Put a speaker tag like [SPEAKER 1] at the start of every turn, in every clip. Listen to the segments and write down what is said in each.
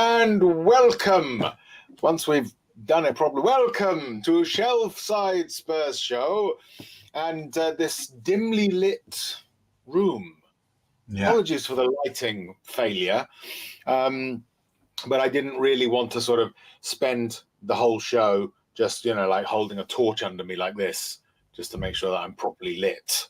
[SPEAKER 1] And welcome, once we've done it properly, welcome to Shelf-Side Spurs Show and this dimly lit room. Yeah. Apologies for the lighting failure, but I didn't really want to sort of spend the whole show just, like holding a torch under me like this, just to make sure that I'm properly lit.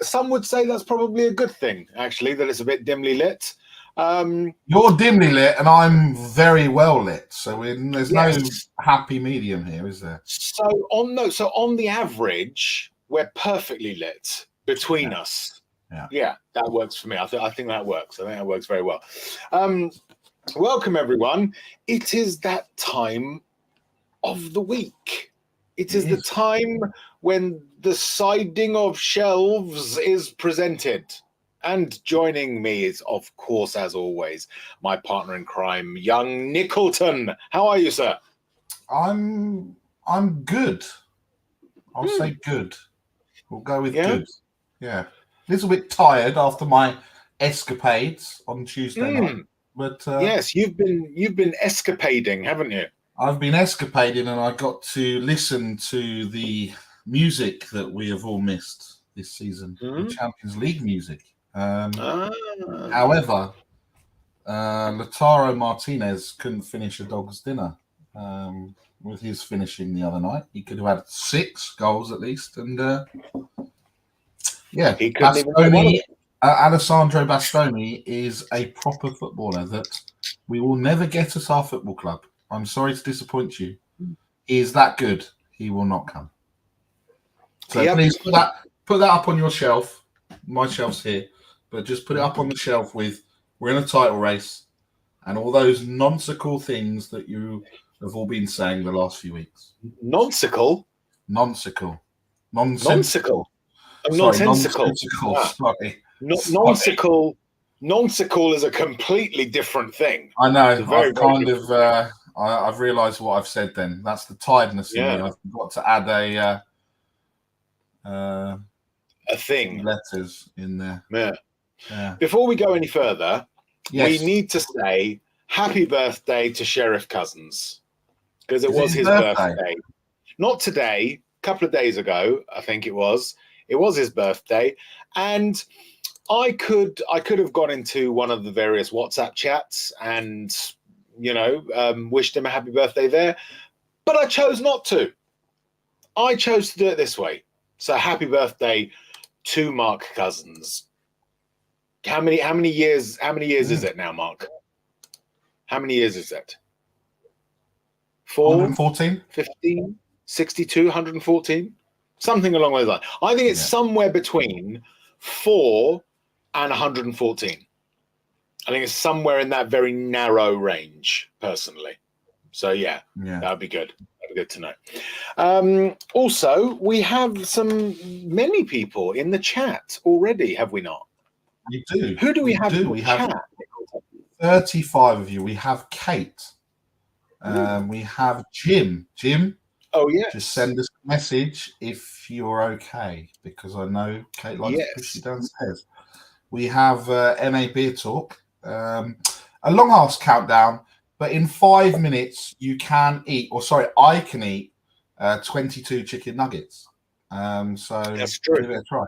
[SPEAKER 1] Some would say that's probably a good thing, actually, that it's a bit dimly lit.
[SPEAKER 2] You're dimly lit and I'm very well lit, so there's no happy medium here, is there?
[SPEAKER 1] So on the average, we're perfectly lit between us. Yeah, that works for me. I think that works. I think that works very well. Welcome, everyone. It is that time of the week. It is the time when the siding of shelves is presented. And joining me is, of course, as always, my partner in crime, young Nickleton. How are you, sir?
[SPEAKER 2] I'm good. I'll say good. We'll go with good. Yeah. A little bit tired after my escapades on Tuesday night. But
[SPEAKER 1] yes, you've been escapading, haven't you?
[SPEAKER 2] I've been escapading, and I got to listen to the music that we have all missed this season, the Champions League music. However, Lautaro Martinez couldn't finish a dog's dinner with his finishing the other night. He could have had 6 goals at least, and
[SPEAKER 1] he couldn't even
[SPEAKER 2] Alessandro Bastoni is a proper footballer that we will never get at our football club. I'm sorry to disappoint you. He is that good. He will not come. So please put that up on your shelf. My shelf's here, but just put it up on the shelf with "We're in a title race" and all those nonsensical things that you have all been saying the last few weeks.
[SPEAKER 1] Nonsensical.
[SPEAKER 2] Nonsensical.
[SPEAKER 1] Nonsensical.
[SPEAKER 2] Sorry.
[SPEAKER 1] Nonsensical is a completely different thing.
[SPEAKER 2] I know. I've realised what I've said. Then that's the tiredness in me. I've got to add
[SPEAKER 1] a thing,
[SPEAKER 2] letters in there.
[SPEAKER 1] Yeah. Before we go any further, we need to say happy birthday to Sheriff Cousins, because it was his birthday. Not today, a couple of days ago, I think it was. It was his birthday, and I could have gone into one of the various WhatsApp chats and wished him a happy birthday there, but I chose not to. I chose to do it this way. So happy birthday to Mark Cousins. How many years is it now, Mark? How many years is it?
[SPEAKER 2] 114?
[SPEAKER 1] 15? 62? 114? Something along those lines. I think it's somewhere between 4 and 114. I think it's somewhere in that very narrow range, personally. So, that would be good. That would be good to know. Also, we have many people in the chat already, have we not?
[SPEAKER 2] We do.
[SPEAKER 1] Who do we have in the chat?
[SPEAKER 2] 35 of you. We have Kate. We have Jim. Jim?
[SPEAKER 1] Oh, yes.
[SPEAKER 2] Just send us a message if you're okay, because I know Kate likes to push you downstairs. We have NA Beer Talk. A long ass countdown, but in 5 minutes you can eat, I can eat 22 chicken nuggets. So
[SPEAKER 1] that's true.
[SPEAKER 2] Give it a try.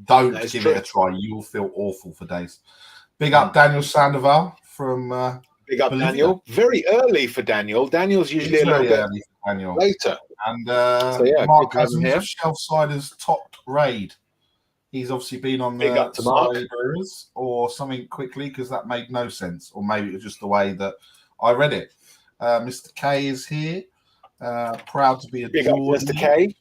[SPEAKER 2] Don't give it a try. You will feel awful for days. Big up Daniel Sandoval from
[SPEAKER 1] Big up Bolivia. Daniel. Very early for Daniel. Daniel's usually a little bit later.
[SPEAKER 2] And Mark Cousins of Shelf-Sider's top raid. He's obviously been on the Siders or something quickly, because that made no sense. Or maybe it was just the way that I read it. Mr. K is here. Proud to be a
[SPEAKER 1] Big up Mr. K.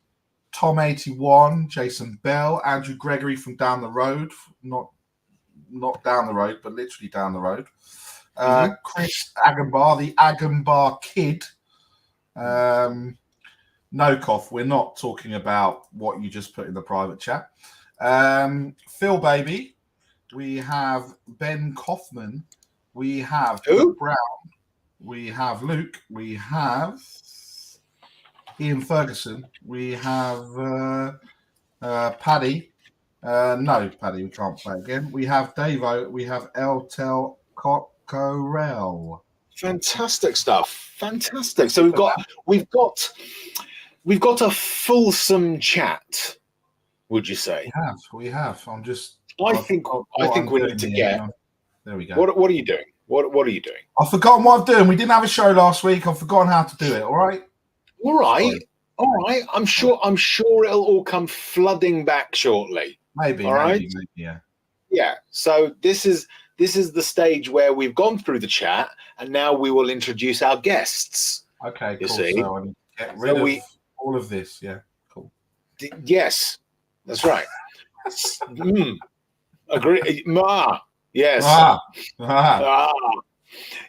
[SPEAKER 2] Tom81, Jason Bell, Andrew Gregory from down the road. Not down the road, but literally down the road. Chris Agambar, the Agambar Kid. No cough. We're not talking about what you just put in the private chat. Phil Baby, we have Ben Kaufman, we have Luke Brown, we have Luke, we have Ian Ferguson, we have Paddy. No, Paddy, we can't play again. We have Davo, we have El Tel Cockerel.
[SPEAKER 1] Fantastic stuff. Fantastic. So we've got a fulsome chat. Would you say?
[SPEAKER 2] We have.
[SPEAKER 1] I think we need to get.
[SPEAKER 2] There we go.
[SPEAKER 1] What are you doing? What are you doing?
[SPEAKER 2] I've forgotten what I'm doing. We didn't have a show last week. I've forgotten how to do it. All right. I'm sure it'll all come flooding back shortly. Maybe. Yeah.
[SPEAKER 1] Yeah. So this is the stage where we've gone through the chat, and now we will introduce our guests.
[SPEAKER 2] Okay. Cool.
[SPEAKER 1] See?
[SPEAKER 2] So I need to get rid of all of this. Yeah. Cool.
[SPEAKER 1] Yes, that's right. Agree. Yes.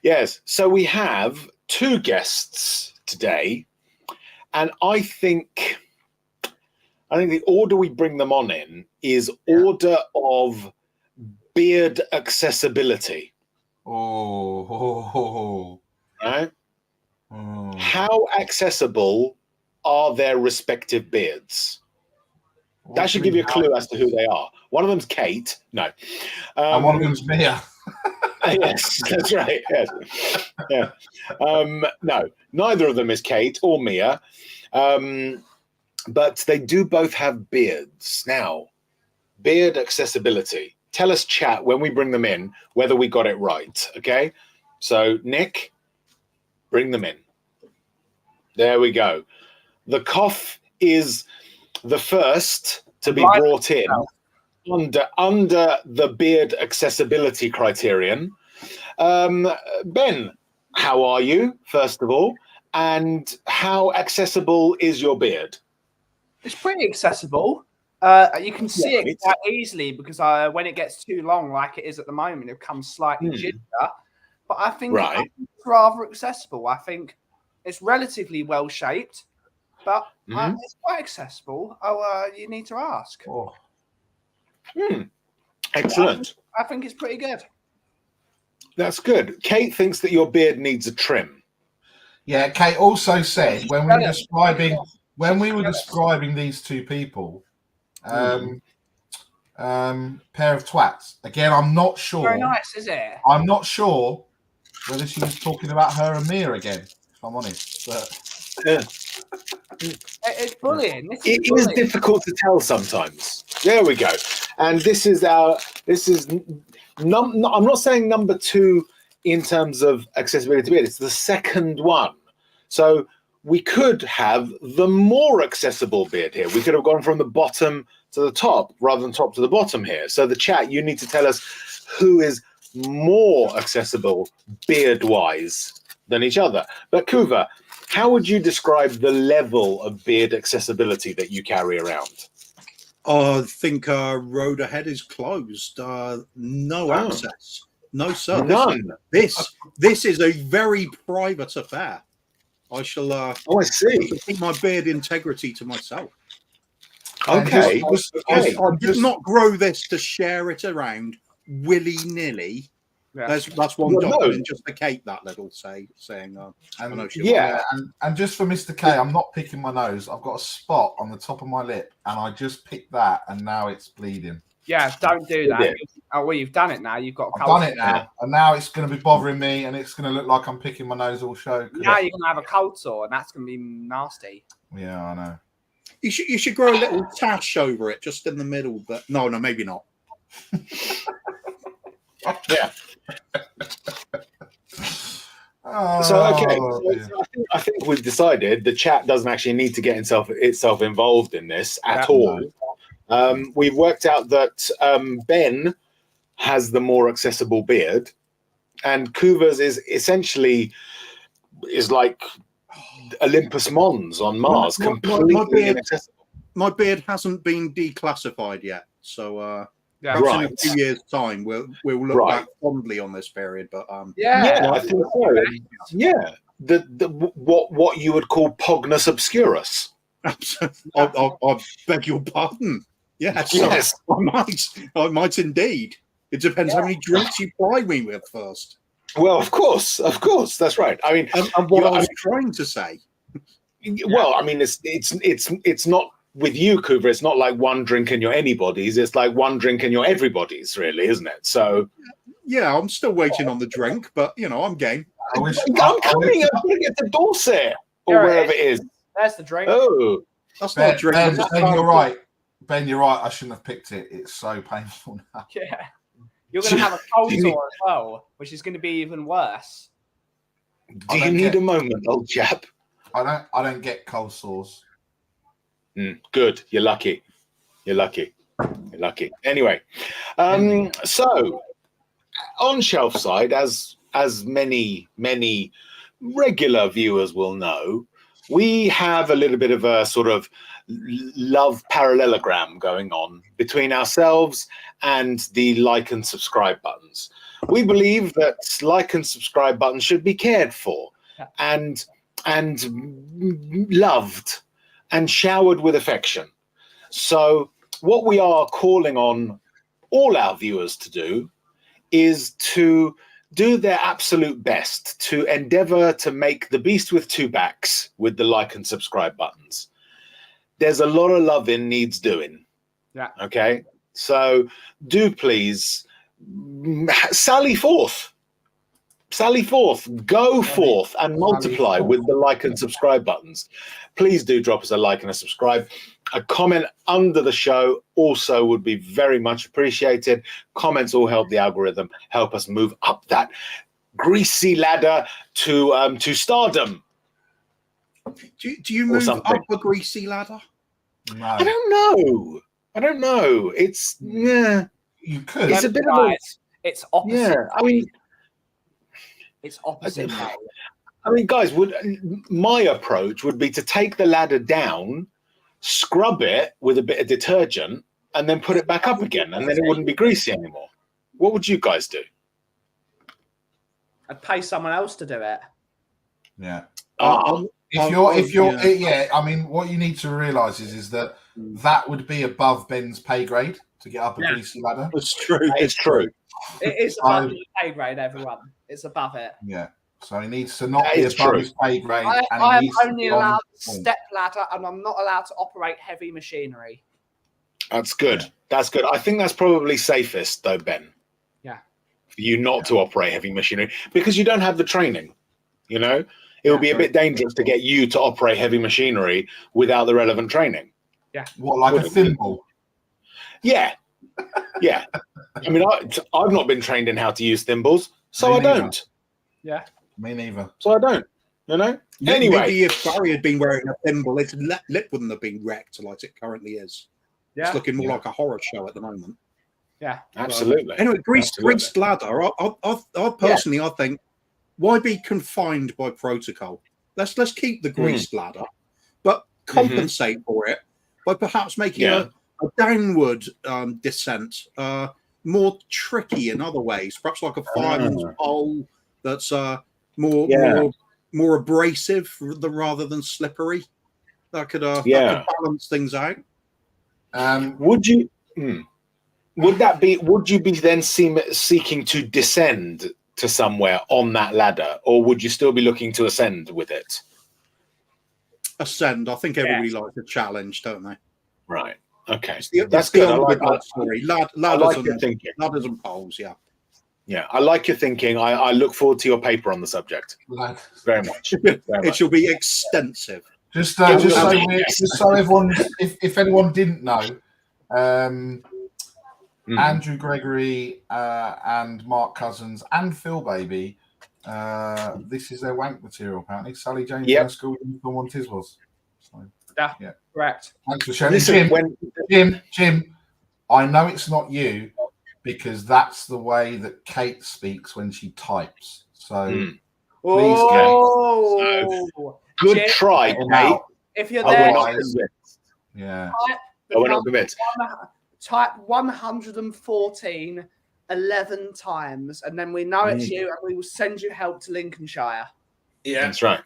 [SPEAKER 1] Yes. So we have 2 guests today, and I think the order we bring them on in is order of beard accessibility. Right? How accessible are their respective beards? That should give you a clue as to who they are. One of them's Kate. No.
[SPEAKER 2] And one of them's Mia.
[SPEAKER 1] Yes, that's right. Yes. Yeah. No, neither of them is Kate or Mia. But they do both have beards. Now, beard accessibility. Tell us, chat, when we bring them in, whether we got it right. Okay? So, Nick, bring them in. There we go. The cough is the first to be brought in under the beard accessibility criterion. Ben, how are you, first of all? And how accessible is your beard?
[SPEAKER 3] It's pretty accessible. You can see it quite easily because when it gets too long, like it is at the moment, it becomes slightly ginger. But I think it's rather accessible. I think it's relatively well shaped, but it's quite accessible. You need to ask.
[SPEAKER 1] Excellent.
[SPEAKER 3] I think it's pretty good.
[SPEAKER 2] That's good. Kate thinks that your beard needs a trim. Yeah, Kate also said when we were describing these 2 people, pair of twats. Again, I'm not sure.
[SPEAKER 3] Very nice, is it?
[SPEAKER 2] I'm not sure whether she was talking about her and Mia again, if I'm honest. But
[SPEAKER 3] it's bullying.
[SPEAKER 1] It is difficult to tell sometimes. There we go. And I'm not saying number 2 in terms of accessibility to beard. It's the second one. So we could have the more accessible beard here. We could have gone from the bottom to the top rather than top to the bottom here. So the chat, you need to tell us who is more accessible beard-wise than each other. But Kuva, how would you describe the level of beard accessibility that you carry around?
[SPEAKER 4] I think road ahead is closed. No access. No, sir.
[SPEAKER 1] None.
[SPEAKER 4] This is a very private affair. I shall. I
[SPEAKER 1] see.
[SPEAKER 4] Keep my beard integrity to myself.
[SPEAKER 1] Okay.
[SPEAKER 4] I did not grow this to share it around willy-nilly. Yeah. That's one document just for Kate, that little saying.
[SPEAKER 2] And just for Mr. K, I'm not picking my nose. I've got a spot on the top of my lip, and I just picked that, and now it's bleeding.
[SPEAKER 3] Yeah, don't do that. Oh, well, you've done it now. You've got.
[SPEAKER 2] I've done it now, and now it's going to be bothering me, and it's going to look like I'm picking my nose all show.
[SPEAKER 3] Now you're going to have a cold sore, and that's going to be nasty.
[SPEAKER 2] Yeah, I know.
[SPEAKER 4] You should grow a little tash over it, just in the middle. But no, maybe not.
[SPEAKER 1] Yeah. I think we've decided the chat doesn't actually need to get itself involved in this at all. We've worked out that Ben has the more accessible beard, and Kuva's is like Olympus Mons on Mars, completely inaccessible.
[SPEAKER 4] My beard hasn't been declassified yet, so.
[SPEAKER 3] Yeah,
[SPEAKER 4] in a few years' time, we'll look back fondly on this period. But
[SPEAKER 1] I think so. Yeah, what you would call pognus obscurus.
[SPEAKER 4] I beg your pardon. Yes, I might indeed. It depends how many drinks you ply me with first.
[SPEAKER 1] Well, of course, that's right. I mean,
[SPEAKER 4] and what I was trying to say.
[SPEAKER 1] Well, I mean, it's not. With you, Kuva, it's not like one drink and you're anybody's. It's like one drink and you're everybody's, really, isn't it? So,
[SPEAKER 4] Yeah, I'm still waiting on the drink, but I'm game.
[SPEAKER 1] I'm coming. I'm going to get to Dorset or wherever it is.
[SPEAKER 3] There's the drink.
[SPEAKER 1] Oh,
[SPEAKER 4] that's not a drink.
[SPEAKER 2] Ben, you're right. Ben, you're right. I shouldn't have picked it. It's so painful now.
[SPEAKER 3] Yeah. You're going to have a cold sore as well, which is going to be even worse.
[SPEAKER 1] Do you need a moment, old chap?
[SPEAKER 2] I don't get cold sores.
[SPEAKER 1] Good. You're lucky. Anyway, so on shelf side, as many regular viewers will know, we have a little bit of a sort of love parallelogram going on between ourselves and the like and subscribe buttons. We believe that like and subscribe buttons should be cared for and loved and showered with affection. So what we are calling on all our viewers to do is to do their absolute best to endeavor to make the beast with two backs with the like and subscribe buttons. There's a lot of loving needs doing.
[SPEAKER 3] Yeah.
[SPEAKER 1] Okay. So do please sally forth, go forth and multiply with the like and subscribe buttons. Please do drop us a like and a subscribe. A comment under the show also would be very much appreciated. Comments all help the algorithm, help us move up that greasy ladder to stardom.
[SPEAKER 4] Do you move up a greasy ladder?
[SPEAKER 2] No.
[SPEAKER 1] I don't know. It's
[SPEAKER 2] you could.
[SPEAKER 1] It's a bit of a.
[SPEAKER 3] It's opposite.
[SPEAKER 1] Yeah, I mean,
[SPEAKER 3] it's opposite.
[SPEAKER 1] I mean, guys, my approach would be to take the ladder down, scrub it with a bit of detergent, and then put it back up again, and then it wouldn't be greasy anymore. What would you guys do?
[SPEAKER 3] I'd pay someone else to do it.
[SPEAKER 2] Yeah.
[SPEAKER 1] If you're,
[SPEAKER 2] I mean, what you need to realise is that would be above Ben's pay grade to get up a greasy ladder.
[SPEAKER 4] It's true.
[SPEAKER 1] It's true.
[SPEAKER 3] It is above his pay grade, everyone. It's above it.
[SPEAKER 2] Yeah. So he needs to not be above his pay grade.
[SPEAKER 3] I am only allowed step ladder, and I'm not allowed to operate heavy machinery.
[SPEAKER 1] That's good. That's good. I think that's probably safest, though, Ben.
[SPEAKER 3] Yeah.
[SPEAKER 1] For you not to operate heavy machinery because you don't have the training. You know, it would be a bit dangerous to get you to operate heavy machinery without the relevant training.
[SPEAKER 3] Yeah.
[SPEAKER 2] What, like a thimble?
[SPEAKER 1] Yeah. Yeah. I mean, I've not been trained in how to use thimbles, so I don't.
[SPEAKER 3] Yeah.
[SPEAKER 2] Me neither.
[SPEAKER 1] So I don't. You know? Anyway.
[SPEAKER 4] Maybe if Barry had been wearing a thimble, his lip wouldn't have been wrecked like it currently is. Yeah. It's looking more like a horror show at the moment.
[SPEAKER 3] Yeah.
[SPEAKER 1] Absolutely.
[SPEAKER 4] Anyway, greased ladder. I personally, I think, why be confined by protocol? Let's keep the greased ladder, but compensate for it by perhaps making a downward descent more tricky in other ways. Perhaps like a fireman's pole that's more abrasive rather than slippery. That could balance things out.
[SPEAKER 1] Would you be then seeking to descend to somewhere on that ladder, or would you still be looking to ascend with it?
[SPEAKER 4] Ascend. I think everybody likes a challenge, don't they?
[SPEAKER 1] Right. Okay.
[SPEAKER 4] That's good. I like that story. Ladders and poles. Yeah.
[SPEAKER 1] Yeah, I like your thinking. I look forward to your paper on the subject. Very much.
[SPEAKER 4] It shall be extensive.
[SPEAKER 2] Just so everyone, if anyone didn't know, Andrew Gregory and Mark Cousins and Phil Baby, this is their wank material apparently. Sally James school uniform on Tiswas. So,
[SPEAKER 3] yeah, correct.
[SPEAKER 2] Thanks for sharing. Jim, I know it's not you because that's the way that Kate speaks when she types. So please,
[SPEAKER 1] good Jim, try, Kate.
[SPEAKER 3] If you're there,
[SPEAKER 1] I will not commit.
[SPEAKER 3] Type 114 11 times, and then we know it's you, and we will send you help to Lincolnshire.
[SPEAKER 1] Yeah, that's right.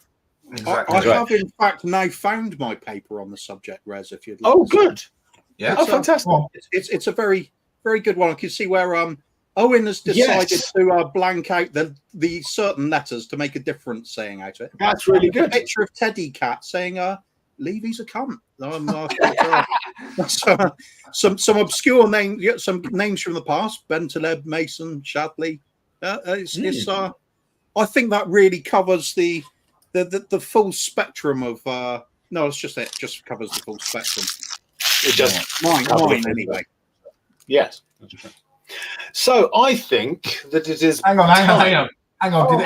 [SPEAKER 4] Exactly. I have, in fact, now found my paper on the subject, Rez, if you'd like.
[SPEAKER 1] Oh, good.
[SPEAKER 2] Yeah.
[SPEAKER 1] Fantastic.
[SPEAKER 4] It's a very, very good one. I can see where Owen has decided to blank out the certain letters to make a difference saying out it.
[SPEAKER 1] That's really good.
[SPEAKER 4] A picture of Teddy Cat saying, Levy's a cunt. Some obscure names, some names from the past: Ben Taleb, Mason, Shadley, I think that really covers the full spectrum of. No, it's just it. Just covers the full spectrum.
[SPEAKER 1] It just
[SPEAKER 4] mine anyway.
[SPEAKER 1] Yes. So I think that it is.
[SPEAKER 2] Hang on.
[SPEAKER 1] Oh,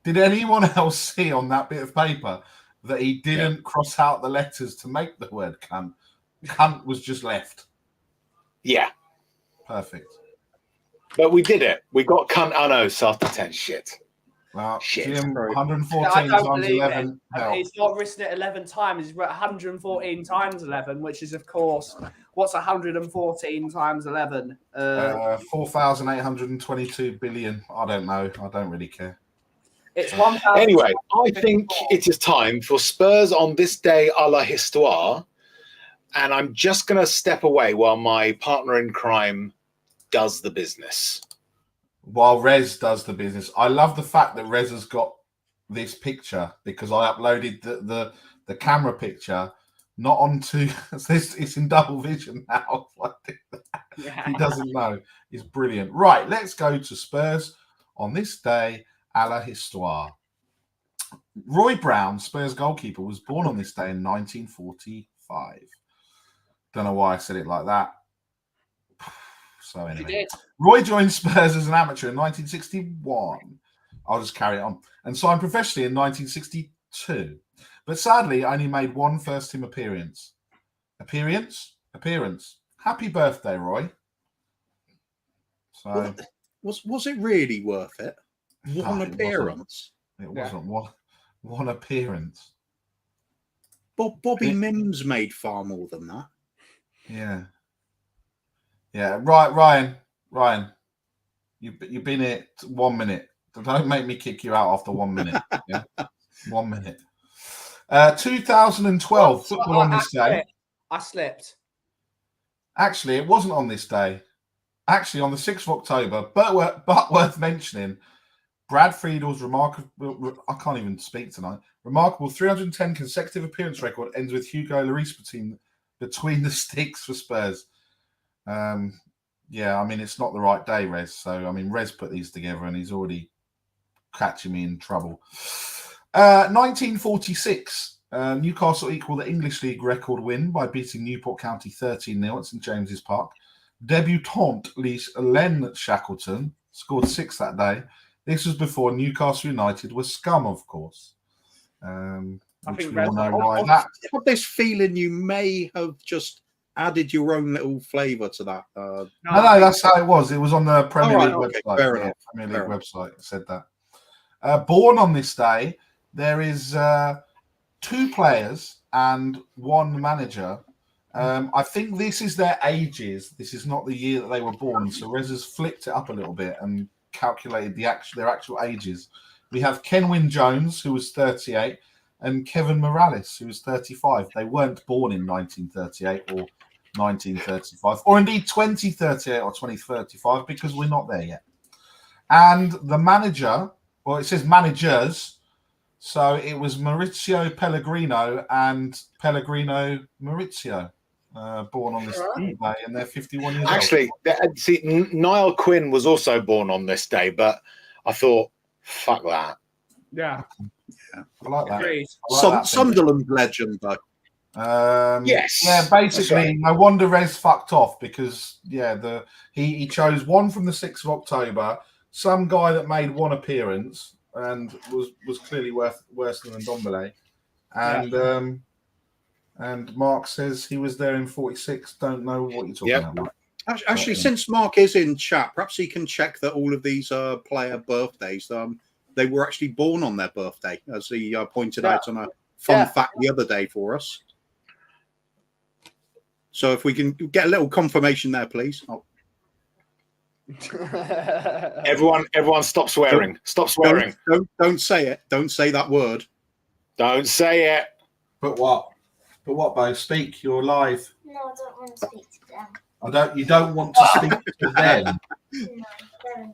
[SPEAKER 2] Did anyone else see on that bit of paper that he didn't cross out the letters to make the word cunt? Cunt was just left.
[SPEAKER 1] Yeah.
[SPEAKER 2] Perfect.
[SPEAKER 1] But we did it. We got cunt unos after 10 shit.
[SPEAKER 2] Well,
[SPEAKER 1] shit.
[SPEAKER 2] Jim, 114 times 11.
[SPEAKER 3] He's not written it 11 times. He's written 114 times 11, which is, of course, what's 114 times 11?
[SPEAKER 2] 4,822 billion. I don't know. I don't really care.
[SPEAKER 3] It's 1,000.
[SPEAKER 1] Anyway, I think it is time for Spurs on this day a la histoire. And I'm just going to step away while my partner in crime does the business.
[SPEAKER 2] While Rez does the business. I love the fact that Rez has got this picture because I uploaded the camera picture not onto it's in double vision now. He doesn't know. It's brilliant. Right, let's go to Spurs on this day a la histoire. Roy Brown, Spurs goalkeeper, was born on this day in 1945. Don't know why I said it like that. So anyway, Roy joined Spurs as an amateur in 1961. I'll just carry it on. And signed professionally in 1962. But sadly, only made one first-team appearance. Appearance. Happy birthday, Roy. So,
[SPEAKER 4] was it really worth it? One appearance.
[SPEAKER 2] It wasn't one appearance.
[SPEAKER 4] Bobby Mims made far more than that.
[SPEAKER 2] Yeah. Right, Ryan. You've been here 1 minute. Don't make me kick you out after 1 minute. Yeah, 1 minute. 2012 football on this day.
[SPEAKER 3] I slipped.
[SPEAKER 2] Actually, it wasn't on this day. Actually, on the 6th of October, but worth mentioning, Brad Friedel's remarkable, I can't even speak tonight, remarkable 310 consecutive appearance record ends with Hugo Lloris between the sticks for Spurs. Yeah, I mean, it's not the right day, Rez. So, I mean, Rez put these together and he's already catching me in trouble. 1946, Newcastle equal the English League record win by beating Newport County 13-0 at St James's Park. Debutant Len Shackleton scored 6 that day. This was before Newcastle United was scum, of course. I think we all know why that.
[SPEAKER 4] I have this feeling you may have just added your own little flavour to that.
[SPEAKER 2] No, that's how it was. It was on the Premier League website.
[SPEAKER 4] Fair enough.
[SPEAKER 2] Premier League website said that. Born on this day, there is 2 players and 1 manager. I think this is their ages. This is not the year that they were born. So Rez has flipped it up a little bit and calculated their actual ages. We have Kenwyn Jones, who was 38, and Kevin Morales, who was 35. They weren't born in 1938 or 1935, or indeed 2038 or 2035, because we're not there yet. And the manager, well, it says managers, so it was Maurizio Pellegrino and Pellegrino Maurizio, born on this day, and they're 51 years old.
[SPEAKER 1] Actually, see, Niall Quinn was also born on this day, but I thought, fuck that.
[SPEAKER 3] Yeah.
[SPEAKER 2] I like that.
[SPEAKER 4] Sunderland legend, though.
[SPEAKER 1] Yes.
[SPEAKER 2] Yeah, basically, no wonder Rez fucked off because, he chose one from the 6th of October, some guy that made 1 appearance and was clearly worse than Ndombele. And Mark says he was there in 46. Don't know what you're talking about.
[SPEAKER 4] Actually, since Mark is in chat, perhaps he can check that all of these player birthdays, they were actually born on their birthday, as he pointed out on a fun fact the other day for us. So if we can get a little confirmation there, please.
[SPEAKER 1] Everyone stop swearing. Stop swearing.
[SPEAKER 4] Don't say it. Don't say that word.
[SPEAKER 1] Don't say it.
[SPEAKER 2] But what? But what, Bo? Speak. You're live.
[SPEAKER 5] No, I don't want to speak to them.
[SPEAKER 2] You don't want to speak to them?
[SPEAKER 5] No, they're annoying.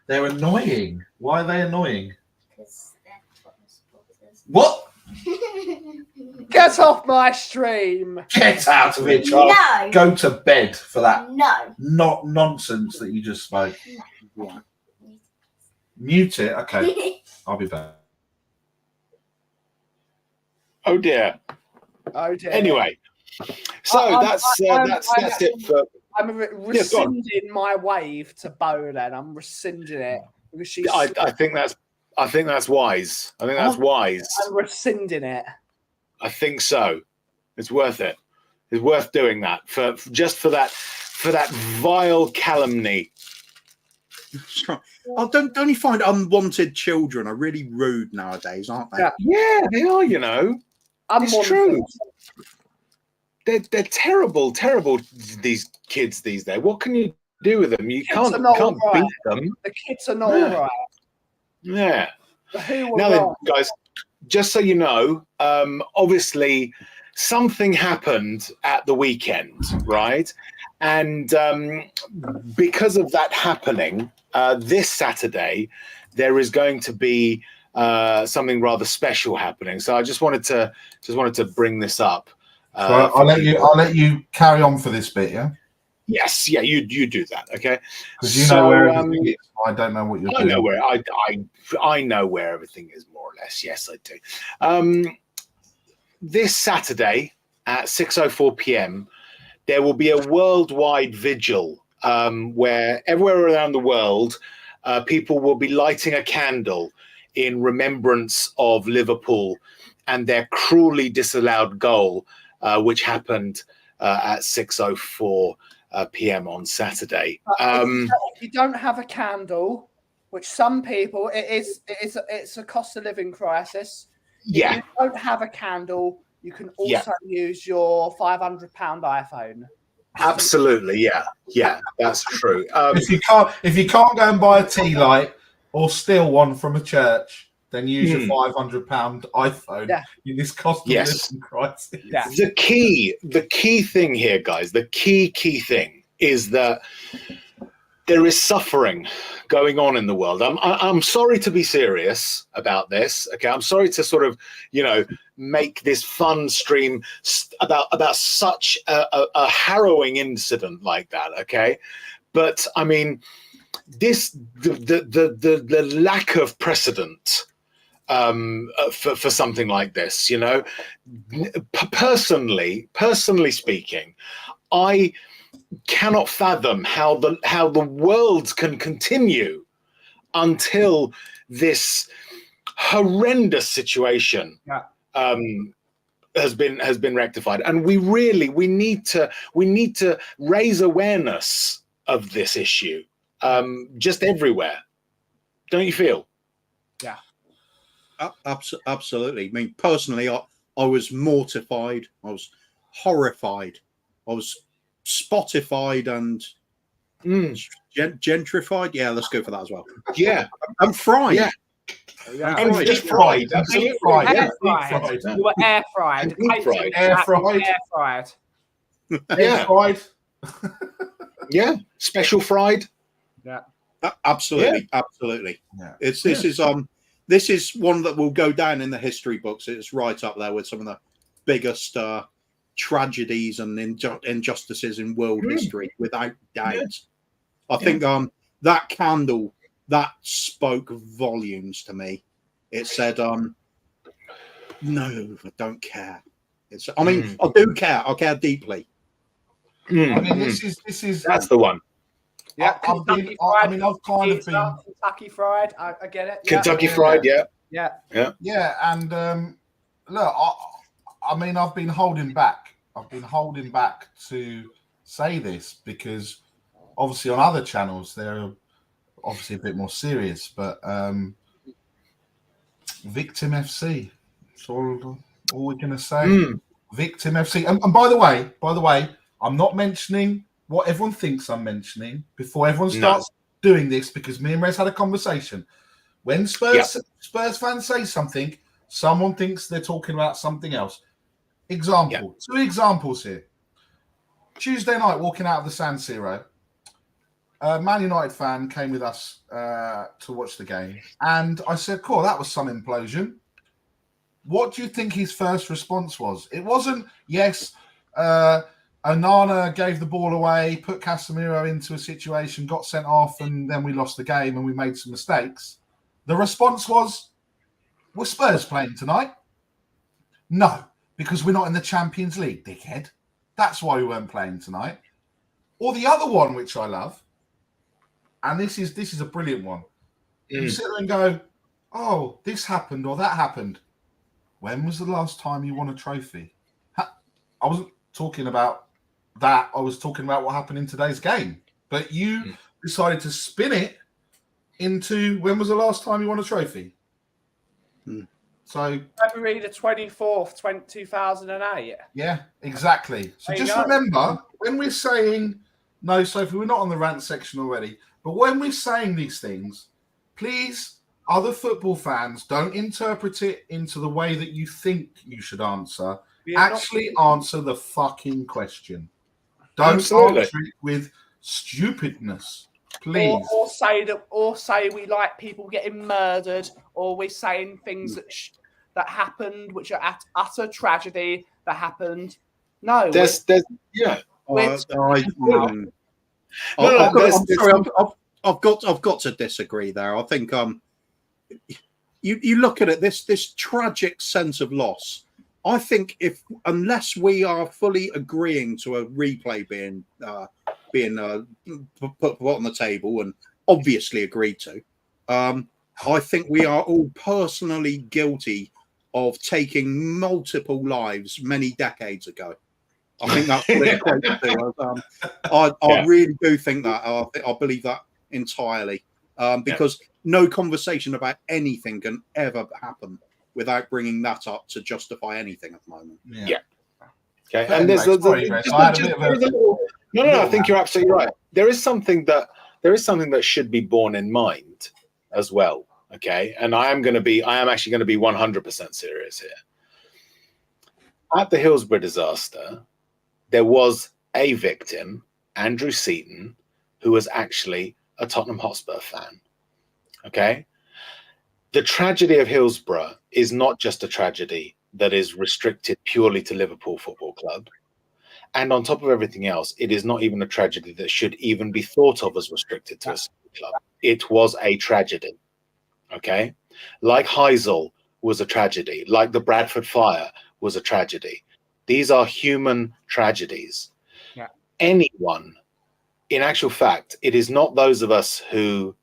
[SPEAKER 2] They're annoying. Why are they annoying?
[SPEAKER 5] Because they're Tottenham supporters.
[SPEAKER 2] What?
[SPEAKER 3] Get off my stream.
[SPEAKER 2] Get out of it, child.
[SPEAKER 5] No.
[SPEAKER 2] Go to bed for that.
[SPEAKER 5] No.
[SPEAKER 2] Not nonsense that you just spoke.
[SPEAKER 5] No.
[SPEAKER 2] Mute it. Okay, I'll be back.
[SPEAKER 3] Oh dear.
[SPEAKER 1] Anyway, so that's it for.
[SPEAKER 3] I'm rescinding my wave to Bo. Then I'm rescinding it because she's.
[SPEAKER 1] I think that's wise. I think that's wise.
[SPEAKER 3] I'm rescinding it.
[SPEAKER 1] I think so. It's worth it. It's worth doing that for that vile calumny.
[SPEAKER 4] Oh, don't you find unwanted children are really rude nowadays, aren't they?
[SPEAKER 1] Yeah, they are. You know, it's true. They're terrible. These kids these days. What can you do with them? You can't beat them.
[SPEAKER 3] The kids are not all right.
[SPEAKER 1] Yeah. Now then, guys, just so you know, obviously something happened at the weekend, right? And because of that happening, this Saturday there is going to be something rather special happening. So I just wanted to bring this up.
[SPEAKER 2] So I'll let you carry on for this bit, yeah.
[SPEAKER 1] Yes, yeah, you do that, okay?
[SPEAKER 2] Because you know where everything is. I don't know what you're doing.
[SPEAKER 1] I know where everything is, more or less. Yes, I do. This Saturday at 6:04 p.m. there will be a worldwide vigil where everywhere around the world people will be lighting a candle in remembrance of Liverpool and their cruelly disallowed goal, which happened at 6:04 p.m. on Saturday.
[SPEAKER 3] If you don't have a candle, which some people, it's a cost of living crisis.
[SPEAKER 1] Yeah.
[SPEAKER 3] If you don't have a candle, you can also use your £500 iPhone.
[SPEAKER 1] Absolutely, yeah, that's true.
[SPEAKER 2] If you can't go and buy a tea light or steal one from a church, then use your £500 iPhone in this cost of living crisis.
[SPEAKER 1] Yeah. The key thing here, guys, the key thing is that there is suffering going on in the world. I'm sorry to be serious about this. Okay, I'm sorry to sort of, make this fun stream about such a harrowing incident like that. Okay, but I mean, the lack of precedent for something like this, personally speaking, I cannot fathom how the world can continue until this horrendous situation has been rectified, and we need to raise awareness of this issue just everywhere. Don't you feel?
[SPEAKER 3] Yeah.
[SPEAKER 4] Absolutely. I mean, personally, I was mortified. I was horrified. I was Spotified and gentrified. Yeah, let's go for that as well.
[SPEAKER 1] Yeah,
[SPEAKER 4] I'm fried.
[SPEAKER 1] Yeah, I'm just fried. Absolutely fried.
[SPEAKER 3] Air fried. You were air fried.
[SPEAKER 2] Air fried.
[SPEAKER 1] Air fried. Yeah, special fried.
[SPEAKER 3] Yeah,
[SPEAKER 4] absolutely. Yeah. This is one that will go down in the history books. It's right up there with some of the biggest tragedies and injustices in world history, without doubt. I think that candle that spoke volumes to me. It said, "No, I don't care." I do care. I care deeply.
[SPEAKER 2] I mean, this is
[SPEAKER 1] that's the one.
[SPEAKER 3] Yeah,
[SPEAKER 2] I've kind of been
[SPEAKER 3] Kentucky Fried. I get it.
[SPEAKER 1] Kentucky Fried,
[SPEAKER 3] yeah,
[SPEAKER 2] and look, I mean, I've been holding back. To say this because obviously on other channels they're obviously a bit more serious, but Victim FC. That's all we're gonna say. Victim FC. And by the way, I'm not mentioning what everyone thinks I'm mentioning before everyone starts doing this, because me and Rez had a conversation. When Spurs fans say something, someone thinks they're talking about something else. Two examples here. Tuesday night, walking out of the San Siro, a Man United fan came with us to watch the game, and I said, "Cool, that was some implosion." What do you think his first response was? It wasn't, "Yes, Onana gave the ball away, put Casemiro into a situation, got sent off, and then we lost the game and we made some mistakes." The response was, were Spurs playing tonight? No, because we're not in the Champions League, dickhead. That's why we weren't playing tonight. Or the other one, which I love, and this is a brilliant one. You sit there and go, oh, this happened or that happened. When was the last time you won a trophy? I wasn't talking about that. I was talking about what happened in today's game. But you decided to spin it into when was the last time you won a trophy? So
[SPEAKER 3] February the 24th, 2008.
[SPEAKER 2] Yeah, exactly. So just remember, when we're saying, no, Sophie, we're not on the rant section already, but when we're saying these things, please, other football fans, don't interpret it into the way that you think you should answer. Actually answer the fucking question. Don't answer it with stupidness. Please.
[SPEAKER 3] Or say we like people getting murdered, or we're saying things that happened, which are utter tragedy that happened. No,
[SPEAKER 4] I've got to disagree there. I think you look at it, this tragic sense of loss. I think unless we are fully agreeing to a replay being put on the table and obviously agreed to, I think we are all personally guilty of taking multiple lives many decades ago. I think that's what it equates to. I really do think that. I believe that entirely. Because no conversation about anything can ever happen without bringing that up to justify anything at the moment.
[SPEAKER 1] Yeah. Okay. And there's I think you're absolutely right. There is something that should be borne in mind as well. Okay. And I am actually going to be 100% serious here. At the Hillsborough disaster, there was a victim, Andrew Seaton, who was actually a Tottenham Hotspur fan. Okay. The tragedy of Hillsborough is not just a tragedy that is restricted purely to Liverpool Football Club. And on top of everything else, it is not even a tragedy that should even be thought of as restricted to a single club. It was a tragedy. Okay. Like Heysel was a tragedy, like the Bradford fire was a tragedy. These are human tragedies.
[SPEAKER 3] Yeah.
[SPEAKER 1] Anyone, in actual fact, it is not those of us who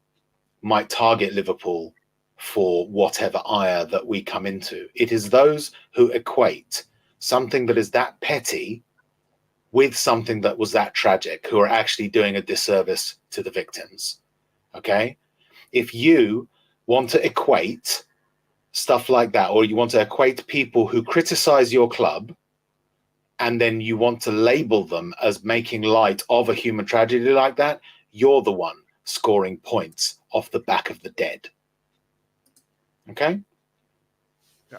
[SPEAKER 1] might target Liverpool for whatever ire that we come into. It is those who equate something that is that petty with something that was that tragic who are actually doing a disservice to the victims. Okay? If you want to equate stuff like that, or you want to equate people who criticize your club, and then you want to label them as making light of a human tragedy like that, you're the one scoring points off the back of the dead. Okay?
[SPEAKER 3] Yeah.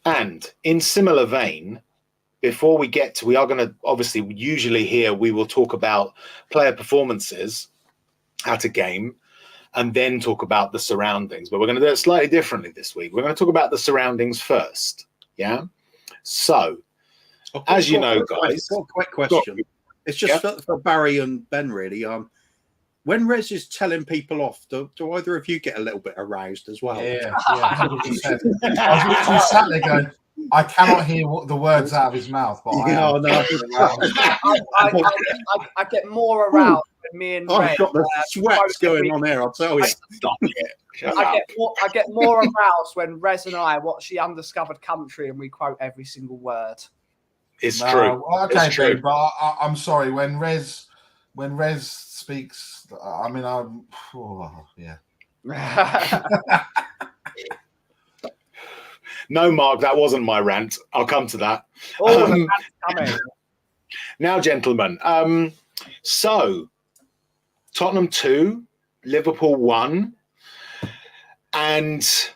[SPEAKER 1] And in similar vein, before we get to, we are going to, obviously, usually here we will talk about player performances at a game and then talk about the surroundings. But we're going to do it slightly differently this week. We're going to talk about the surroundings first. Yeah? So, as you know, guys.
[SPEAKER 4] Quick question. It's just for Barry and Ben, really. When Rez is telling people off, do either of you get a little bit aroused as well?
[SPEAKER 2] Yeah, 100%. I was literally sat there going, I cannot hear what the words out of his mouth, but
[SPEAKER 3] I get more aroused when me and
[SPEAKER 4] I've got the sweats going on here, I'll tell you.
[SPEAKER 1] Stop it.
[SPEAKER 3] I get more aroused when Rez and I watch The Undiscovered Country and we quote every single word.
[SPEAKER 1] It's true.
[SPEAKER 2] Okay,
[SPEAKER 1] it's true.
[SPEAKER 2] But I'm sorry, when Rez speaks, I mean,
[SPEAKER 1] No, Mark, that wasn't my rant. I'll come to that. Now, gentlemen, so Tottenham 2, Liverpool 1, and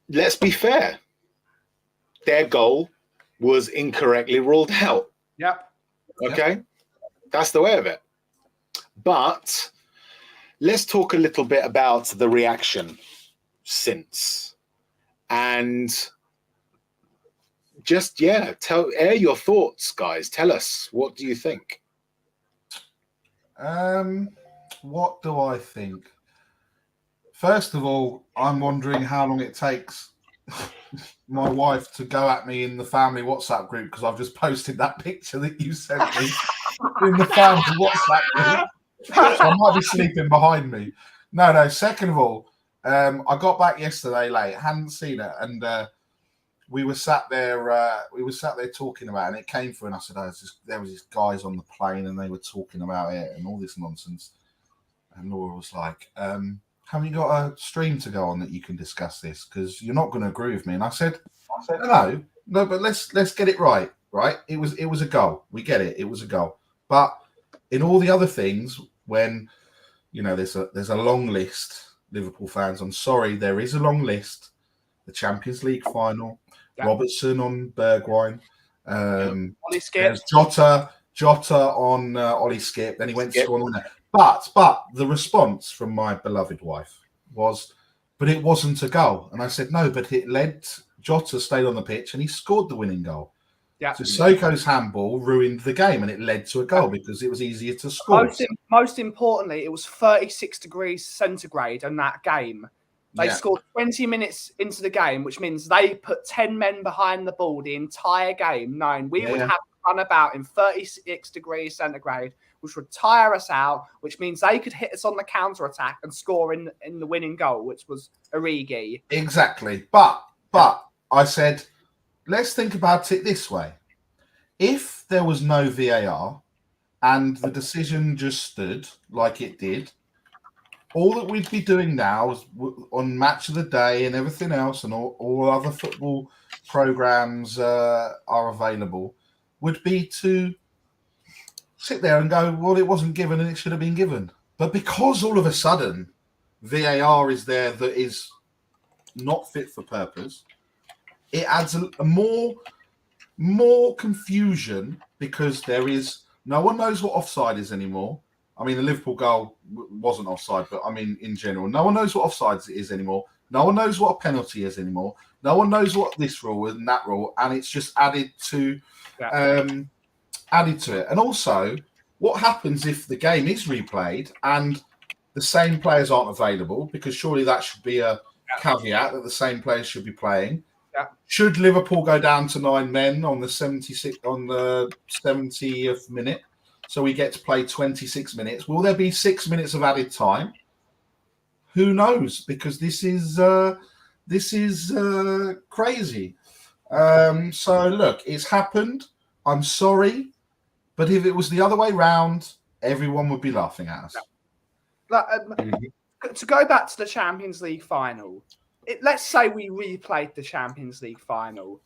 [SPEAKER 1] let's be fair, their goal was incorrectly ruled out.
[SPEAKER 3] Yep.
[SPEAKER 1] Okay, that's the way of it. But let's talk a little bit about the reaction since. And just, air your thoughts, guys. Tell us, what do you think?
[SPEAKER 2] What do I think? First of all, I'm wondering how long it takes my wife to go at me in the family WhatsApp group because I've just posted that picture that you sent me in the family WhatsApp group. So I might be sleeping behind me. No. Second of all, I got back yesterday late, hadn't seen it, and we were sat there. Talking about it, and it came through, and I said, there was these guys on the plane, and they were talking about it and all this nonsense. And Laura was like, "Haven't you got a stream to go on that you can discuss this? Because you're not going to agree with me." And I said, no, but let's get it right. Right? It was a goal. We get it. It was a goal. But in all the other things, when there's a long list, Liverpool fans. I'm sorry, there is a long list. The Champions League final, Robertson on Bergwijn,
[SPEAKER 3] Ollie Skip,
[SPEAKER 2] Jota on Ollie Skip. Then he went to score on there. But the response from my beloved wife was, "But it wasn't a goal." And I said, "No, but it led." Jota stayed on the pitch and he scored the winning goal.
[SPEAKER 3] Yeah.
[SPEAKER 2] So Sissoko's handball ruined the game and it led to a goal because it was easier to score.
[SPEAKER 3] Most importantly, it was 36 degrees centigrade in that game. They scored 20 minutes into the game, which means they put 10 men behind the ball the entire game, knowing we would have to run about in 36 degrees centigrade, which would tire us out, which means they could hit us on the counter-attack and score in the winning goal, which was Origi.
[SPEAKER 2] Exactly. But I said, let's think about it this way. If there was no VAR and the decision just stood like it did, all that we'd be doing now is on Match of the Day and everything else and all other football programs are available would be to sit there and go, well, it wasn't given and it should have been given. But because all of a sudden VAR is there that is not fit for purpose, it adds a more confusion because there is no one knows what offside is anymore. I mean, the Liverpool goal wasn't offside, but I mean, in general, no one knows what offside is anymore. No one knows what a penalty is anymore. No one knows what this rule and that rule, and it's just added to it. And also, what happens if the game is replayed and the same players aren't available? Because surely that should be a caveat that the same players should be playing.
[SPEAKER 3] Yeah.
[SPEAKER 2] Should Liverpool go down to 9 men on the 70th minute? So we get to play 26 minutes. Will there be 6 minutes of added time? Who knows? Because this is crazy. So look, it's happened. I'm sorry, but if it was the other way round, everyone would be laughing at us.
[SPEAKER 3] To go back to the Champions League final, let's say we replayed the Champions League final.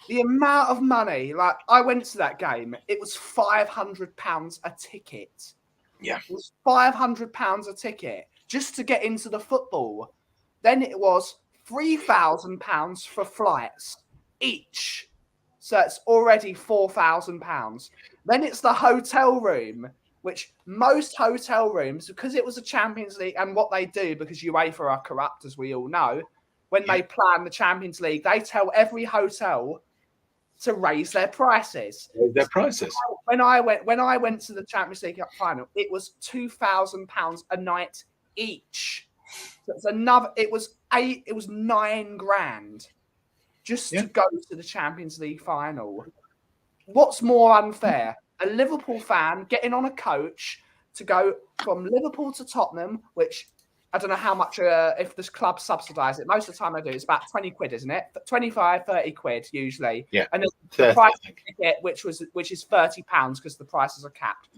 [SPEAKER 3] The amount of money, like I went to that game, it was £500 a ticket.
[SPEAKER 1] Yeah.
[SPEAKER 3] It was £500 a ticket just to get into the football. Then it was £3,000 for flights each. So it's already £4,000. Then it's the hotel room, which most hotel rooms, because it was a Champions League and what they do, because UEFA are corrupt, as we all know, when they plan the Champions League, they tell every hotel to raise their prices. When I went to the Champions League final, it was £2,000 a night each. So it's another. It was £9,000 just to go to the Champions League final. What's more unfair? A Liverpool fan getting on a coach to go from Liverpool to Tottenham, which I don't know how much, if this club subsidise it. Most of the time I do. It's about 20 quid, isn't it? 25, 30 quid usually.
[SPEAKER 1] Yeah.
[SPEAKER 3] And the price ticket, which is £30 because the prices are capped.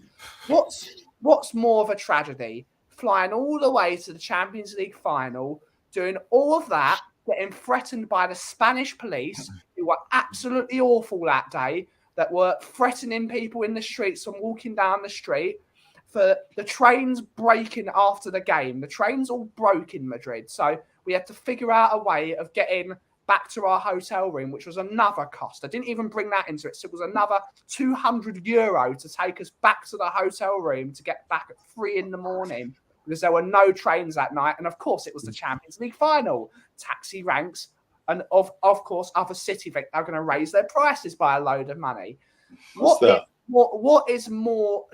[SPEAKER 3] What's more of a tragedy? Flying all the way to the Champions League final, doing all of that, getting threatened by the Spanish police, who were absolutely awful that day, that were threatening people in the streets from walking down the street, for the trains breaking after the game. The trains all broke in Madrid. So we had to figure out a way of getting back to our hotel room, which was another cost. I didn't even bring that into it. So it was another €200 to take us back to the hotel room to get back at 3 a.m, because there were no trains that night. And of course, it was the Champions League final. Taxi ranks and of course, other city are going to raise their prices by a load of money. What is more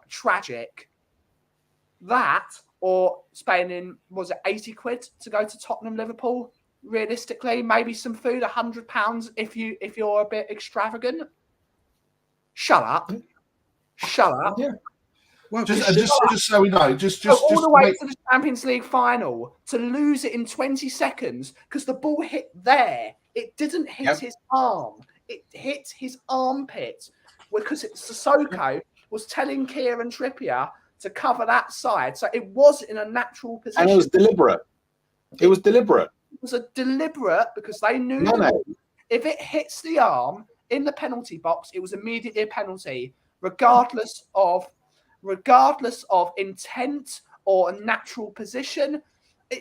[SPEAKER 3] tragic? That or spending, was it 80 quid to go to Tottenham, Liverpool? Realistically, maybe some food, £100 if you're a bit extravagant. Shut up.
[SPEAKER 2] Yeah. Well, just so we know, all
[SPEAKER 3] the way to the Champions League final, to lose it in 20 seconds because the ball hit there. It didn't hit his arm. It hit his armpit because Sissoko was telling Kieran Trippier to cover that side. So it was in a natural position.
[SPEAKER 1] And it was deliberate. It was deliberate.
[SPEAKER 3] It was a deliberate because they knew if it hits the arm in the penalty box, it was immediately a penalty, regardless of intent or a natural position.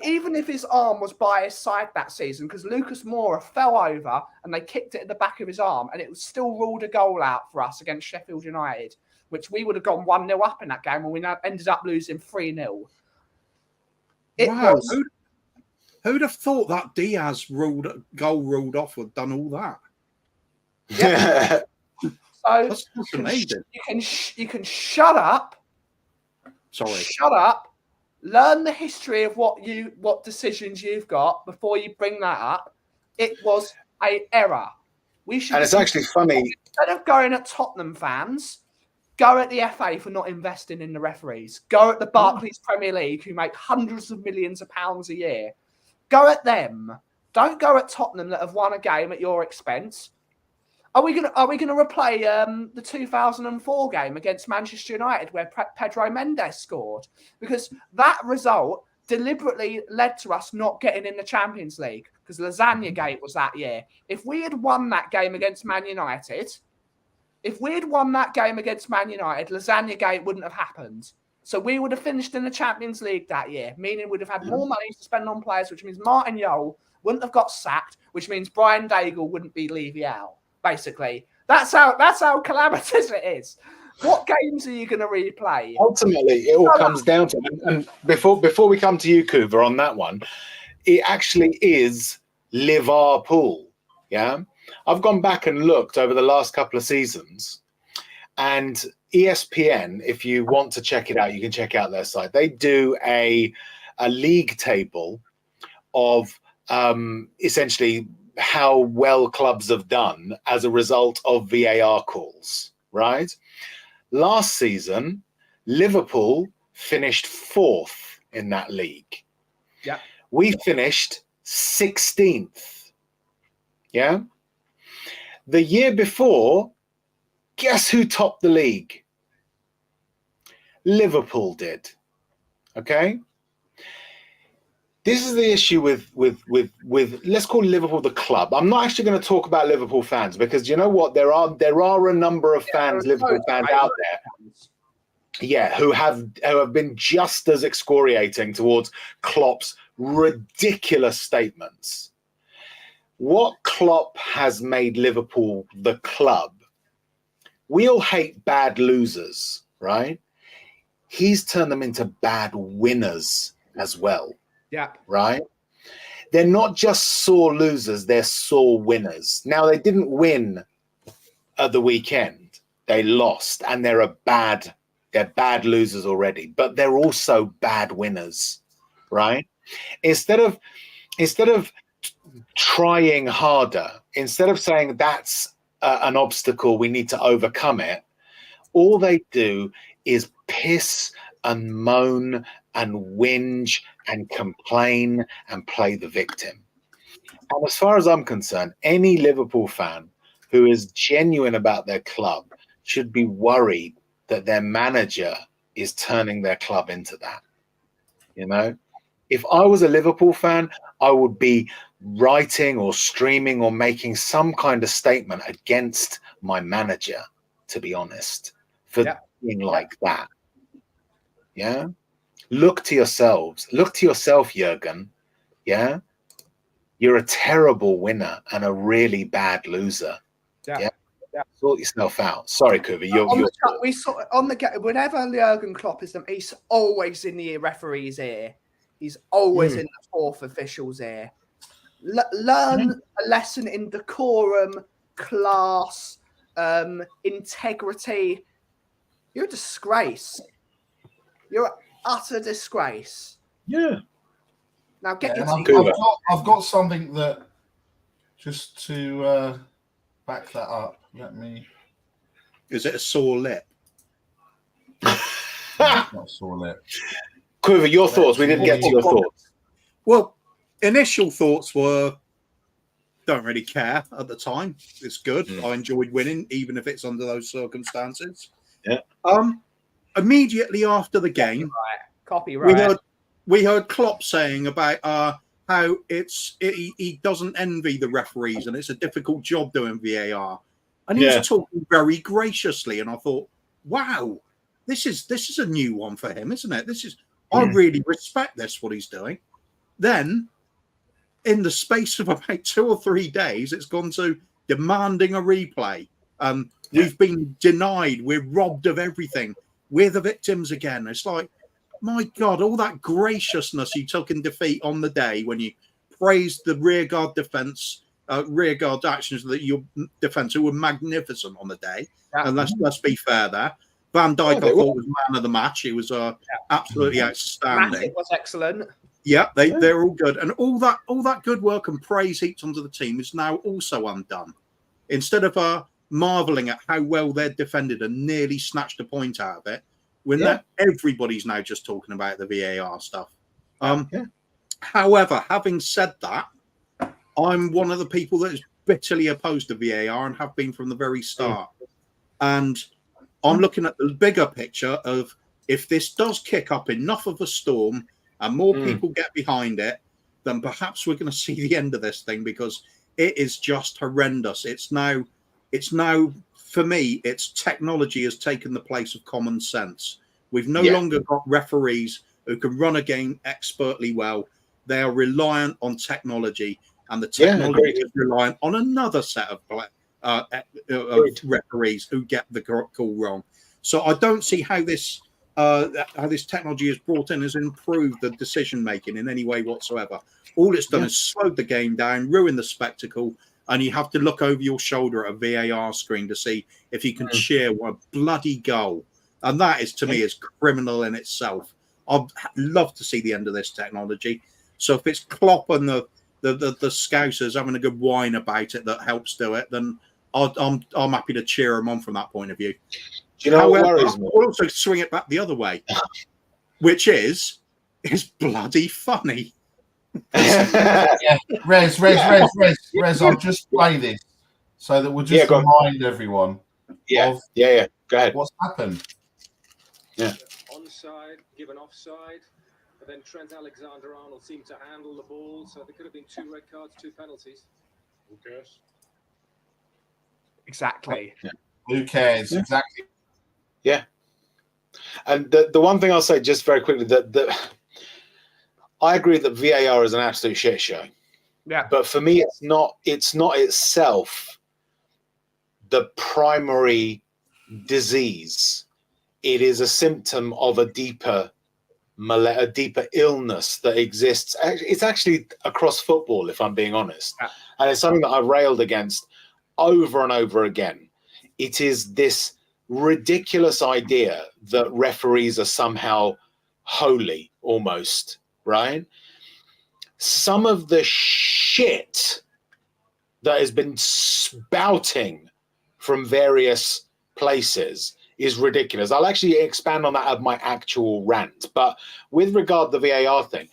[SPEAKER 3] Even if his arm was by his side that season, because Lucas Moura fell over and they kicked it at the back of his arm, and it was still ruled a goal out for us against Sheffield United, which we would have gone 1-0 up in that game, and we ended up losing 3-0.
[SPEAKER 4] Wow. Who'd have thought that Diaz goal ruled off would have done all that?
[SPEAKER 3] Yeah. So
[SPEAKER 4] that's amazing.
[SPEAKER 3] You can shut up.
[SPEAKER 4] Sorry.
[SPEAKER 3] Shut up. Learn the history of what decisions you've got before you bring that up. It was an error. We should.
[SPEAKER 1] And it's actually funny.
[SPEAKER 3] Instead of going at Tottenham fans, go at the FA for not investing in the referees. Go at the Barclays Premier League, who make hundreds of millions of pounds a year. Go at them. Don't go at Tottenham that have won a game at your expense. Are we gonna replay the 2004 game against Manchester United where Pedro Mendes scored? Because that result deliberately led to us not getting in the Champions League, because Lasagna Gate was that year. If we had won that game against Man United, Lasagna Gate wouldn't have happened. So we would have finished in the Champions League that year, meaning we'd have had more money to spend on players, which means Martin Jol wouldn't have got sacked, which means Brian Daigle wouldn't be Levy out. Basically, that's how calamitous it is. What games are you going to replay?
[SPEAKER 1] Ultimately, it all comes down to, and before we come to you, Kuva, on that one, it actually is Liverpool. Yeah, I've gone back and looked over the last couple of seasons, and ESPN, if you want to check it out, you can check out their site. They do a league table of essentially how well clubs have done as a result of VAR calls, right? Last season, Liverpool finished 4th in that league.
[SPEAKER 3] Yeah.
[SPEAKER 1] We finished 16th. Yeah. The year before, guess who topped the league? Liverpool did. Okay. This is the issue with let's call Liverpool the club. I'm not actually going to talk about Liverpool fans, because you know what? There are a number of fans, Liverpool fans out there, who have been just as excoriating towards Klopp's ridiculous statements. What Klopp has made Liverpool the club. We all hate bad losers, right? He's turned them into bad winners as well.
[SPEAKER 3] Yeah.
[SPEAKER 1] Right? They're not just sore losers, they're sore winners. Now, they didn't win at the weekend. They lost, and they're bad losers already, but they're also bad winners, right? Instead of trying harder, instead of saying that's an obstacle, we need to overcome it, all they do is piss and moan and whinge and complain and play the victim. And as far as I'm concerned, any Liverpool fan who is genuine about their club should be worried that their manager is turning their club into that. You know, if I was a Liverpool fan, I would be writing or streaming or making some kind of statement against my manager, to be honest, for being like that. Yeah. Look to yourselves. Look to yourself, Jurgen. Yeah. You're a terrible winner and a really bad loser. Yeah. Sort yourself out. Sorry, Kuva.
[SPEAKER 3] We saw on the game whenever Jurgen Klopp is he's always in the referee's ear. He's always in the fourth official's ear. Learn a lesson in decorum, class, integrity. You're a disgrace. utter disgrace.
[SPEAKER 1] Yeah.
[SPEAKER 3] Now get your
[SPEAKER 2] I've got something that just to back that up. Let me.
[SPEAKER 4] Is it a sore lip?
[SPEAKER 2] No, it's not a sore lip.
[SPEAKER 1] Quiver, your thoughts. We didn't get to your thoughts.
[SPEAKER 4] Well, initial thoughts were don't really care at the time. It's good. I enjoyed winning, even if it's under those circumstances.
[SPEAKER 1] Yeah.
[SPEAKER 4] Immediately after the game,
[SPEAKER 3] copyright.
[SPEAKER 4] We heard Klopp saying about how he doesn't envy the referees and it's a difficult job doing VAR, and he was talking very graciously. And I thought, wow, this is a new one for him, isn't it? I really respect this what he's doing. Then, in the space of about 2 or 3 days, it's gone to demanding a replay. We've been denied. We're robbed of everything. We're the victims again. It's like, my God, all that graciousness you took in defeat on the day when you praised the rearguard defence, rearguard actions that your defence who were magnificent on the day. And let's be fair there. Van Dijk, I thought, was man of the match. He was absolutely outstanding.
[SPEAKER 3] It was excellent.
[SPEAKER 4] Yeah, they're all good, and all that good work and praise heaped onto the team is now also undone. Instead of marveling at how well they're defended and nearly snatched a point out of it, everybody's now just talking about the VAR stuff. However, having said that, I'm one of the people that is bitterly opposed to VAR and have been from the very start. And I'm looking at the bigger picture of if this does kick up enough of a storm and more people get behind it, then perhaps we're going to see the end of this thing, because it is just horrendous. It's now, for me, it's technology has taken the place of common sense. We've no longer got referees who can run a game expertly well. They are reliant on technology, and the technology is reliant on another set of referees who get the call wrong. So I don't see how this technology is brought in has improved the decision making in any way whatsoever. All it's done is slowed the game down, ruin the spectacle, and you have to look over your shoulder at a VAR screen to see if you can cheer one bloody goal. And that is, to me, is criminal in itself. I'd love to see the end of this technology. So if it's Klopp and the Scousers having a good whine about it that helps do it, then I'm happy to cheer them on from that point of view.
[SPEAKER 1] Do you know what worries me?
[SPEAKER 4] We'll also swing it back the other way, which is bloody funny.
[SPEAKER 2] Rez, I'll just play this so that we'll just remind everyone.
[SPEAKER 1] Go ahead.
[SPEAKER 2] What's happened?
[SPEAKER 1] Yeah.
[SPEAKER 6] Onside, given offside, but then Trent Alexander-Arnold seemed to handle the ball, so there could have been 2 red cards, 2 penalties. Who cares?
[SPEAKER 3] Exactly.
[SPEAKER 1] Yeah.
[SPEAKER 2] Who cares? Yeah. Exactly.
[SPEAKER 1] Yeah. And the one thing I'll say just very quickly, that I agree that VAR is an absolute shit show.
[SPEAKER 3] Yeah.
[SPEAKER 1] But for me, it's not itself the primary disease. It is a symptom of a deeper illness that exists. It's actually across football, if I'm being honest. Yeah. And it's something that I've railed against over and over again. It is this ridiculous idea that referees are somehow holy, almost, right? Some of the shit that has been spouting from various places is ridiculous. I'll actually expand on that of my actual rant. But with regard to the VAR thing,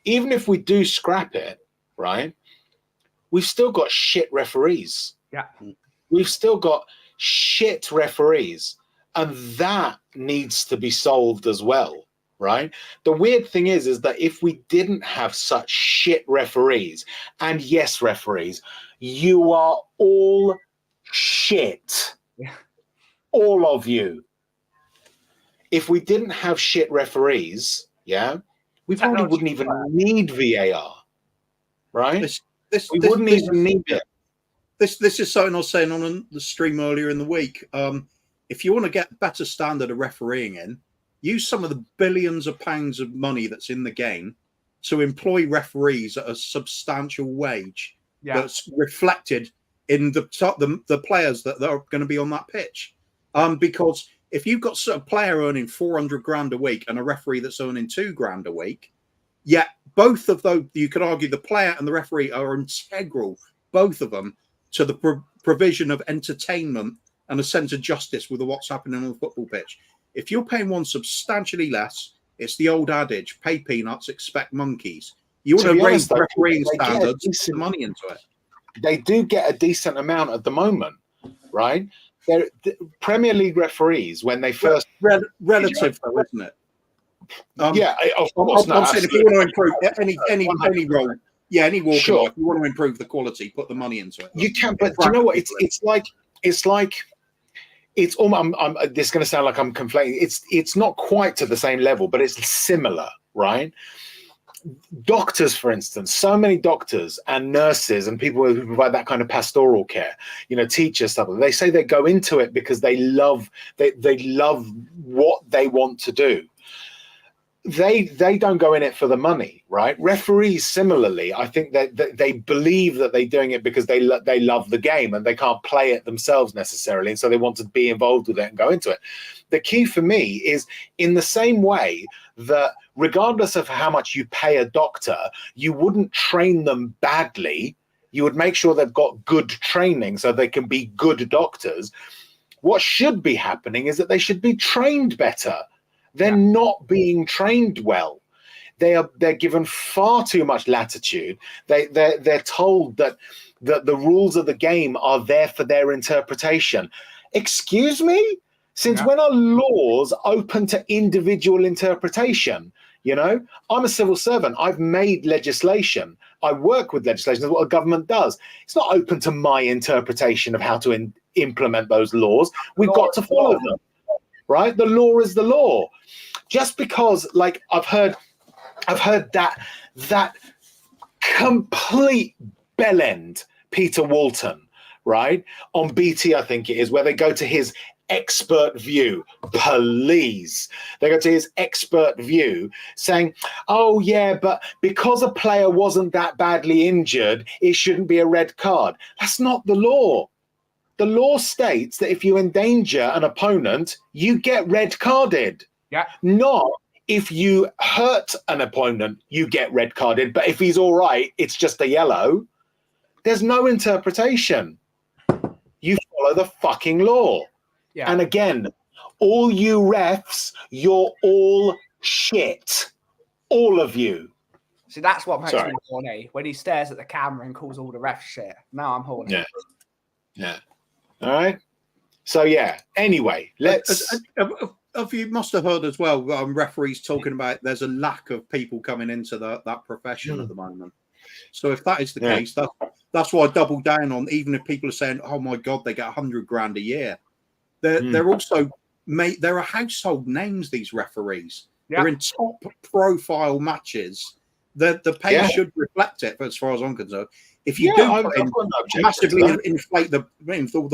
[SPEAKER 1] even if we do scrap it, right, we've still got shit referees.
[SPEAKER 3] Yeah.
[SPEAKER 1] We've still got shit referees, and that needs to be solved as well, right? The weird thing is that if we didn't have such shit referees, and yes, referees, you are all shit.
[SPEAKER 3] Yeah.
[SPEAKER 1] All of you. If we didn't have shit referees, we probably wouldn't even need VAR, right? We wouldn't even need it.
[SPEAKER 4] This is something I was saying on the stream earlier in the week. If you want to get better standard of refereeing in, use some of the billions of pounds of money that's in the game to employ referees at a substantial wage that's reflected in the players that are going to be on that pitch. Because If you've got a player earning 400 grand a week and a referee that's earning 2 grand a week, yet both of those, you could argue the player and the referee are integral, both of them, to the provision of entertainment and a sense of justice with what's happening on the football pitch. If you're paying one substantially less, it's the old adage, pay peanuts, expect monkeys. You want to raise refereeing standards, put money into it.
[SPEAKER 1] They do get a decent amount at the moment, right? The Premier League referees, when they first...
[SPEAKER 4] Relative, though, isn't it?
[SPEAKER 1] Yeah, of course.
[SPEAKER 4] I'm saying if you want to improve any role, any walk of life, you want to improve the quality, put the money into it.
[SPEAKER 1] You can, but do you know what? It's like it's almost. This is going to sound like I'm conflating. It's not quite to the same level, but it's similar, right? Doctors, for instance, so many doctors and nurses and people who provide that kind of pastoral care, teachers, stuff. They say they go into it because they love what they want to do. They don't go in it for the money, right? Referees, similarly, I think that they believe that they're doing it because they love the game and they can't play it themselves necessarily, and so they want to be involved with it and go into it. The key for me is in the same way that regardless of how much you pay a doctor, you wouldn't train them badly. You would make sure they've got good training so they can be good doctors. What should be happening is that they should be trained better. They're not being trained well. They're given far too much latitude. They're told that the rules of the game are there for their interpretation. Excuse me? Since when are laws open to individual interpretation? I'm a civil servant. I've made legislation. I work with legislation. That's what a government does. It's not open to my interpretation of how to implement those laws. We've got to follow them. Right? The law is the law. Just because, like, I've heard that complete bellend Peter Walton, right, on BT, I think it is, where they go to his expert view. Please, they go to his expert view, saying, "Oh yeah, but because a player wasn't that badly injured, it shouldn't be a red card." That's not the law. The law states that if you endanger an opponent, you get red carded.
[SPEAKER 3] Yeah. Not
[SPEAKER 1] if you hurt an opponent, you get red carded. But if he's all right, it's just a yellow. There's no interpretation. You follow the fucking law. Yeah. And again, all you refs, you're all shit. All of you.
[SPEAKER 3] See, that's what makes me horny. When he stares at the camera and calls all the refs shit. Now I'm horny.
[SPEAKER 1] Yeah. Yeah. All right. So anyway, let's.
[SPEAKER 4] You must have heard as well. Referees talking about there's a lack of people coming into that profession at the moment. So if that is the case, that's why I double down on. Even if people are saying, "Oh my God, they get 100 grand a year," they're also there are household names. These referees, they're in top profile matches. The pay should reflect it, as far as I'm concerned. If you massively inflate the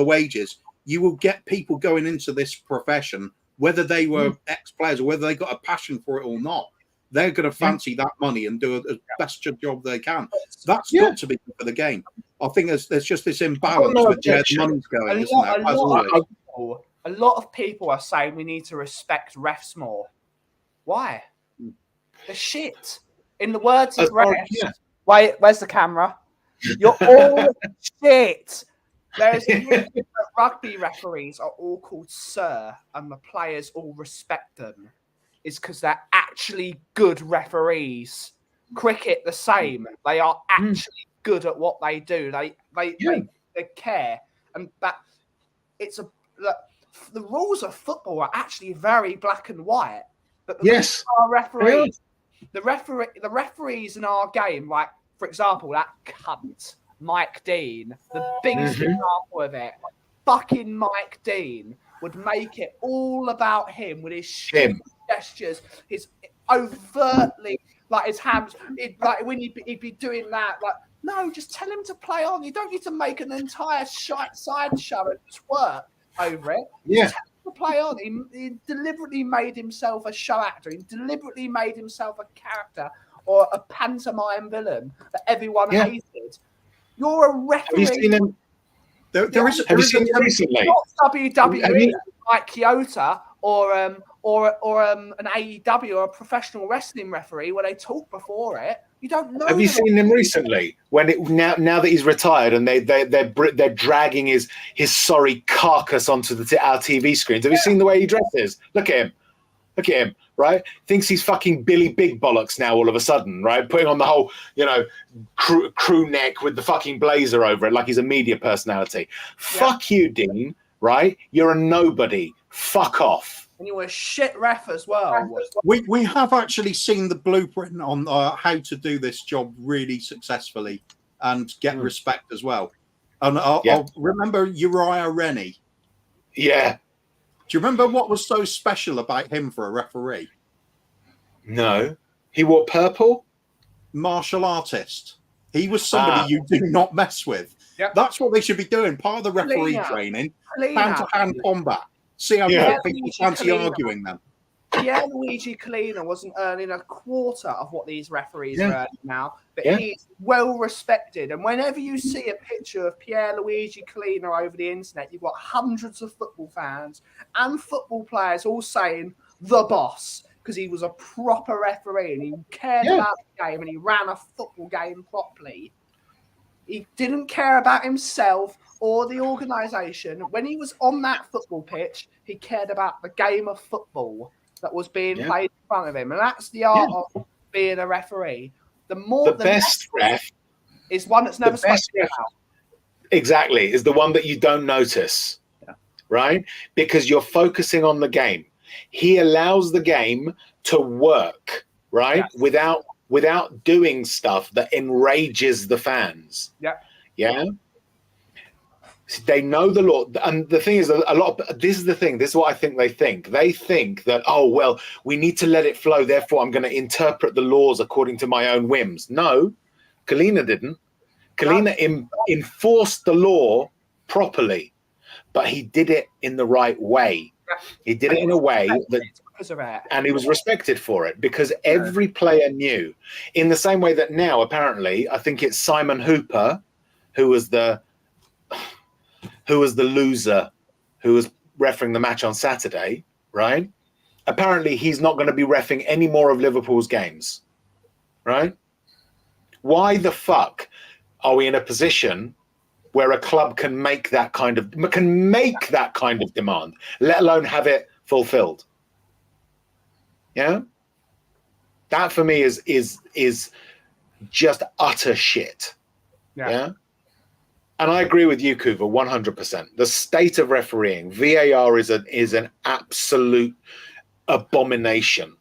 [SPEAKER 4] wages, you will get people going into this profession, whether they were ex-players or whether they got a passion for it or not. They're going to fancy that money and do the best job they can. That's got to be good for the game. I think there's just this imbalance with where the money's going, isn't there?
[SPEAKER 3] A lot of people are saying we need to respect refs more. Why? The shit. In the words of refs, wait, where's the camera? You're all shit. There's rugby referees are all called sir, and the players all respect them. Is because they're actually good referees. Cricket the same. They are actually good at what they do. They care, and that the rules of football are actually very black and white. But our referees, the referees in our game, like for example, that cunt Mike Dean, the biggest example of it. Fucking Mike Dean would make it all about him with his gestures, his overtly like his hands, like when he'd be doing that, like no, just tell him to play on. You don't need to make an entire sideshow and twerk over it. Just tell him to play on. He deliberately made himself a show actor. He deliberately made himself a character or a pantomime villain that everyone hated. You're a referee.
[SPEAKER 4] There is.
[SPEAKER 1] Have you seen it recently?
[SPEAKER 3] Not WWE like Kyoto or an AEW or a professional wrestling referee where they talk before it. You don't know.
[SPEAKER 1] Have you seen him recently? Now that he's retired and they're dragging his sorry carcass onto our TV screens. Have you seen the way he dresses? Look at him, right? Thinks he's fucking Billy Big Bollocks now all of a sudden, right? Putting on the whole, crew neck with the fucking blazer over it like he's a media personality. Yeah. Fuck you, Dean, right? You're a nobody. Fuck off.
[SPEAKER 3] And you were a shit ref as well.
[SPEAKER 4] We have actually seen the blueprint on how to do this job really successfully and get respect as well. And I'll remember Uriah Rennie.
[SPEAKER 1] Yeah.
[SPEAKER 4] Do you remember what was so special about him for a referee?
[SPEAKER 1] No. He wore purple?
[SPEAKER 4] Martial artist. He was somebody you do not mess with. Yep. That's what they should be doing. Part of the referee training, hand-to-hand combat. See how people fancy arguing them.
[SPEAKER 3] Pierluigi Collina wasn't earning a quarter of what these referees are earning now, but he's well respected. And whenever you see a picture of Pierluigi Collina over the internet, you've got hundreds of football fans and football players all saying the boss, because he was a proper referee and he cared about the game and he ran a football game properly. He didn't care about himself or the organisation. When he was on that football pitch, he cared about the game of football that was being played in front of him. And that's the art of being a referee. The best ref is one that's never spoken about.
[SPEAKER 1] Exactly, is the one that you don't notice, right? Because you're focusing on the game. He allows the game to work, right? Yes. Without doing stuff that enrages the fans. Yeah. They know the law, and the thing is, this is the thing. This is what I think they think. They think that, oh well, we need to let it flow. Therefore, I'm going to interpret the laws according to my own whims. No, Collina didn't. Collina enforced the law properly, but he did it in the right way. He did it in a way that, and he was respected for it because every player knew. In the same way that now, apparently, I think it's Simon Hooper, who was the loser who was refereeing the match on Saturday, right? Apparently, he's not going to be reffing any more of Liverpool's games, right? Why the fuck are we in a position where a club can make that kind of demand, let alone have it fulfilled? Yeah, that for me is just utter shit. Yeah. And I agree with you, Kuva, 100%. The state of refereeing, VAR is an absolute abomination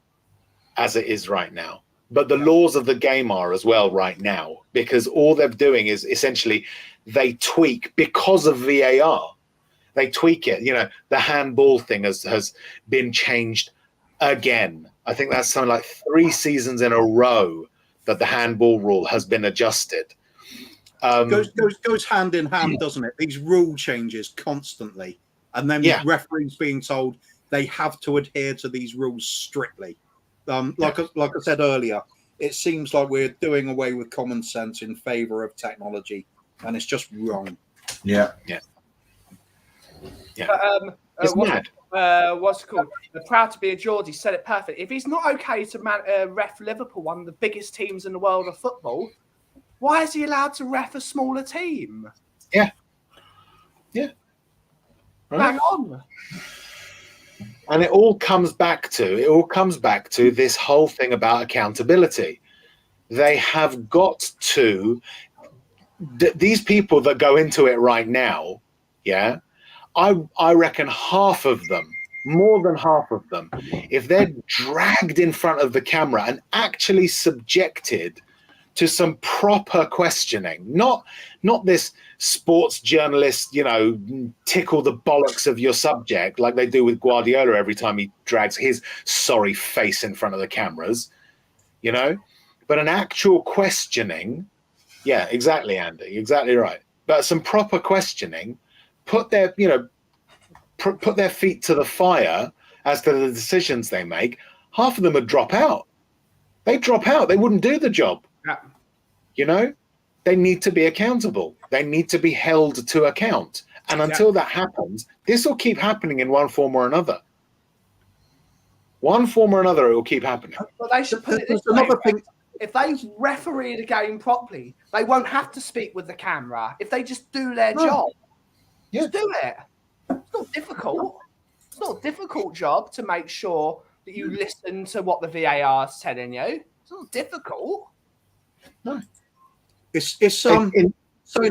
[SPEAKER 1] as it is right now. But the laws of the game are as well right now, because all they're doing is essentially they tweak because of VAR. They tweak it. The handball thing has been changed again. I think that's something like 3 seasons in a row that the handball rule has been adjusted.
[SPEAKER 4] Goes hand in hand, doesn't it? These rule changes constantly, and then referees being told they have to adhere to these rules strictly. Like I said earlier, it seems like we're doing away with common sense in favour of technology, and it's just wrong.
[SPEAKER 1] Yeah.
[SPEAKER 3] It's mad. What's it called? Proud to be a Geordie said it perfect. If he's not okay to ref Liverpool, one of the biggest teams in the world of football, why is he allowed to ref a smaller team?
[SPEAKER 1] Yeah.
[SPEAKER 3] Bang on.
[SPEAKER 1] And it all comes back to this whole thing about accountability. They have got to these people that go into it right now. Yeah, I reckon half of them, more than half of them, if they're dragged in front of the camera and actually subjected to some proper questioning, not this sports journalist, tickle the bollocks of your subject like they do with Guardiola every time he drags his sorry face in front of the cameras, but an actual questioning. Yeah, exactly, Andy, exactly right. But some proper questioning, put their feet to the fire as to the decisions they make. Half of them would drop out. They drop out. They wouldn't do the job.
[SPEAKER 3] Yeah.
[SPEAKER 1] They need to be accountable. They need to be held to account. And until that happens, this will keep happening in one form or another. One form or another, it will keep happening.
[SPEAKER 3] But they should put it this way. If they referee the game properly, they won't have to speak with the camera. If they just do their job, just do it. It's not difficult. It's not a difficult job to make sure that you listen to what the VAR is telling you. It's not difficult.
[SPEAKER 1] No.
[SPEAKER 4] It's something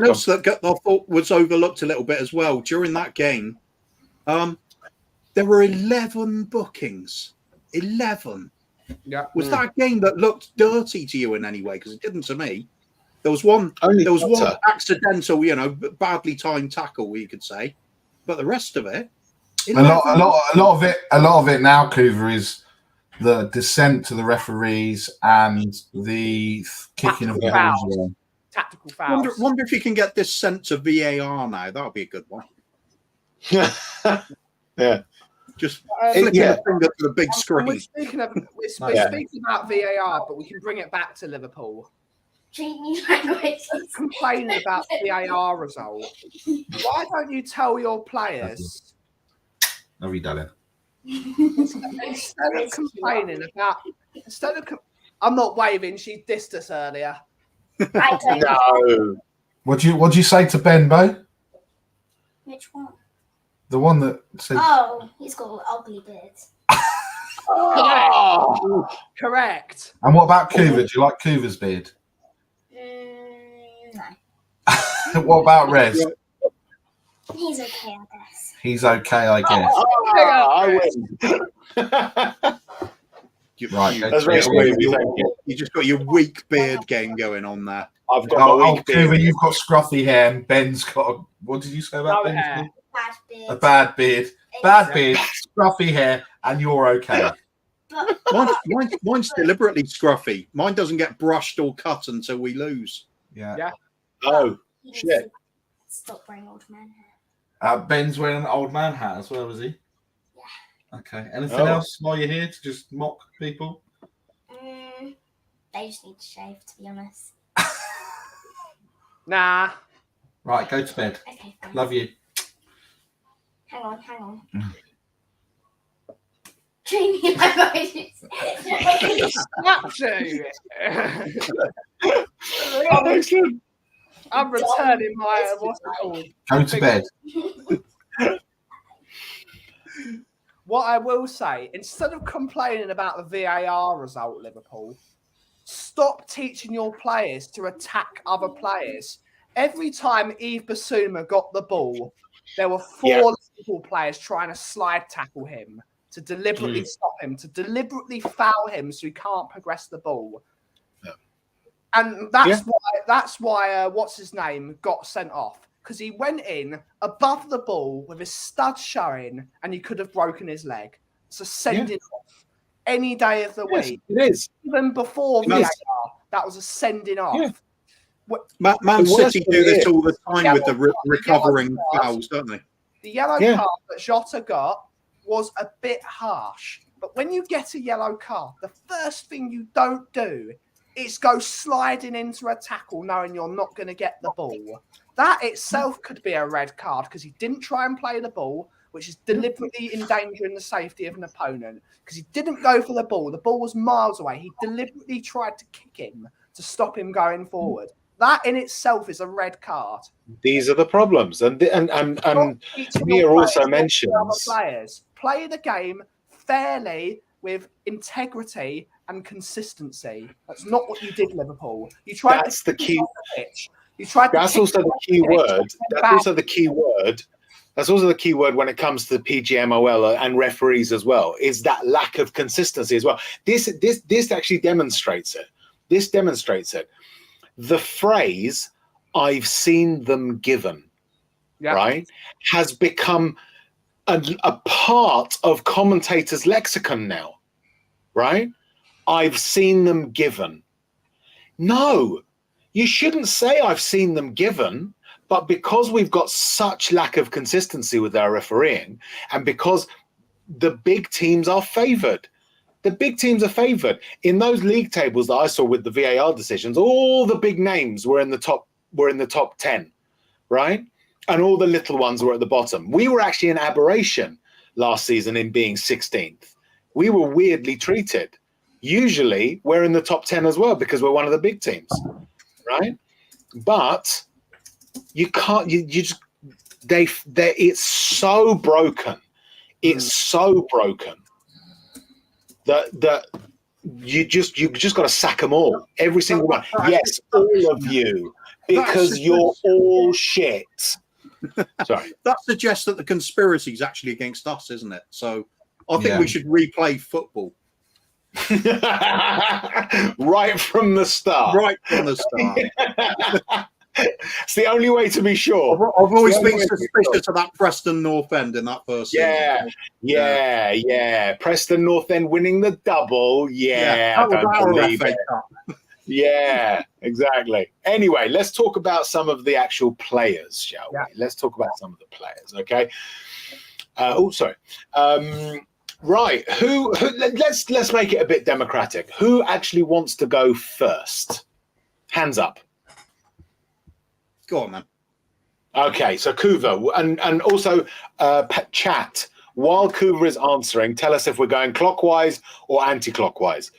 [SPEAKER 4] else that I thought was overlooked a little bit as well during that game. There were 11 bookings. 11.
[SPEAKER 3] Yeah.
[SPEAKER 4] Was that a game that looked dirty to you in any way? Because it didn't to me. There was one. One accidental, badly timed tackle, you could say, but the rest of it.
[SPEAKER 2] A lot of it now, Coover, is the dissent to the referees and the kicking of the balls.
[SPEAKER 3] Tactical fouls.
[SPEAKER 4] Wonder if you can get this sent to VAR now. That would be a good one.
[SPEAKER 1] Yeah.
[SPEAKER 4] Just flicking a finger to the big screen.
[SPEAKER 3] We're speaking about VAR, but we can bring it back to Liverpool. Complaining about the VAR result. Why don't you tell your players?
[SPEAKER 2] Have you done it?
[SPEAKER 3] Instead of complaining about, I'm not waving. She dissed us earlier.
[SPEAKER 5] I don't know.
[SPEAKER 2] What'd you say to Benbow?
[SPEAKER 5] Which one?
[SPEAKER 2] The one that said.
[SPEAKER 5] Oh, he's got an ugly beard.
[SPEAKER 3] Correct.
[SPEAKER 2] And what about Coover? Do you like Coover's beard?
[SPEAKER 5] No.
[SPEAKER 2] What about Rez?
[SPEAKER 5] He's okay, I guess.
[SPEAKER 2] He's okay, I guess.
[SPEAKER 1] I win.
[SPEAKER 2] Right.
[SPEAKER 1] That's very sweet.
[SPEAKER 4] You just got your weak beard game going on there.
[SPEAKER 1] I've got my weak beard.
[SPEAKER 2] Coover, you've got scruffy hair, and Ben's got what did you say about Ben's beard?
[SPEAKER 5] Bad beard.
[SPEAKER 2] A bad beard. Bad beard, scruffy hair, and you're okay.
[SPEAKER 4] Mine's deliberately scruffy. Mine doesn't get brushed or cut until we lose.
[SPEAKER 3] Yeah.
[SPEAKER 1] Oh, shit.
[SPEAKER 5] Stop wearing old man hair.
[SPEAKER 2] Ben's wearing an old man hat as well, is he?
[SPEAKER 5] Yeah.
[SPEAKER 2] Okay. Anything else while you're here to just mock people?
[SPEAKER 5] They just need to shave, to be honest.
[SPEAKER 3] Nah.
[SPEAKER 2] Right, go to bed.
[SPEAKER 5] Okay, fine.
[SPEAKER 2] Love you.
[SPEAKER 5] Hang on. Jamie,
[SPEAKER 3] I'm returning my what's it called?
[SPEAKER 2] Go to bed.
[SPEAKER 3] What I will say, instead of complaining about the VAR result, Liverpool, stop teaching your players to attack other players. Every time Yves Bissouma got the ball, there were four Liverpool players trying to slide tackle him, to deliberately stop him, to deliberately foul him so he can't progress the ball. Yeah. And that's why what's his name got sent off, because he went in above the ball with his stud showing and he could have broken his leg. So sending off any day of the week.
[SPEAKER 1] It is.
[SPEAKER 3] Even before VAR, that was a sending off.
[SPEAKER 1] Yeah.
[SPEAKER 4] Man City do this all the time with the recovering fouls, don't they?
[SPEAKER 3] The yellow card that Jota got was a bit harsh. But when you get a yellow card, the first thing you don't do is go sliding into a tackle knowing you're not going to get the ball. That itself could be a red card because he didn't try and play the ball, which is deliberately endangering the safety of an opponent, because he didn't go for the ball. The ball was miles away. He deliberately tried to kick him to stop him going forward. That in itself is a red card.
[SPEAKER 1] These are the problems, and Mia also mentions
[SPEAKER 3] players play the game fairly with integrity and consistency. That's not what you did, Liverpool. You tried.
[SPEAKER 1] That's the key.
[SPEAKER 3] You tried.
[SPEAKER 1] That's also the key word. That's also the key word. That's also the key word when it comes to the PGMOL and referees as well. Is that lack of consistency as well? This actually demonstrates it. This demonstrates it. The phrase "I've seen them given," right, has become a part of commentators' lexicon now, right? I've seen them given. No, you shouldn't say I've seen them given, but because we've got such lack of consistency with our refereeing, and because the big teams are favoured. The big teams are favoured. In those league tables that I saw with the VAR decisions, all the big names were in the top 10. right? And all the little ones were at the bottom. We were actually an aberration last season in being 16th. We were weirdly treated. Usually we're in the top 10 as well because we're one of the big teams, right? But you can't, you just, it's so broken. It's so broken that you just got to sack them all, every single one. Yes, all of you, because you're all shit. Sorry.
[SPEAKER 4] That suggests that the conspiracy is actually against us, isn't it? So I think we should replay football.
[SPEAKER 1] Right from the start.
[SPEAKER 4] Right from the start.
[SPEAKER 1] It's the only way to be sure.
[SPEAKER 4] I've always been suspicious of that Preston North End in that first season.
[SPEAKER 1] Yeah. Preston North End winning the double. I don't believe it. Yeah, exactly. Anyway, let's talk about some of the actual players, shall we? Let's talk about some of the players, okay? Right. Let's make it a bit democratic. Who actually wants to go first? Hands up.
[SPEAKER 4] Go on, man.
[SPEAKER 1] Okay, so Kuva, and also chat. While Kuva is answering, tell us if we're going clockwise or anti-clockwise.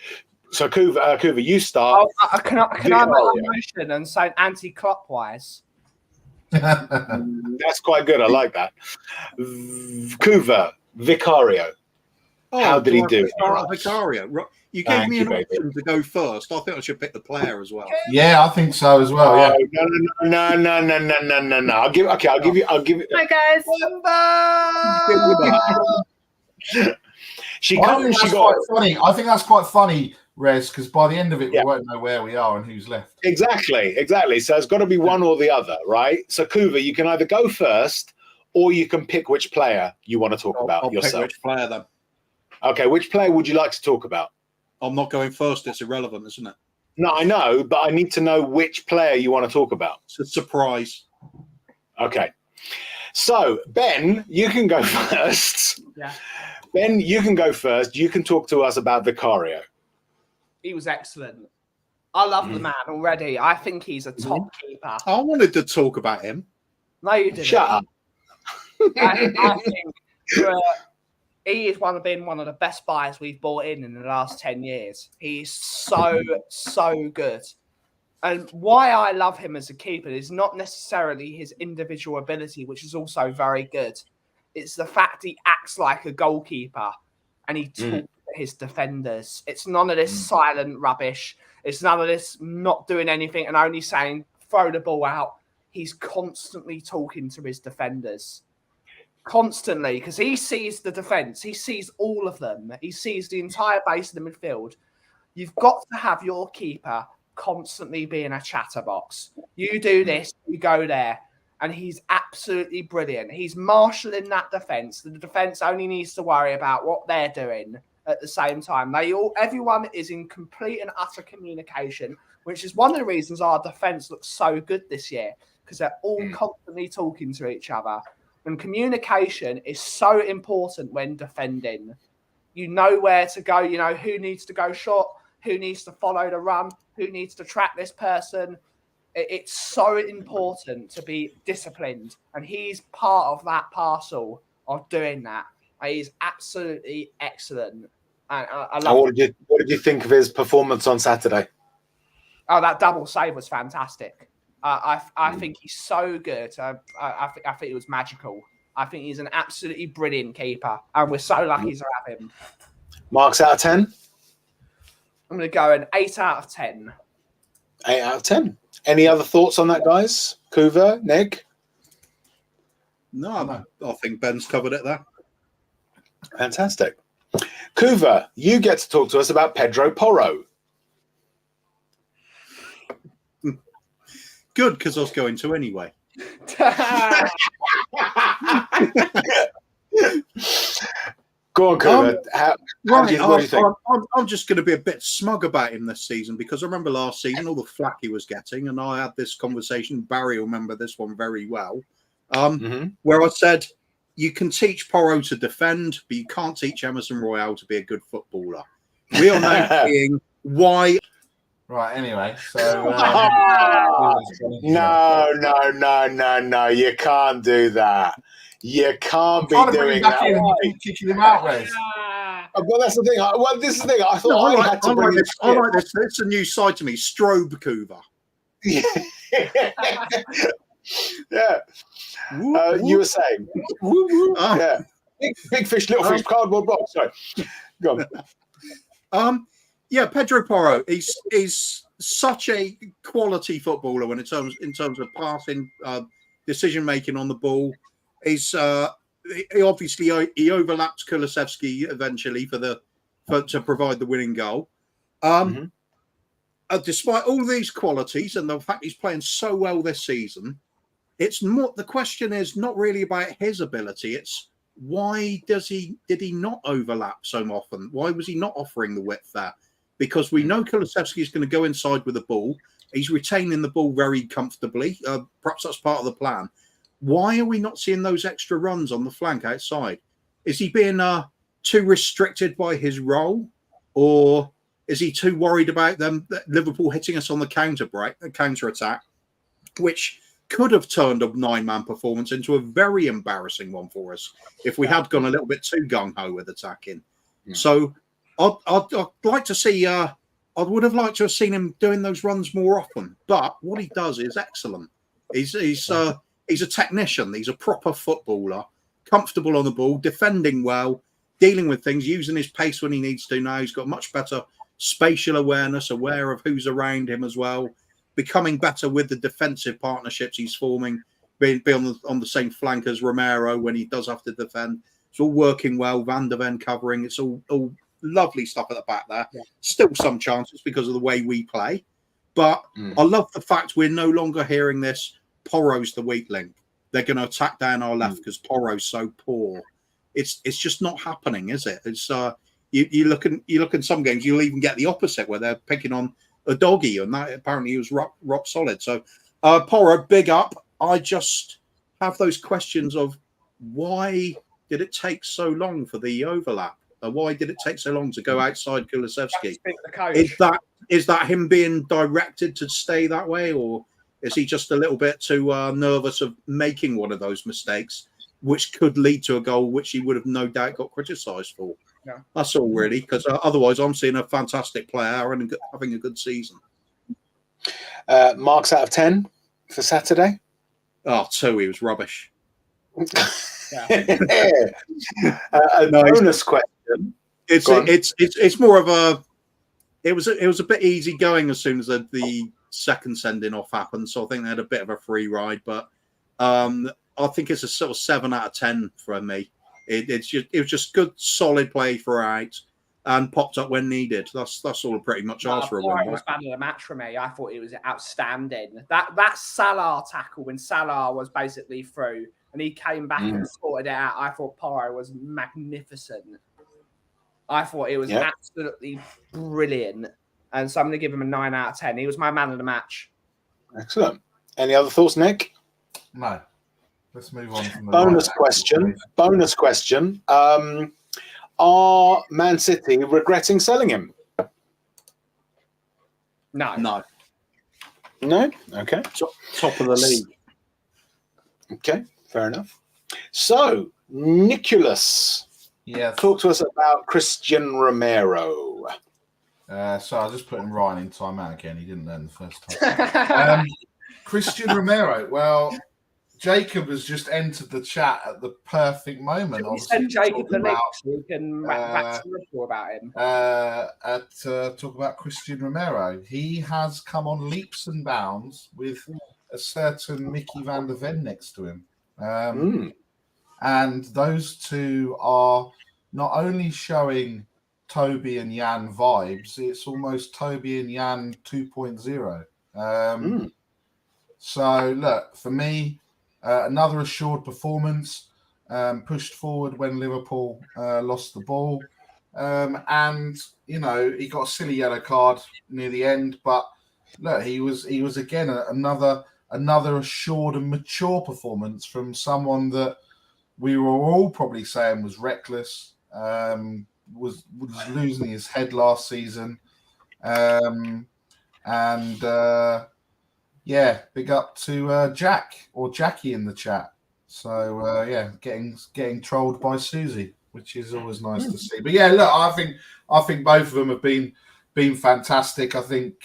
[SPEAKER 1] So Kuva, you start.
[SPEAKER 3] Can I make a motion and say anti-clockwise?
[SPEAKER 1] That's quite good. I like that. Kuva, Vicario. How did he do?
[SPEAKER 4] Vicario. You gave me an option to go first. I think I should pick the player as well.
[SPEAKER 2] Yeah, I think so as well.
[SPEAKER 1] No. I'll give you.
[SPEAKER 5] Hi guys.
[SPEAKER 2] Funny. I think that's quite funny, Rez, because by the end of it, we won't know where we are and who's left.
[SPEAKER 1] Exactly. So it's got to be one or the other, right? So Kuva, you can either go first or you can pick which player you want to talk about yourself.
[SPEAKER 4] Pick which player then.
[SPEAKER 1] Okay, which player would you like to talk about?
[SPEAKER 4] I'm not going first. It's irrelevant, isn't it?
[SPEAKER 1] No, I know, but I need to know which player you want to talk about.
[SPEAKER 4] It's a surprise.
[SPEAKER 1] Okay. So, Ben, you can go first.
[SPEAKER 3] Yeah.
[SPEAKER 1] Ben, you can go first. You can talk to us about Vicario.
[SPEAKER 3] He was excellent. I love the man already. I think he's a top keeper.
[SPEAKER 4] I wanted to talk about him.
[SPEAKER 3] No, you didn't.
[SPEAKER 1] Shut up.
[SPEAKER 3] I think he is one of the best buyers we've bought in the last 10 years. He's so good. And why I love him as a keeper is not necessarily his individual ability, which is also very good. It's the fact he acts like a goalkeeper and he talks to his defenders. It's none of this silent rubbish. It's none of this not doing anything and only saying, throw the ball out. He's constantly talking to his defenders. Constantly, because he sees the defence. He sees all of them. He sees the entire base of the midfield. You've got to have your keeper constantly being a chatterbox. You do this, you go there. And he's absolutely brilliant. He's marshalling that defence. The defence only needs to worry about what they're doing at the same time. Everyone is in complete and utter communication, which is one of the reasons our defence looks so good this year, because they're all constantly talking to each other. And communication is so important when defending. You know where to go. You know who needs to go short, who needs to follow the run, who needs to track this person. It's so important to be disciplined. And he's part of that parcel of doing that. He's absolutely excellent. I love
[SPEAKER 1] it. What did you think of his performance on Saturday?
[SPEAKER 3] Oh, that double save was fantastic. I think he's so good. I think it was magical. I think he's an absolutely brilliant keeper, and we're so lucky to have him.
[SPEAKER 1] Marks out of 10?
[SPEAKER 3] I'm going to go an 8 out of 10.
[SPEAKER 1] 8 out of 10. Any other thoughts on that, guys? Kuva, Nick?
[SPEAKER 4] No, I think Ben's covered it there.
[SPEAKER 1] Fantastic. Kuva, you get to talk to us about Pedro Porro.
[SPEAKER 4] Good, because I was going to anyway.
[SPEAKER 1] Go on, Kuva.
[SPEAKER 4] I'm just going to be a bit smug about him this season, because I remember last season all the flack he was getting, and I had this conversation. Barry will remember this one very well, where I said, you can teach Porro to defend, but you can't teach Emerson Royale to be a good footballer. We are now seeing why
[SPEAKER 2] Right. Anyway, so
[SPEAKER 1] no. You can't do that. You can't be doing that.
[SPEAKER 2] Kicking him out, Rez.
[SPEAKER 1] Well, that's the thing. This is the thing. I thought
[SPEAKER 4] I
[SPEAKER 1] like
[SPEAKER 4] this. I like this. It's a new side to me. Strobe Coover.
[SPEAKER 1] Yeah. You were saying. Yeah. Big fish, little fish, cardboard box. Sorry. Go
[SPEAKER 4] on. Yeah, Pedro Porro. He's such a quality footballer when in terms of passing, decision making on the ball. He's he obviously overlaps Kulusevski eventually to provide the winning goal. Despite all these qualities and the fact he's playing so well this season, it's more the question is not really about his ability. It's why did he not overlap so often? Why was he not offering the width there? Because we know Kulusevski is going to go inside with the ball. He's retaining the ball very comfortably. Perhaps that's part of the plan. Why are we not seeing those extra runs on the flank outside? Is he being too restricted by his role, or is he too worried about Liverpool hitting us on the counter attack, which could have turned a 9-man performance into a very embarrassing one for us if we had gone a little bit too gung-ho with attacking. Yeah. So I'd like to see. I would have liked to have seen him doing those runs more often. But what he does is excellent. He's a technician. He's a proper footballer, comfortable on the ball, defending well, dealing with things, using his pace when he needs to. Now he's got much better spatial awareness, aware of who's around him as well, becoming better with the defensive partnerships he's forming, being on the same flank as Romero when he does have to defend. It's all working well. Van der Ven covering. It's all lovely stuff at the back there. Yeah. Still some chances because of the way we play. But I love the fact we're no longer hearing this, Porro's the weak link. They're going to attack down our left because Porro's so poor. It's just not happening, is it? It's you look in some games, you'll even get the opposite where they're picking on a doggy, and that apparently was rock solid. So Porro, big up. I just have those questions of why did it take so long for the overlap? Why did it take so long to go outside Kulusevski? Is that him being directed to stay that way, or is he just a little bit too nervous of making one of those mistakes, which could lead to a goal which he would have no doubt got criticised for? Yeah. That's all really, because otherwise I'm seeing a fantastic player and having a good season.
[SPEAKER 1] Marks out of 10 for Saturday?
[SPEAKER 4] 2. He was rubbish.
[SPEAKER 1] A bonus question.
[SPEAKER 4] It's more of a. It was a bit easy going as soon as the second sending off happened, so I think they had a bit of a free ride. But I think it's a sort of 7 out of 10 for me. It was just good, solid play throughout, and popped up when needed. That's all pretty much asked for a win.
[SPEAKER 3] It was man of the match for me. I thought it was outstanding. That Salah tackle when Salah was basically through and he came back and sorted it out. I thought Porro was magnificent. I thought it was absolutely brilliant. And so I'm going to give him a 9 out of 10. He was my man of the match.
[SPEAKER 1] Excellent. Any other thoughts, Nick?
[SPEAKER 2] No. Let's move on from the
[SPEAKER 1] bonus question. Are Man City regretting selling him?
[SPEAKER 3] No.
[SPEAKER 1] Okay.
[SPEAKER 4] Top of the league.
[SPEAKER 1] Okay, fair enough. So, Nicholas, talk to us about Christian Romero.
[SPEAKER 2] So I just put him Ryan in timeout again. He didn't learn the first time. Christian Romero. Well, Jacob has just entered the chat at the perfect moment.
[SPEAKER 3] We sent Jacob the link so we can back to report about him.
[SPEAKER 2] Talk about Christian Romero. He has come on leaps and bounds with a certain Mickey van der Ven next to him. And those two are not only showing Toby and Jan vibes, it's almost Toby and Jan 2.0. So, look, for me, another assured performance, pushed forward when Liverpool lost the ball. And, you know, he got a silly yellow card near the end. But, look, he was again, another assured and mature performance from someone that we were all probably saying was reckless, was losing his head last season. And big up to Jack or Jackie in the chat. So getting trolled by Susie, which is always nice to see. But yeah, look, I think both of them have been fantastic. I think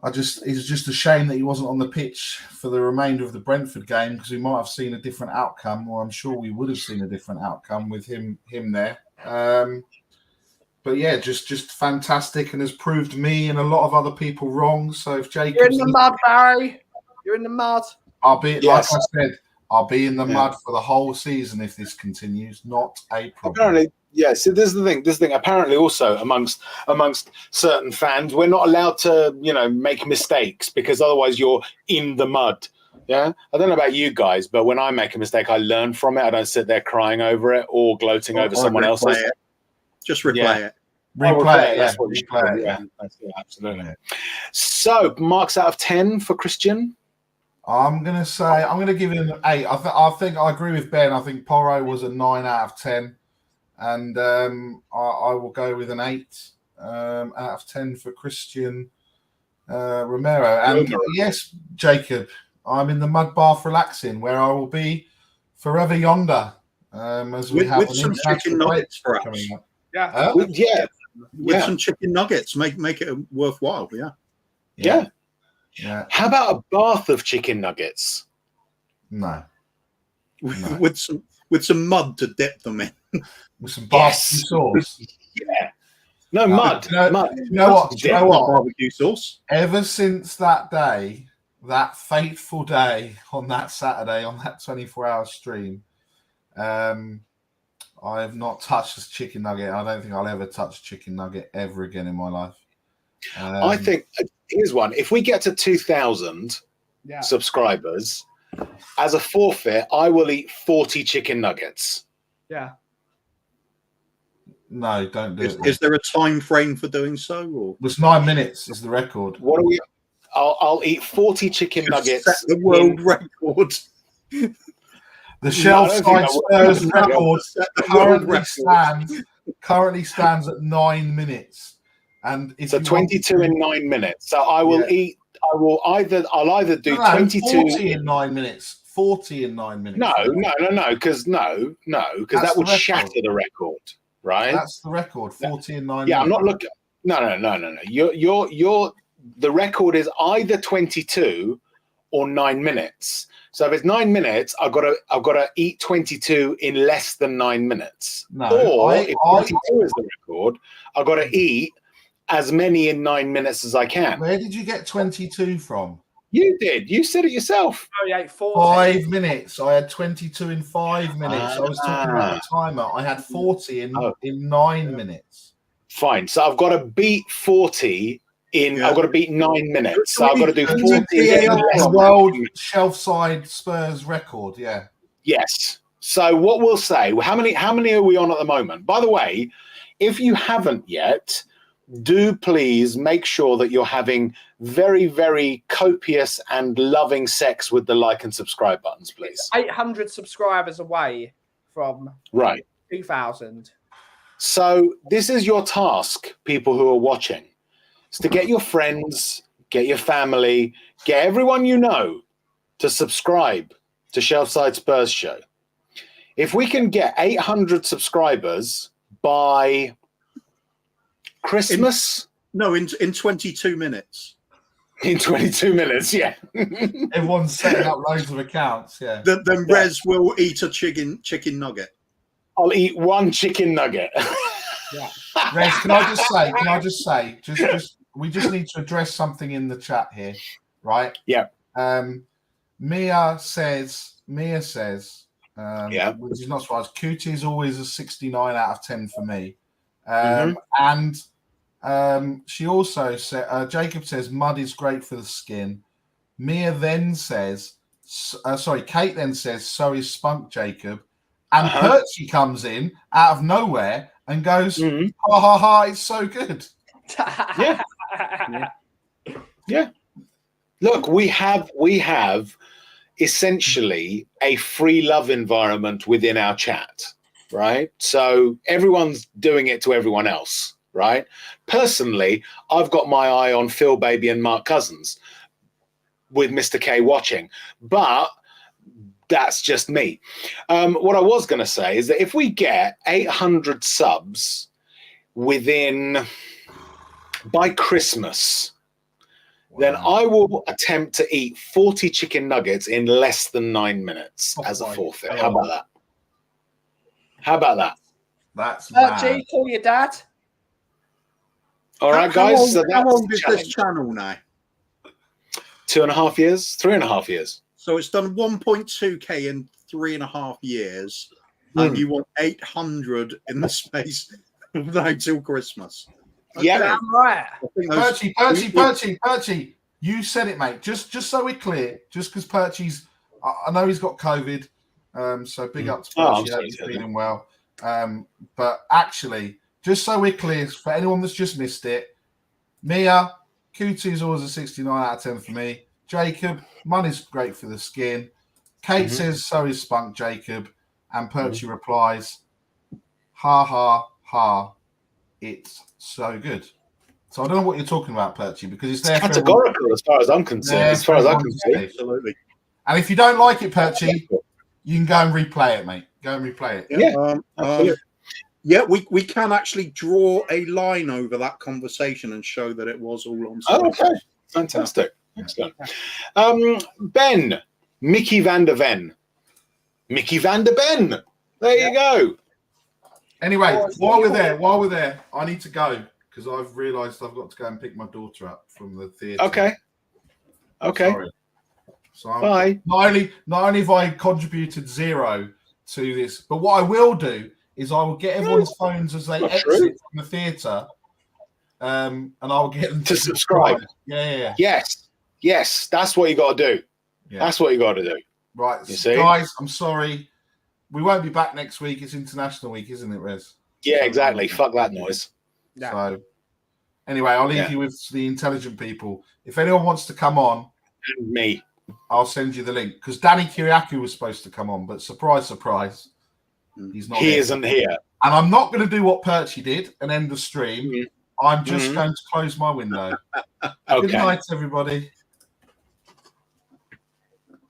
[SPEAKER 2] it's just a shame that he wasn't on the pitch for the remainder of the Brentford game, because we might have seen a different outcome, or I'm sure we would have seen a different outcome with him there. But yeah, just fantastic, and has proved me and a lot of other people wrong. So if Jacob's...
[SPEAKER 3] You're in the mud, Barry. You're in the mud.
[SPEAKER 2] Like I said, I'll be in the mud for the whole season if this continues. Not a problem.
[SPEAKER 1] Apparently, yeah. So this is the thing. This thing. Apparently, also amongst certain fans, we're not allowed to, make mistakes, because otherwise you're in the mud. Yeah. I don't know about you guys, but when I make a mistake, I learn from it. I don't sit there crying over it or gloating over someone else's.
[SPEAKER 4] Just replay it.
[SPEAKER 2] Replay it.
[SPEAKER 1] That's what you should do. Yeah. Absolutely. So, marks out of 10 for Christian.
[SPEAKER 2] I'm going to give him an 8. I think I agree with Ben. I think Porro was a 9 out of 10. And I will go with an 8 out of 10 for Christian Romero. And yes, Jacob, I'm in the mud bath relaxing, where I will be forever yonder. As we have
[SPEAKER 4] with some chicken nuggets, perhaps. With some chicken nuggets, make it worthwhile.
[SPEAKER 1] Yeah. How about a bath of chicken nuggets?
[SPEAKER 2] No.
[SPEAKER 4] With some mud to dip them in.
[SPEAKER 2] With some barbecue sauce.
[SPEAKER 1] Yeah. No, mud. Mud.
[SPEAKER 2] You know what?
[SPEAKER 4] Barbecue sauce.
[SPEAKER 2] Ever since that day, that fateful day on that Saturday, on that 24-hour stream, I have not touched a chicken nugget. I don't think I'll ever touch a chicken nugget ever again in my life.
[SPEAKER 1] I think, here's one. If we get to 2,000 subscribers, as a forfeit, I will eat 40 chicken nuggets.
[SPEAKER 3] Yeah.
[SPEAKER 2] No, don't do it.
[SPEAKER 4] Is there a time frame for doing so? Or?
[SPEAKER 2] It's 9 minutes is the record.
[SPEAKER 1] What are we? I'll eat 40 chicken nuggets.
[SPEAKER 4] Set the world record.
[SPEAKER 2] The shelf side Spurs record currently stands at 9 minutes. And
[SPEAKER 1] so 22 in 9 minutes. So I will eat. I'll either do 22
[SPEAKER 2] 40 in 9 minutes. 40 in 9 minutes.
[SPEAKER 1] No, because that would shatter the record, right?
[SPEAKER 2] That's the record. 40 in 9 minutes.
[SPEAKER 1] Yeah, I'm not looking. No. You're the record is either 22 or 9 minutes. So if it's 9 minutes, I've got to eat 22 in less than 9 minutes.
[SPEAKER 2] No,
[SPEAKER 1] or if 22 is the record, I've got to eat as many in 9 minutes as I can.
[SPEAKER 2] Where did you get 22 from?
[SPEAKER 1] You did. You said it yourself.
[SPEAKER 2] 5 minutes. I had 22 in 5 minutes. I was talking about the timer. I had 40 in 9 minutes.
[SPEAKER 1] Fine. So I've got to beat 40 in. I've got to beat 9 minutes. So I've got to do 40 in
[SPEAKER 2] the world shelf side Spurs record. Yeah.
[SPEAKER 1] Yes. So what we'll say? How many are we on at the moment? By the way, if you haven't yet, do please make sure that you're having very, very copious and loving sex with the like and subscribe buttons, please.
[SPEAKER 3] 800 subscribers away from 2,000.
[SPEAKER 1] So this is your task, people who are watching, is to get your friends, get your family, get everyone you know to subscribe to Shelfside Spurs Show. If we can get 800 subscribers by Christmas?
[SPEAKER 4] In 22 minutes.
[SPEAKER 1] In 22 minutes, yeah.
[SPEAKER 2] Everyone's setting up loads of accounts, yeah.
[SPEAKER 4] Then Rez will eat a chicken nugget.
[SPEAKER 1] I'll eat one chicken nugget.
[SPEAKER 2] Yeah. Rez, can I just say, we just need to address something in the chat here, right?
[SPEAKER 1] Yeah.
[SPEAKER 2] Mia says, which is not surprising. Cootie is always a 69 out of 10 for me. And she also said, Jacob says, mud is great for the skin. Mia then says, Kate then says, so is spunk, Jacob. And Percy comes in out of nowhere and goes, ha ha ha, it's so good.
[SPEAKER 1] Yeah. Look, we have essentially a free love environment within our chat, right? So everyone's doing it to everyone else, right? Personally, I've got my eye on Phil Baby and Mark Cousins with Mr. K watching, but that's just me. What I was going to say is that if we get 800 subs by Christmas, then I will attempt to eat 40 chicken nuggets in less than 9 minutes as a forfeit. How about that? How about that?
[SPEAKER 2] That's
[SPEAKER 3] G, call your dad.
[SPEAKER 1] All right, guys.
[SPEAKER 4] How long is this channel now?
[SPEAKER 1] 2.5 years, 3.5 years.
[SPEAKER 4] So it's done 1.2K in 3.5 years, and you want 800 in the space of now till Christmas.
[SPEAKER 1] Yeah,
[SPEAKER 3] damn right.
[SPEAKER 2] Perchy, you said it, mate. Just so we're clear, just because Perchy's, I know he's got COVID, so big up to Perchy. He's feeling well. But actually, just so we're clear, for anyone that's just missed it, Mia, Q2 is always a 69 out of 10 for me. Jacob, money's great for the skin. Kate says, so is Spunk, Jacob. And Perchy replies, ha, ha, ha. It's so good. So I don't know what you're talking about, Perchy, because it's there.
[SPEAKER 1] Categorical, as far as I'm concerned. As far as I can see,
[SPEAKER 4] absolutely.
[SPEAKER 2] And if you don't like it, Perchy, you can go and replay it, mate. Go and replay it.
[SPEAKER 1] Yeah,
[SPEAKER 4] we can actually draw a line over that conversation and show that it was all on.
[SPEAKER 1] Oh, okay, fantastic, excellent. Ben, Mickey van der Ven, Mickey van der Ben. There you go.
[SPEAKER 2] Anyway, while we're there, I need to go because I've realised I've got to go and pick my daughter up from the theatre.
[SPEAKER 1] Okay.
[SPEAKER 2] Sorry. So
[SPEAKER 1] bye.
[SPEAKER 2] Not only have I contributed 0 to this, but what I will do is I will get everyone's phones as they exit from the theatre, and I'll get them
[SPEAKER 1] to subscribe.
[SPEAKER 2] Yeah.
[SPEAKER 1] Yes, that's what you got to do. Yeah. That's what you got to do.
[SPEAKER 2] Right, you see? Guys, I'm sorry. We won't be back next week. It's International Week, isn't it, Rez?
[SPEAKER 1] Yeah, exactly. Fuck that noise.
[SPEAKER 2] Yeah. So, anyway, I'll leave you with the intelligent people. If anyone wants to come on,
[SPEAKER 1] me,
[SPEAKER 2] I'll send you the link. Because Danny Kiriakou was supposed to come on, but surprise, he's not.
[SPEAKER 1] He isn't here.
[SPEAKER 2] And I'm not going to do what Perchy did and end the stream. I'm just going to close my window.
[SPEAKER 1] Okay.
[SPEAKER 2] Good night, everybody.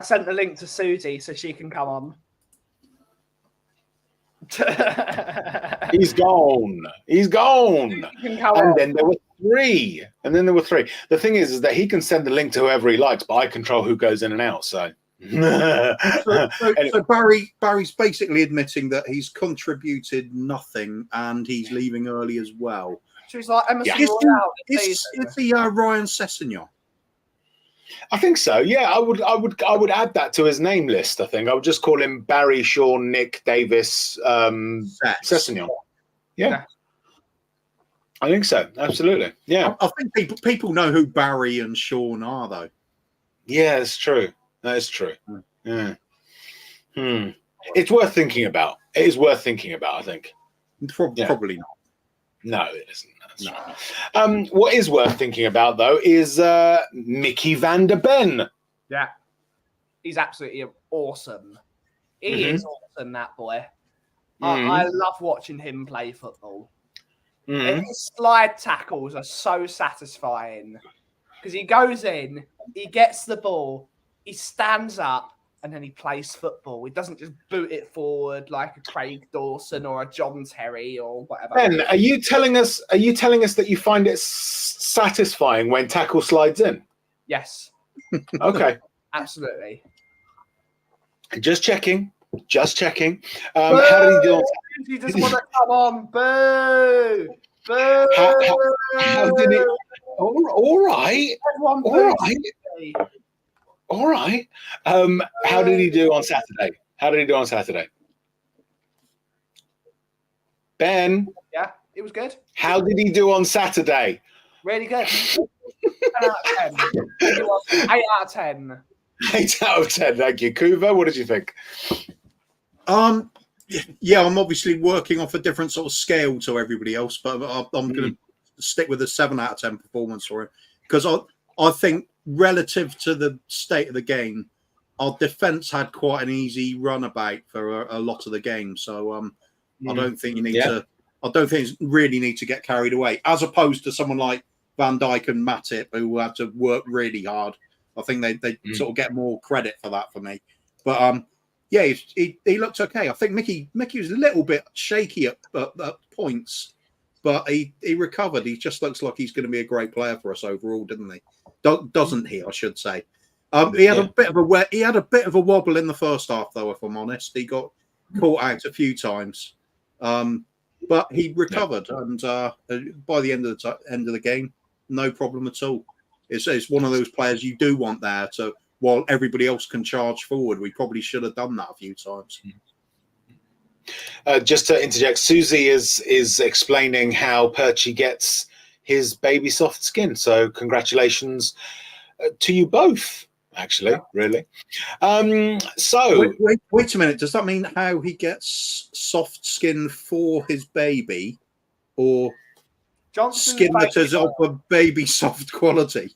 [SPEAKER 3] I sent the link to Susie so she can come on.
[SPEAKER 1] He's gone. And then there were 3. The thing is that he can send the link to whoever he likes, but I control who goes in and out. So
[SPEAKER 4] Barry's basically admitting that he's contributed nothing and he's leaving early as well.
[SPEAKER 3] So he's like,
[SPEAKER 4] is he Ryan Sessegnon?
[SPEAKER 1] I think so. Yeah, I would add that to his name list. I think I would just call him Barry, Sean, Nick, Davis, Sessegnon. Yeah, I think so. Absolutely. Yeah,
[SPEAKER 4] I think people know who Barry and Sean are, though.
[SPEAKER 1] Yeah, it's true. That is true. Yeah. It's worth thinking about. It is worth thinking about. I think.
[SPEAKER 4] Probably not.
[SPEAKER 1] No, it isn't. No. What is worth thinking about, though, is Mickey van der Ben.
[SPEAKER 3] Yeah. He's absolutely awesome. He is awesome, that boy. I love watching him play football. And his slide tackles are so satisfying. Because he goes in, he gets the ball, he stands up, and then he plays football. He doesn't just boot it forward like a Craig Dawson or a John Terry or whatever.
[SPEAKER 1] Ben, are you telling us that you find it satisfying when tackle slides in?
[SPEAKER 3] Yes.
[SPEAKER 1] Okay.
[SPEAKER 3] Absolutely.
[SPEAKER 1] Just checking. How did he do on?
[SPEAKER 3] You just want to come on, boo! Boo!
[SPEAKER 1] How did it? All right. All right. How did he do on Saturday? Ben?
[SPEAKER 3] Yeah, it was good.
[SPEAKER 1] How did he do on Saturday?
[SPEAKER 3] Really good. 10 out of 10. 8 out of 10.
[SPEAKER 1] 8 out of 10. Thank you. Kuva, what did you think?
[SPEAKER 4] Yeah, I'm obviously working off a different sort of scale to everybody else, but I'm going to stick with a 7 out of 10 performance for it because I think relative to the state of the game, our defence had quite an easy run about for a lot of the game. So I don't think you need to I don't think he really need to get carried away, as opposed to someone like Van Dijk and Matip, who had to work really hard. I think they sort of get more credit for that for me. But yeah, he looked okay. I think Mickey was a little bit shaky at points, but he recovered. He just looks like he's going to be a great player for us overall, didn't he? Doesn't he? I should say. He had a bit of a wobble in the first half, though. If I'm honest, he got caught out a few times, but he recovered, and by the end of the game, no problem at all. It's one of those players you do want there to, while everybody else can charge forward. We probably should have done that a few times.
[SPEAKER 1] Just to interject, Susie is explaining how Perchy gets his baby soft skin. So congratulations to you both, actually, really. So
[SPEAKER 4] wait a minute. Does that mean how he gets soft skin for his baby, or skin that is of a baby soft quality?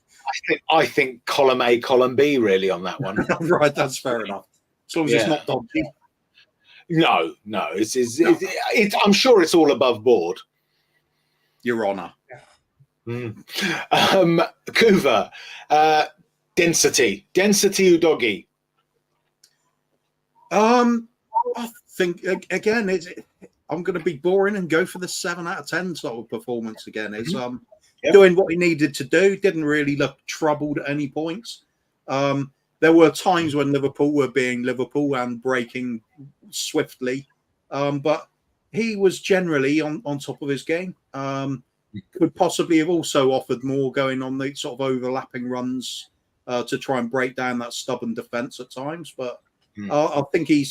[SPEAKER 1] I think column A, column B, really, on that one.
[SPEAKER 4] Right, that's fair enough. As long as it's not dodgy.
[SPEAKER 1] No. I'm sure it's all above board.
[SPEAKER 4] Your Honour.
[SPEAKER 1] Kuva, density Udogi.
[SPEAKER 4] I think again, I'm going to be boring and go for the 7 out of 10 sort of performance again. It's doing what he needed to do. Didn't really look troubled at any points. There were times when Liverpool were being Liverpool and breaking swiftly, but he was generally on top of his game. Could possibly have also offered more going on the sort of overlapping runs to try and break down that stubborn defence at times. But I think he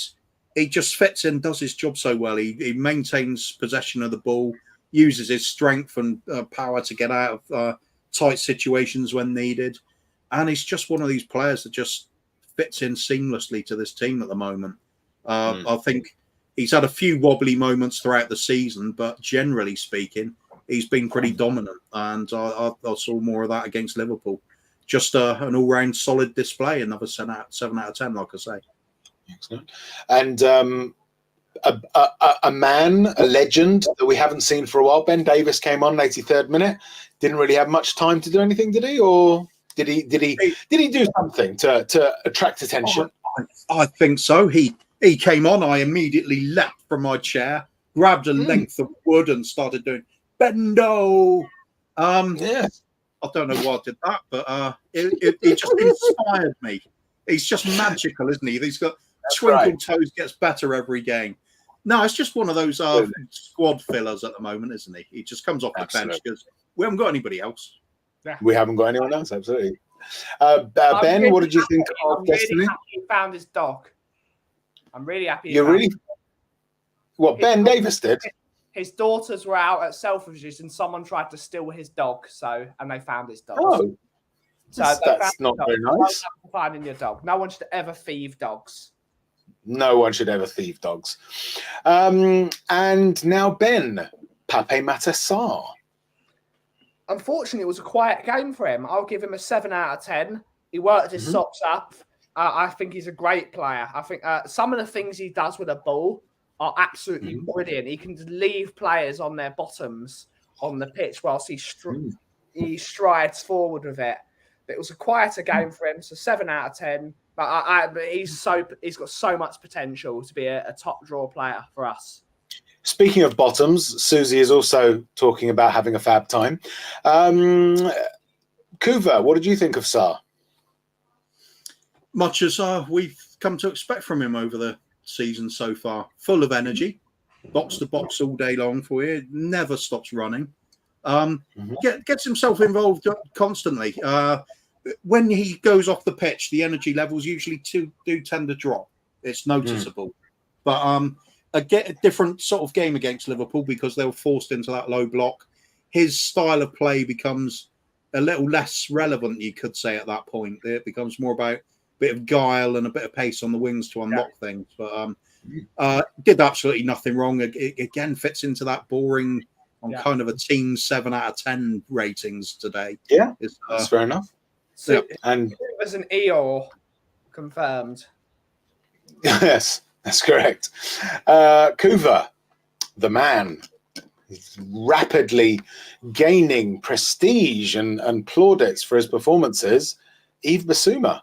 [SPEAKER 4] just fits in, does his job so well. He maintains possession of the ball, uses his strength and power to get out of tight situations when needed. And he's just one of these players that just fits in seamlessly to this team at the moment. I think he's had a few wobbly moments throughout the season, but generally speaking, he's been pretty dominant. And I saw more of that against Liverpool. Just an all-round solid display, another 7 out of 10, like I say.
[SPEAKER 1] Excellent. And a man, a legend that we haven't seen for a while. Ben Davies came on 83rd minute. Didn't really have much time to do anything, did he? Or did he do something to attract attention?
[SPEAKER 4] I think so. He came on. I immediately leapt from my chair, grabbed a length of wood, and started doing bendo. I don't know why I did that, but it just inspired me. He's just magical, isn't he? He's got twinkle toes, gets better every game. No, it's just one of those squad fillers at the moment, isn't he? He just comes off the bench because we haven't got anybody else.
[SPEAKER 1] We haven't got anyone else, absolutely. Ben, really, what did you think of Destiny?
[SPEAKER 3] Really happy he found his dog. I'm really happy.
[SPEAKER 1] You're really what Ben Davies did?
[SPEAKER 3] His daughters were out at Selfridges and someone tried to steal his dog, and they found his dog.
[SPEAKER 1] Oh, so that's not very nice.
[SPEAKER 3] Finding your dog. No one should ever thieve dogs.
[SPEAKER 1] No one should ever thieve dogs. And now Ben, Pape Matar Sarr.
[SPEAKER 3] Unfortunately, it was a quiet game for him. I'll give him a 7 out of 10. He worked his socks up. I think he's a great player. I think some of the things he does with a ball are absolutely brilliant. He can leave players on their bottoms on the pitch whilst he strides forward with it. It was a quieter game for him, so 7 out of 10. But he's got so much potential to be a top draw player for us.
[SPEAKER 1] Speaking of bottoms, Susie is also talking about having a fab time. Kuva, what did you think of Sarr?
[SPEAKER 4] Much as we've come to expect from him over the season so far. Full of energy, box to box all day long for you, never stops running. Gets himself involved constantly. When he goes off the pitch, the energy levels usually do tend to drop. It's noticeable. But a different sort of game against Liverpool because they were forced into that low block. His style of play becomes a little less relevant, you could say, at that point. It becomes more about a bit of guile and a bit of pace on the wings to unlock things. But did absolutely nothing wrong. It again fits into that boring on kind of a team 7 out of 10 ratings today.
[SPEAKER 1] Yeah, that's fair enough.
[SPEAKER 3] So and it was an Eeyore confirmed.
[SPEAKER 1] Yes, that's correct. Kuva, the man. He's rapidly gaining prestige and plaudits for his performances. Yves Bissouma.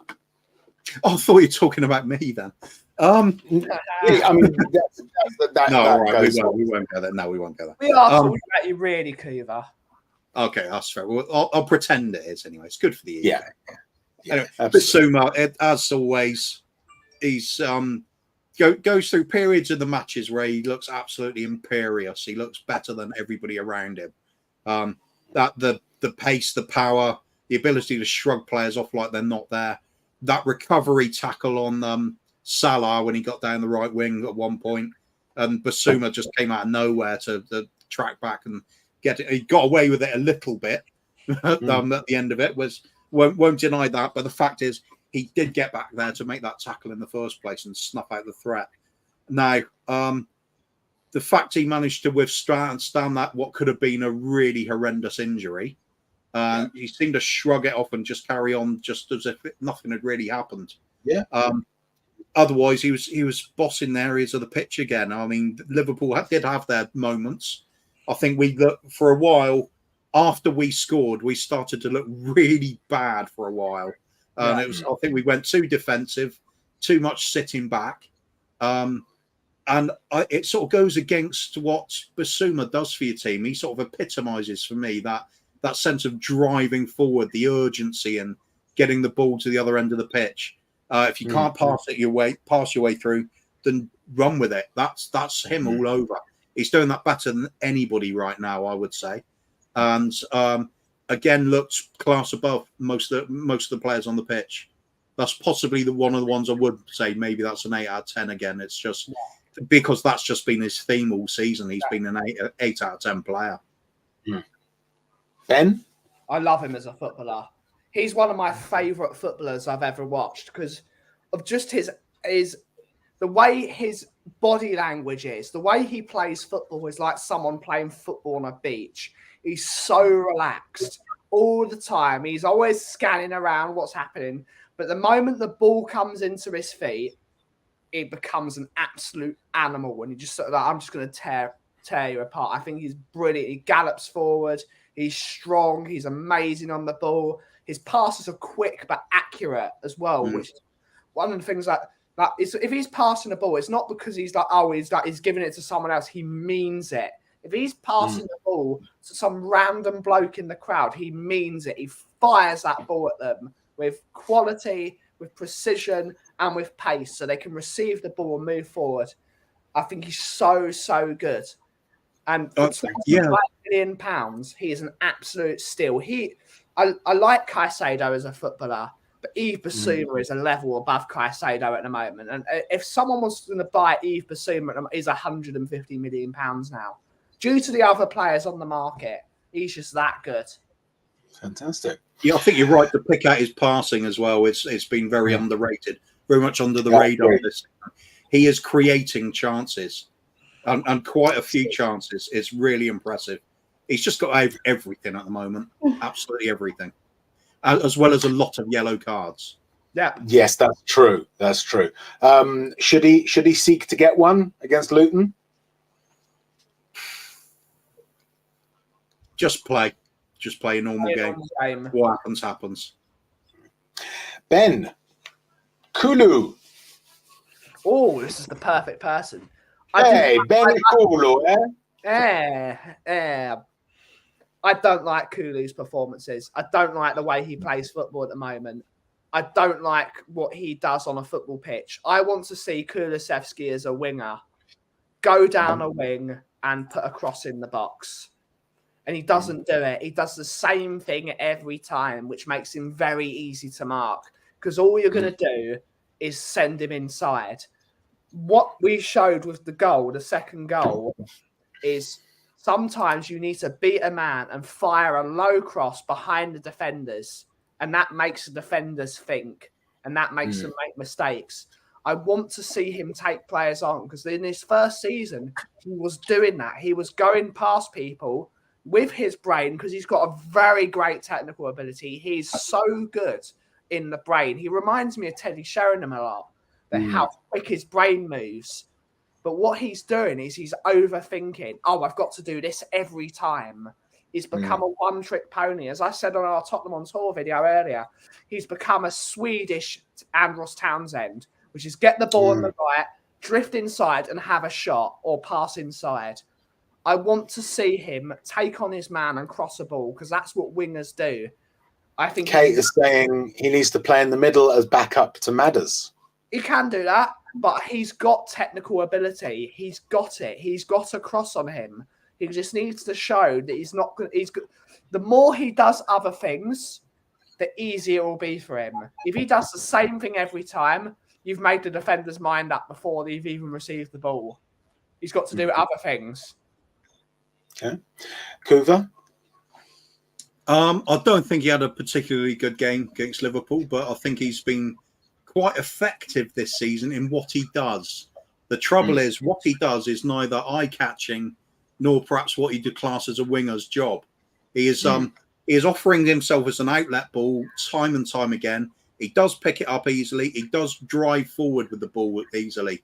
[SPEAKER 4] Oh, I thought you were talking about me then.
[SPEAKER 1] I mean,
[SPEAKER 4] we won't go there. No, we won't go there.
[SPEAKER 3] We are talking about you, really, Coover.
[SPEAKER 4] Okay, that's fair. Well, I'll pretend it is anyway. It's good for the UK.
[SPEAKER 1] Yeah.
[SPEAKER 4] Anyway, Bissouma, as always, he's goes through periods of the matches where he looks absolutely imperious. He looks better than everybody around him. That the pace, the power, the ability to shrug players off like they're not there. That recovery tackle on Salah when he got down the right wing at one point, and Bissouma just came out of nowhere to track back and get it. He got away with it a little bit at the end of it. Won't deny that, but the fact is he did get back there to make that tackle in the first place and snuff out the threat. Now, the fact he managed to withstand that what could have been a really horrendous injury, he seemed to shrug it off and just carry on, just as if nothing had really happened.
[SPEAKER 1] Yeah.
[SPEAKER 4] Otherwise, he was bossing the areas of the pitch again. I mean, Liverpool did have their moments. I think for a while after we scored, we started to look really bad for a while. And I think we went too defensive, too much sitting back. It sort of goes against what Bissouma does for your team. He sort of epitomizes for me that sense of driving forward, the urgency and getting the ball to the other end of the pitch. If you can't pass your way through, then run with it. That's him all over. He's doing that better than anybody right now, I would say. And again, looks class above most of the players on the pitch. That's possibly one of the ones I would say maybe that's an 8 out of 10 again. It's just because that's just been his theme all season. He's been an 8 out of 10 player.
[SPEAKER 1] Ben?
[SPEAKER 3] I love him as a footballer. He's one of my favourite footballers I've ever watched because of just his the way his body language is, the way he plays football is like someone playing football on a beach. He's so relaxed all the time. He's always scanning around what's happening. But the moment the ball comes into his feet, it becomes an absolute animal. And he just sort of like, I'm just going to tear you apart. I think he's brilliant. He gallops forward. He's strong. He's amazing on the ball. His passes are quick but accurate as well, which is one of the things that if he's passing the ball, it's not because he's giving it to someone else. He means it. If he's passing the ball to some random bloke in the crowd, he means it. He fires that ball at them with quality, with precision, and with pace, so they can receive the ball and move forward. I think he's so good. And for £5 million, he is an absolute steal. I like Caicedo as a footballer, but Yves Bissouma is a level above Caicedo at the moment. And if someone was going to buy Yves Bissouma, he's £150 million now. Due to the other players on the market, he's just that good.
[SPEAKER 1] Fantastic.
[SPEAKER 4] Yeah, I think you're right to pick out his passing as well. It's been very underrated, very much under the radar. He is creating chances, and quite a few chances. It's really impressive. He's just got everything at the moment, absolutely everything, as well as a lot of yellow cards.
[SPEAKER 3] Yeah.
[SPEAKER 1] Yes, that's true. That's true. Should he seek to get one against Luton?
[SPEAKER 4] Just play a normal game. What happens.
[SPEAKER 1] Ben, Kulu.
[SPEAKER 3] Oh, this is the perfect person.
[SPEAKER 1] Ben Kulu,
[SPEAKER 3] I don't like Kulu's performances. I don't like the way he plays football at the moment. I don't like what he does on a football pitch. I want to see Kulusevski as a winger go down a wing and put a cross in the box. And he doesn't do it. He does the same thing every time, which makes him very easy to mark because all you're going to do is send him inside. What we showed with the second goal, is sometimes you need to beat a man and fire a low cross behind the defenders, and that makes the defenders think, and that makes them make mistakes. I want to see him take players on because in his first season, he was doing that. He was going past people with his brain because he's got a very great technical ability. He's so good in the brain. He reminds me of Teddy Sheringham a lot, how quick his brain moves. But what he's doing is he's overthinking. Oh, I've got to do this every time. He's become a one-trick pony. As I said on our Tottenham on Tour video earlier, he's become a Swedish Andros Townsend, which is get the ball on the right, drift inside and have a shot or pass inside. I want to see him take on his man and cross a ball because that's what wingers do. I think
[SPEAKER 1] Kate is saying he needs to play in the middle as backup to Madders.
[SPEAKER 3] He can do that, but he's got technical ability. He's got it. He's got a cross on him. He just needs to show that he's not good. The more he does other things, the easier it will be for him. If he does the same thing every time, you've made the defender's mind up before they've even received the ball. He's got to do other things.
[SPEAKER 1] Okay. Kuva?
[SPEAKER 4] I don't think he had a particularly good game against Liverpool, but I think he's been quite effective this season in what he does. The trouble is, what he does is neither eye-catching nor perhaps what he did class as a winger's job. He is offering himself as an outlet ball time and time again. He does pick it up easily. He does drive forward with the ball easily.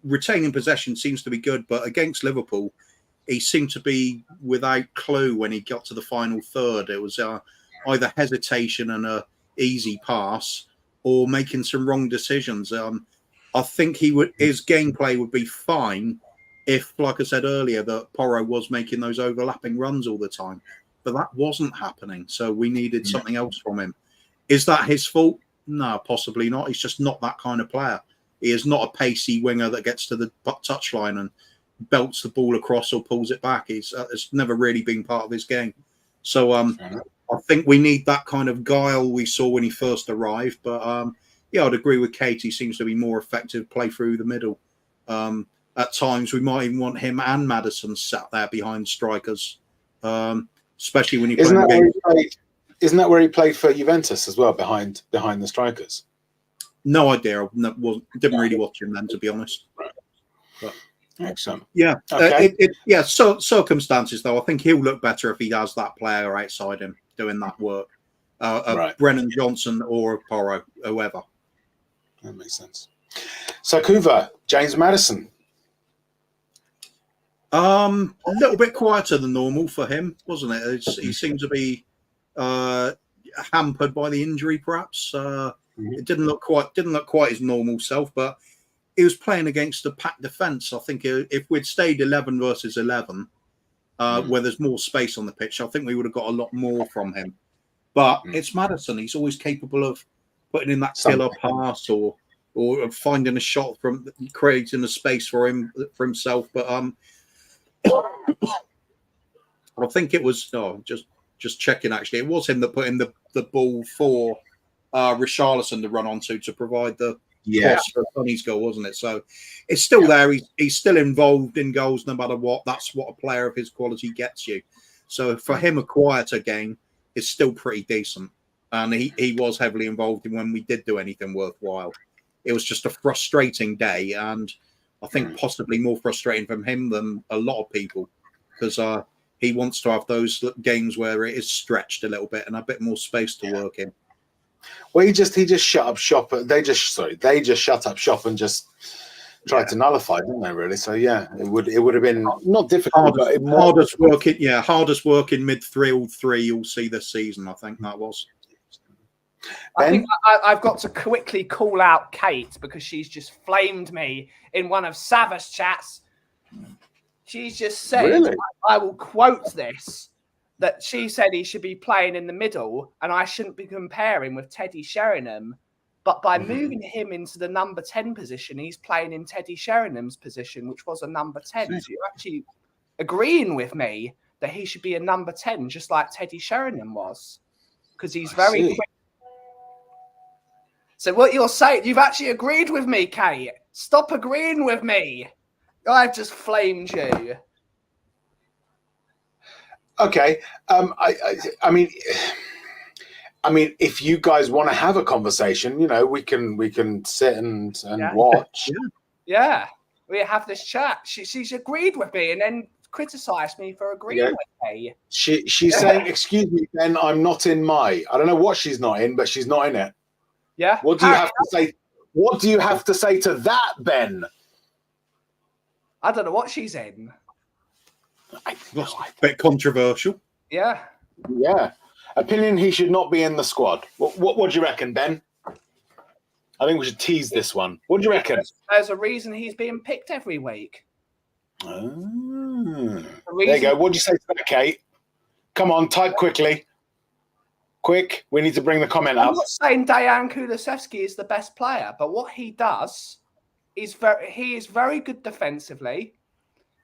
[SPEAKER 4] Retaining possession seems to be good, but against Liverpool, he seemed to be without clue when he got to the final third. It was either hesitation and a easy pass or making some wrong decisions. I think his gameplay would be fine if, like I said earlier, that Porro was making those overlapping runs all the time. But that wasn't happening, so we needed something else from him. Is that his fault? No, possibly not. He's just not that kind of player. He is not a pacey winger that gets to the touchline and belts the ball across or pulls it back. It's never really been part of his game. So I think we need that kind of guile we saw when he first arrived. But yeah, I'd agree with Kate. He seems to be more effective, play through the middle. At times, we might even want him and Maddison sat there behind strikers, especially when you play the game.
[SPEAKER 1] Isn't that where he played for Juventus as well, behind the strikers?
[SPEAKER 4] No idea. I didn't really watch him then, to be honest. But,
[SPEAKER 1] excellent.
[SPEAKER 4] Yeah.
[SPEAKER 1] Okay.
[SPEAKER 4] So circumstances, though, I think he'll look better if he has that player outside him doing that work. Brennan Johnson or Porro, whoever.
[SPEAKER 1] That makes sense. So, Kuva, James Maddison.
[SPEAKER 4] A little bit quieter than normal for him, wasn't it? He seemed to be hampered by the injury, perhaps. It didn't look quite his normal self, but he was playing against a packed defence. I think if we'd stayed 11 versus 11, where there's more space on the pitch, I think we would have got a lot more from him. But it's Maddison. He's always capable of putting in that killer pass or finding a shot from creating a space for himself. But I think it was just checking. Actually, it was him that put in the ball for Richarlison to run onto to provide the cross for Sonny's goal, wasn't it? So it's still there. He's still involved in goals no matter what. That's what a player of his quality gets you. So for him, a quieter game is still pretty decent. And he was heavily involved in when we did do anything worthwhile. It was just a frustrating day, and I think possibly more frustrating from him than a lot of people, because he wants to have those games where it is stretched a little bit and a bit more space to work in.
[SPEAKER 1] Well, he just shut up shop. They just shut up shop and just tried to nullify, didn't they? Really? So yeah, it would have been not difficult,
[SPEAKER 4] hardest work in midfield 3 you'll see this season. I think that was.
[SPEAKER 3] I think I've got to quickly call out Kate because she's just flamed me in one of Sava's chats. She's just said, really? I will quote this, that she said he should be playing in the middle and I shouldn't be comparing with Teddy Sheringham. But by moving him into the number 10 position, he's playing in Teddy Sheringham's position, which was a number 10. So you're actually agreeing with me that he should be a number 10, just like Teddy Sheringham was, because he's very quick. So what you're saying, you've actually agreed with me, Kate. Stop agreeing with me. I've just flamed you.
[SPEAKER 1] Okay. I mean, if you guys want to have a conversation, we can sit and watch.
[SPEAKER 3] Yeah, we have this chat. She's agreed with me and then criticised me for agreeing with me.
[SPEAKER 1] She's saying, "Excuse me, Ben, I'm not in my." I don't know what she's not in, but she's not in it.
[SPEAKER 3] Yeah.
[SPEAKER 1] What do you have to say? What do you have to say to that, Ben?
[SPEAKER 3] I don't know what she's in.
[SPEAKER 4] Bit controversial.
[SPEAKER 3] Yeah.
[SPEAKER 1] Yeah. Opinion he should not be in the squad. What do you reckon, Ben? I think we should tease this one. What do you reckon?
[SPEAKER 3] There's a reason he's being picked every week.
[SPEAKER 1] There you go. What do you say to that, Kate? Come on, type quickly. Quick, we need to bring the comment up.
[SPEAKER 3] I'm not saying Dejan Kulusevski is the best player, but what he does is he is very good defensively.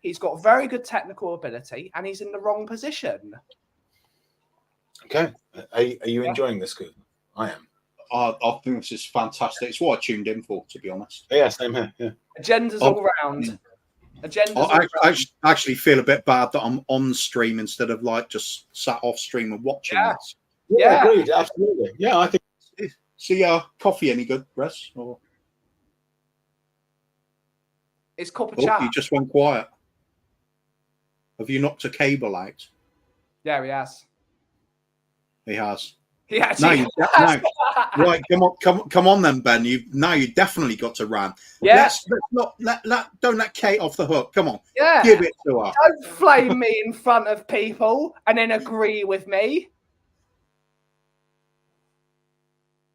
[SPEAKER 3] He's got very good technical ability, and he's in the wrong position.
[SPEAKER 1] Okay. Are you enjoying this, Coop? I am.
[SPEAKER 4] I think this is fantastic. It's what I tuned in for, to be honest.
[SPEAKER 1] Yeah, same here. Yeah.
[SPEAKER 3] Agendas all round.
[SPEAKER 4] I actually feel a bit bad that I'm on stream instead of like just sat off stream and watching this.
[SPEAKER 1] Yeah, agreed. Absolutely. Yeah, I think.
[SPEAKER 4] See, coffee any good, Russ? Or
[SPEAKER 3] it's cup of chat.
[SPEAKER 4] You just went quiet. Have you knocked a cable out?
[SPEAKER 3] Yeah, he has.
[SPEAKER 4] He has.
[SPEAKER 3] He actually
[SPEAKER 4] has. Right, come on then, Ben. You definitely got to rant.
[SPEAKER 3] Yeah.
[SPEAKER 4] Don't let Kate off the hook. Come on.
[SPEAKER 3] Yeah.
[SPEAKER 4] Give it to her.
[SPEAKER 3] Don't flame me in front of people and then agree with me.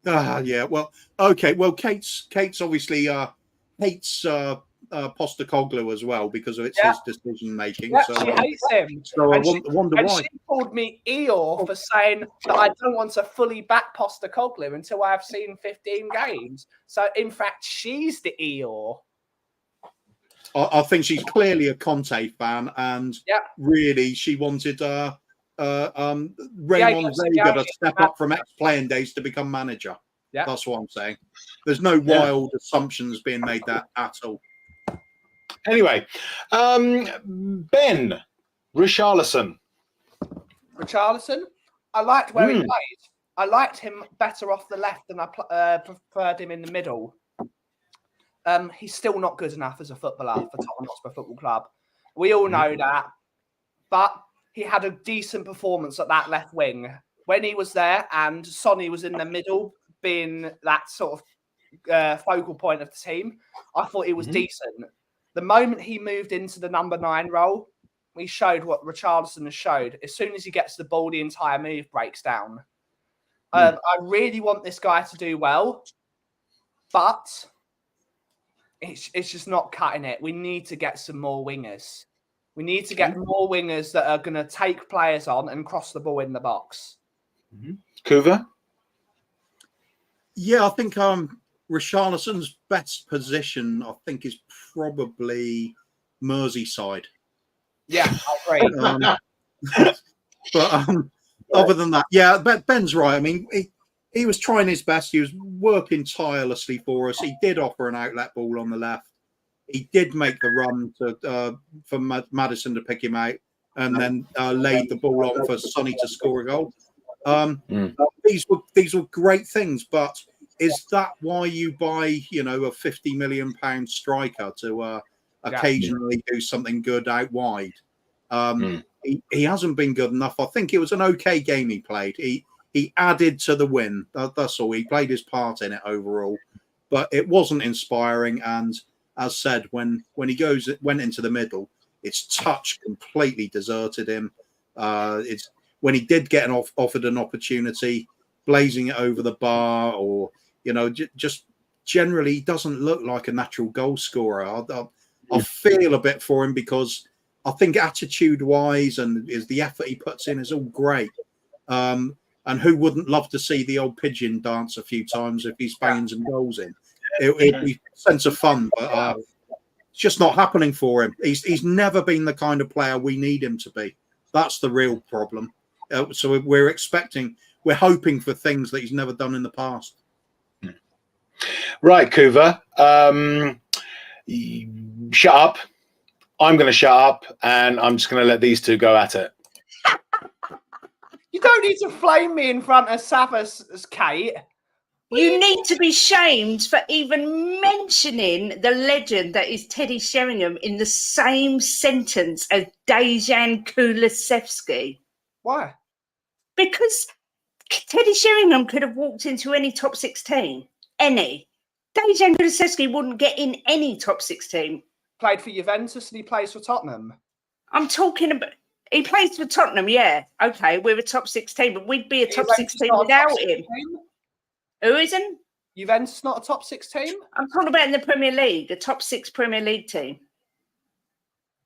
[SPEAKER 4] Yeah. Well, okay. Well, Kate's obviously hates Postecoglou as well because of his decision making.
[SPEAKER 3] Yeah,
[SPEAKER 4] so
[SPEAKER 3] she hates him.
[SPEAKER 4] So I wonder why.
[SPEAKER 3] She called me Eeyore for saying that I don't want to fully back Postecoglou until I've seen 15 games. So in fact, she's the Eeyore.
[SPEAKER 4] I think she's clearly a Conte fan, and really she wanted Raymond Vega to step up from ex-playing days to become manager. Yeah, that's what I'm saying. There's no wild assumptions being made that at all.
[SPEAKER 1] Anyway, Ben Richarlison.
[SPEAKER 3] I liked where he played. I liked him better off the left than I preferred him in the middle. He's still not good enough as a footballer for Tottenham Hotspur Football Club. We all know that. But he had a decent performance at that left wing. When he was there and Sonny was in the middle, being that sort of focal point of the team, I thought he was decent. The moment he moved into the number 9 role, he showed what Richarlison has showed. As soon as he gets the ball, the entire move breaks down. I really want this guy to do well, but it's just not cutting it. We need to get some more wingers. We need to get more wingers that are going to take players on and cross the ball in the box.
[SPEAKER 1] Kuva?
[SPEAKER 4] Yeah, I think Richarlison's best position, I think, is probably Merseyside.
[SPEAKER 3] Yeah, I agree.
[SPEAKER 4] But other than that, yeah, Ben's right. I mean, he was trying his best. He was working tirelessly for us. He did offer an outlet ball on the left. He did make the run for Maddison to pick him out, and then laid the ball on for Sonny to score a goal. These were great things, but is that why you buy, a £50 million striker to occasionally do something good out wide? He hasn't been good enough. I think it was an okay game he played. He added to the win. That's all. He played his part in it overall, but it wasn't inspiring. And as said, when he went into the middle, its touch completely deserted him. It's when he did get offered an opportunity, blazing it over the bar, or just generally he doesn't look like a natural goal scorer. I feel a bit for him because I think attitude-wise and the effort he puts in is all great. And who wouldn't love to see the old pigeon dance a few times if he's banging some goals in? It'd be a sense of fun, but it's just not happening for him. He's never been the kind of player we need him to be. That's the real problem. So we're hoping for things that he's never done in the past.
[SPEAKER 1] Right, Kuva. Shut up. I'm going to shut up, and I'm just going to let these two go at it.
[SPEAKER 3] You don't need to flame me in front of Savas, Kate.
[SPEAKER 7] You need to be shamed for even mentioning the legend that is Teddy Sheringham in the same sentence as Dejan Kulusevski.
[SPEAKER 3] Why?
[SPEAKER 7] Because Teddy Sheringham could have walked into any top 16. Any. Dejan Kulusevski wouldn't get in any top 16.
[SPEAKER 3] Played for Juventus and he plays for Tottenham.
[SPEAKER 7] I'm talking about. He plays for Tottenham, yeah. Okay, we're a top 6 team, but we'd be a top 6 team without him. Who isn't?
[SPEAKER 3] Juventus not a top 6 team?
[SPEAKER 7] I'm talking about in the Premier League, a top 6 Premier League team.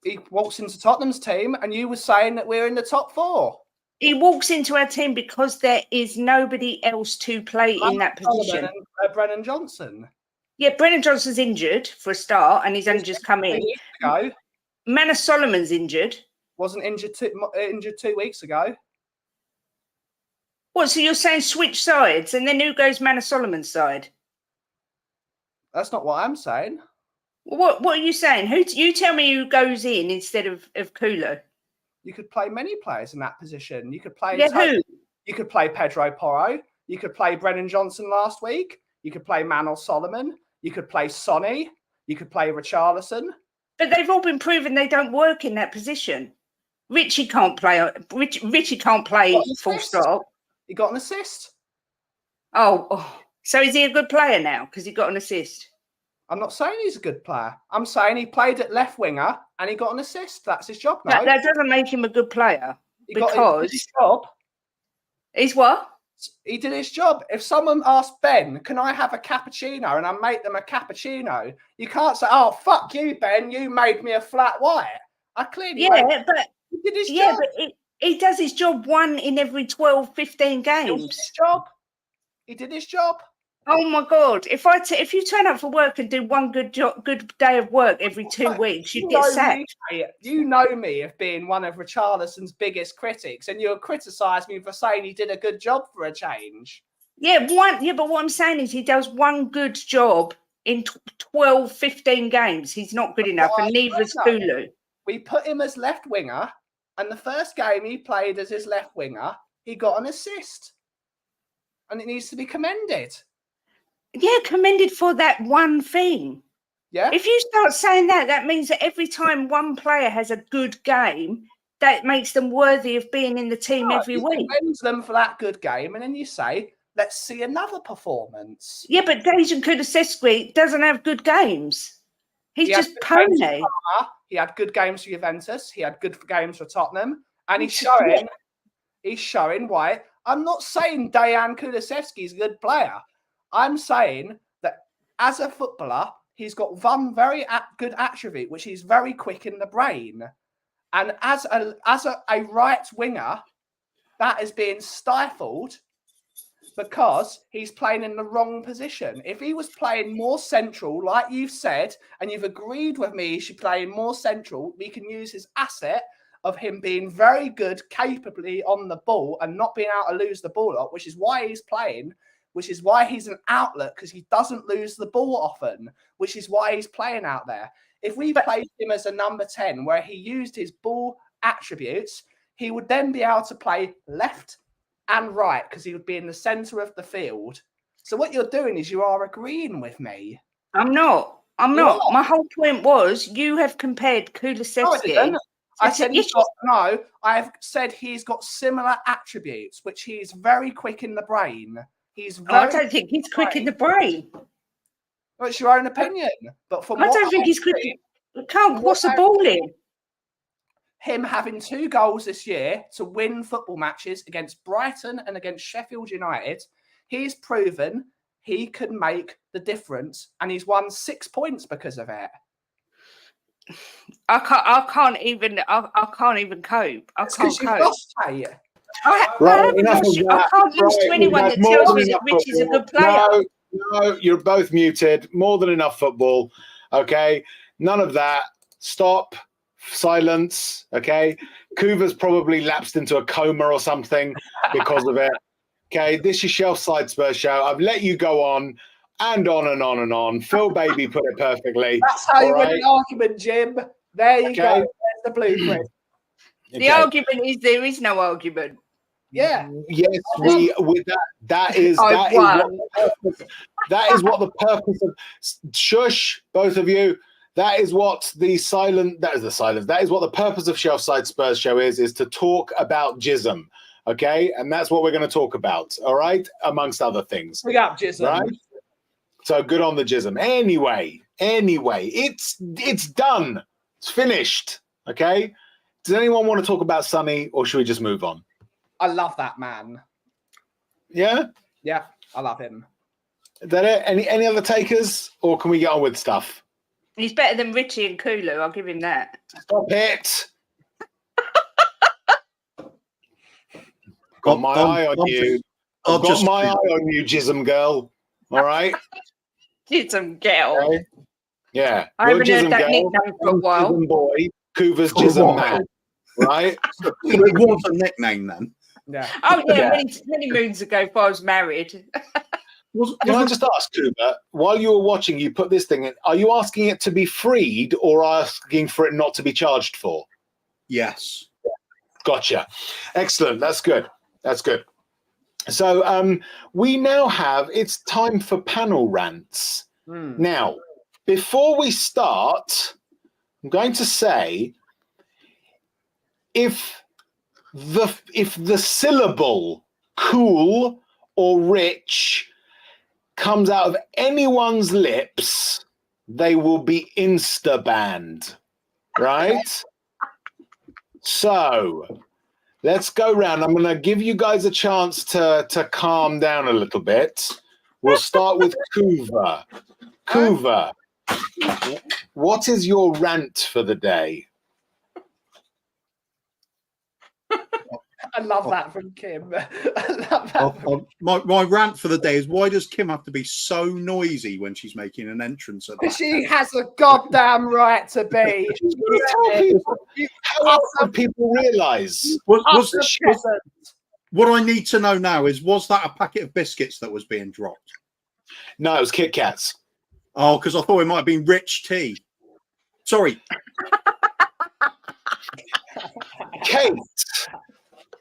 [SPEAKER 3] He walks into Tottenham's team and you were saying that we're in the top 4.
[SPEAKER 7] He walks into our team because there is nobody else to play in that position.
[SPEAKER 3] And, Brennan Johnson.
[SPEAKER 7] Yeah, Brennan Johnson's injured for a start and he's only just come in. Manor Solomon's injured.
[SPEAKER 3] Wasn't injured 2 weeks ago.
[SPEAKER 7] What, so you're saying switch sides and then who goes Manor Solomon's side?
[SPEAKER 3] That's not what I'm saying.
[SPEAKER 7] What are you saying? You tell me who goes in instead of Kulu.
[SPEAKER 3] You could play many players in that position. You could play
[SPEAKER 7] who?
[SPEAKER 3] You could play Pedro Porro. You could play Brennan Johnson last week. You could play Manor Solomon. You could play Sonny. You could play Richarlison.
[SPEAKER 7] But they've all been proven they don't work in that position. Richie can't play. Richie can't play full stop.
[SPEAKER 3] He got an assist.
[SPEAKER 7] Oh, so is he a good player now because he got an assist?
[SPEAKER 3] I'm not saying he's a good player. I'm saying he played at left winger and he got an assist. That's his job now.
[SPEAKER 7] That doesn't make him a good player because
[SPEAKER 3] his job.
[SPEAKER 7] He's what?
[SPEAKER 3] He did his job. If someone asked Ben, can I have a cappuccino? And I make them a cappuccino, you can't say, oh, fuck you, Ben. You made me a flat white. I clearly
[SPEAKER 7] but
[SPEAKER 3] he did his job.
[SPEAKER 7] But he does his job 1 in every 12, 15 games.
[SPEAKER 3] He did his job. He did his job.
[SPEAKER 7] Oh my God! If you turn up for work and do one good day of work every 2 weeks, you'd get sacked.
[SPEAKER 3] You know me of being one of Richarlison's biggest critics, and you'll criticise me for saying he did a good job for a change.
[SPEAKER 7] Yeah, but what I'm saying is he does one good job in 12, 15 games. He's not good enough, and neither is Kulu.
[SPEAKER 3] We put him as left winger, and the first game he played as his left winger, he got an assist, and it needs to be commended.
[SPEAKER 7] Yeah, commended for that one thing.
[SPEAKER 3] Yeah.
[SPEAKER 7] If you start saying that, that means that every time one player has a good game, that makes them worthy of being in the team every week.
[SPEAKER 3] Commends them for that good game, and then you say, let's see another performance.
[SPEAKER 7] Yeah, but Dejan Kulusevski doesn't have good games. He's just pony.
[SPEAKER 3] He had good games for Juventus. He had good games for Tottenham. And he's showing why. I'm not saying Dejan Kulusevski is a good player. I'm saying that as a footballer, he's got one very good attribute, which is very quick in the brain. And as a right winger, that is being stifled because he's playing in the wrong position. If he was playing more central, like you've said, and you've agreed with me, he should play more central, we can use his asset of him being very good, capably on the ball and not being able to lose the ball up, which is why he's playing, which is why he's an outlet, because he doesn't lose the ball often, which is why he's playing out there. If we played him as a number 10, where he used his ball attributes, he would then be able to play left and right, because he would be in the centre of the field. So what you're doing is you are agreeing with me.
[SPEAKER 7] I'm not. My whole point was you have compared Kulusevski.
[SPEAKER 3] No, I said I have said he's got similar attributes, which he's very quick in the brain.
[SPEAKER 7] I don't think he's quick in the brain.
[SPEAKER 3] Well, it's your own opinion. But
[SPEAKER 7] I don't think he's quick. Can't cross a ball in.
[SPEAKER 3] Him having 2 goals this year to win football matches against Brighton and against Sheffield United, he's proven he can make the difference, and he's won 6 points because of it.
[SPEAKER 7] I can't even cope. I can't cope. I can't lose to anyone that tells me that Richie's a good player.
[SPEAKER 1] No, you're both muted. More than enough football. Okay. None of that. Stop. Silence. Okay. Kuva's probably lapsed into a coma or something because of it. Okay. This is Shelf Side Spurs Show. I've let you go on and on and on and on. Phil Baby put it perfectly.
[SPEAKER 3] That's how you win an argument, Jim. There you go. There's the blueprint.
[SPEAKER 7] The argument is there is no argument.
[SPEAKER 3] Yeah.
[SPEAKER 1] Yes, that is what the purpose of shush, both of you. That is what the purpose of Shelfside Spurs Show is to talk about jism. Okay, and that's what we're going to talk about, all right, amongst other things.
[SPEAKER 3] We got jism.
[SPEAKER 1] Right? So good on the jism. Anyway, it's done. It's finished. Okay. Does anyone want to talk about Sonny, or should we just move on?
[SPEAKER 3] I love that man.
[SPEAKER 1] Yeah?
[SPEAKER 3] Yeah, I love him.
[SPEAKER 1] Is that it? Any other takers, or can we get on with stuff?
[SPEAKER 7] He's better than Richie and Kulu. I'll give him that.
[SPEAKER 1] Stop it. Got my eye on you. I've got my eye on you, Jism girl. All right?
[SPEAKER 7] Jism girl. Okay.
[SPEAKER 1] Yeah.
[SPEAKER 7] I haven't heard that nickname for a while.
[SPEAKER 1] Jism boy, Kuva's Jism man. Right?
[SPEAKER 4] It was a nickname then.
[SPEAKER 3] Yeah.
[SPEAKER 7] Oh, yeah. Many moons ago, if I was married.
[SPEAKER 1] Can I just ask, Kuva, while you were watching, you put this thing in, are you asking it to be freed or asking for it not to be charged for?
[SPEAKER 4] Yes.
[SPEAKER 1] Gotcha. Excellent. That's good. That's good. So we now have, it's time for panel rants. Now, before we start, I'm going to say, if the syllable cool or rich comes out of anyone's lips, they will be insta-banned, right? So let's go round. I'm going to give you guys a chance to calm down a little bit. We'll start with Kuva. Kuva, what is your rant for the day?
[SPEAKER 3] I love that from Kim. I love that.
[SPEAKER 4] My rant for the day is, why does Kim have to be so noisy when she's making an entrance?
[SPEAKER 3] She has a goddamn right to be.
[SPEAKER 1] How often people realise?
[SPEAKER 4] What I need to know now is, was that a packet of biscuits that was being dropped?
[SPEAKER 1] No, it was Kit Kats.
[SPEAKER 4] Oh, because I thought it might have been rich tea. Sorry.
[SPEAKER 1] Kate,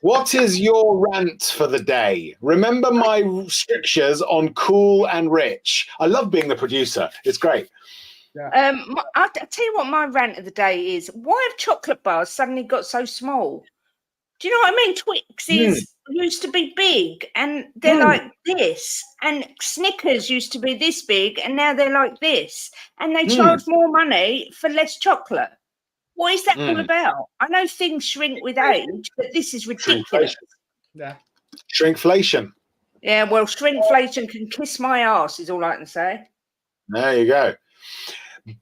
[SPEAKER 1] what is your rant for the day? Remember my strictures on cool and rich. I love being the producer. It's great.
[SPEAKER 3] Yeah.
[SPEAKER 7] I'll tell you what my rant of the day is. Why have chocolate bars suddenly got so small? Do you know what I mean? Twixes used to be big and they're like this. And Snickers used to be this big and now they're like this. And they charge more money for less chocolate. What is that all about? I know things shrink with age, but this is ridiculous.
[SPEAKER 3] Yeah.
[SPEAKER 1] Shrinkflation.
[SPEAKER 7] Yeah, well, shrinkflation can kiss my ass is all I can say.
[SPEAKER 1] There you go.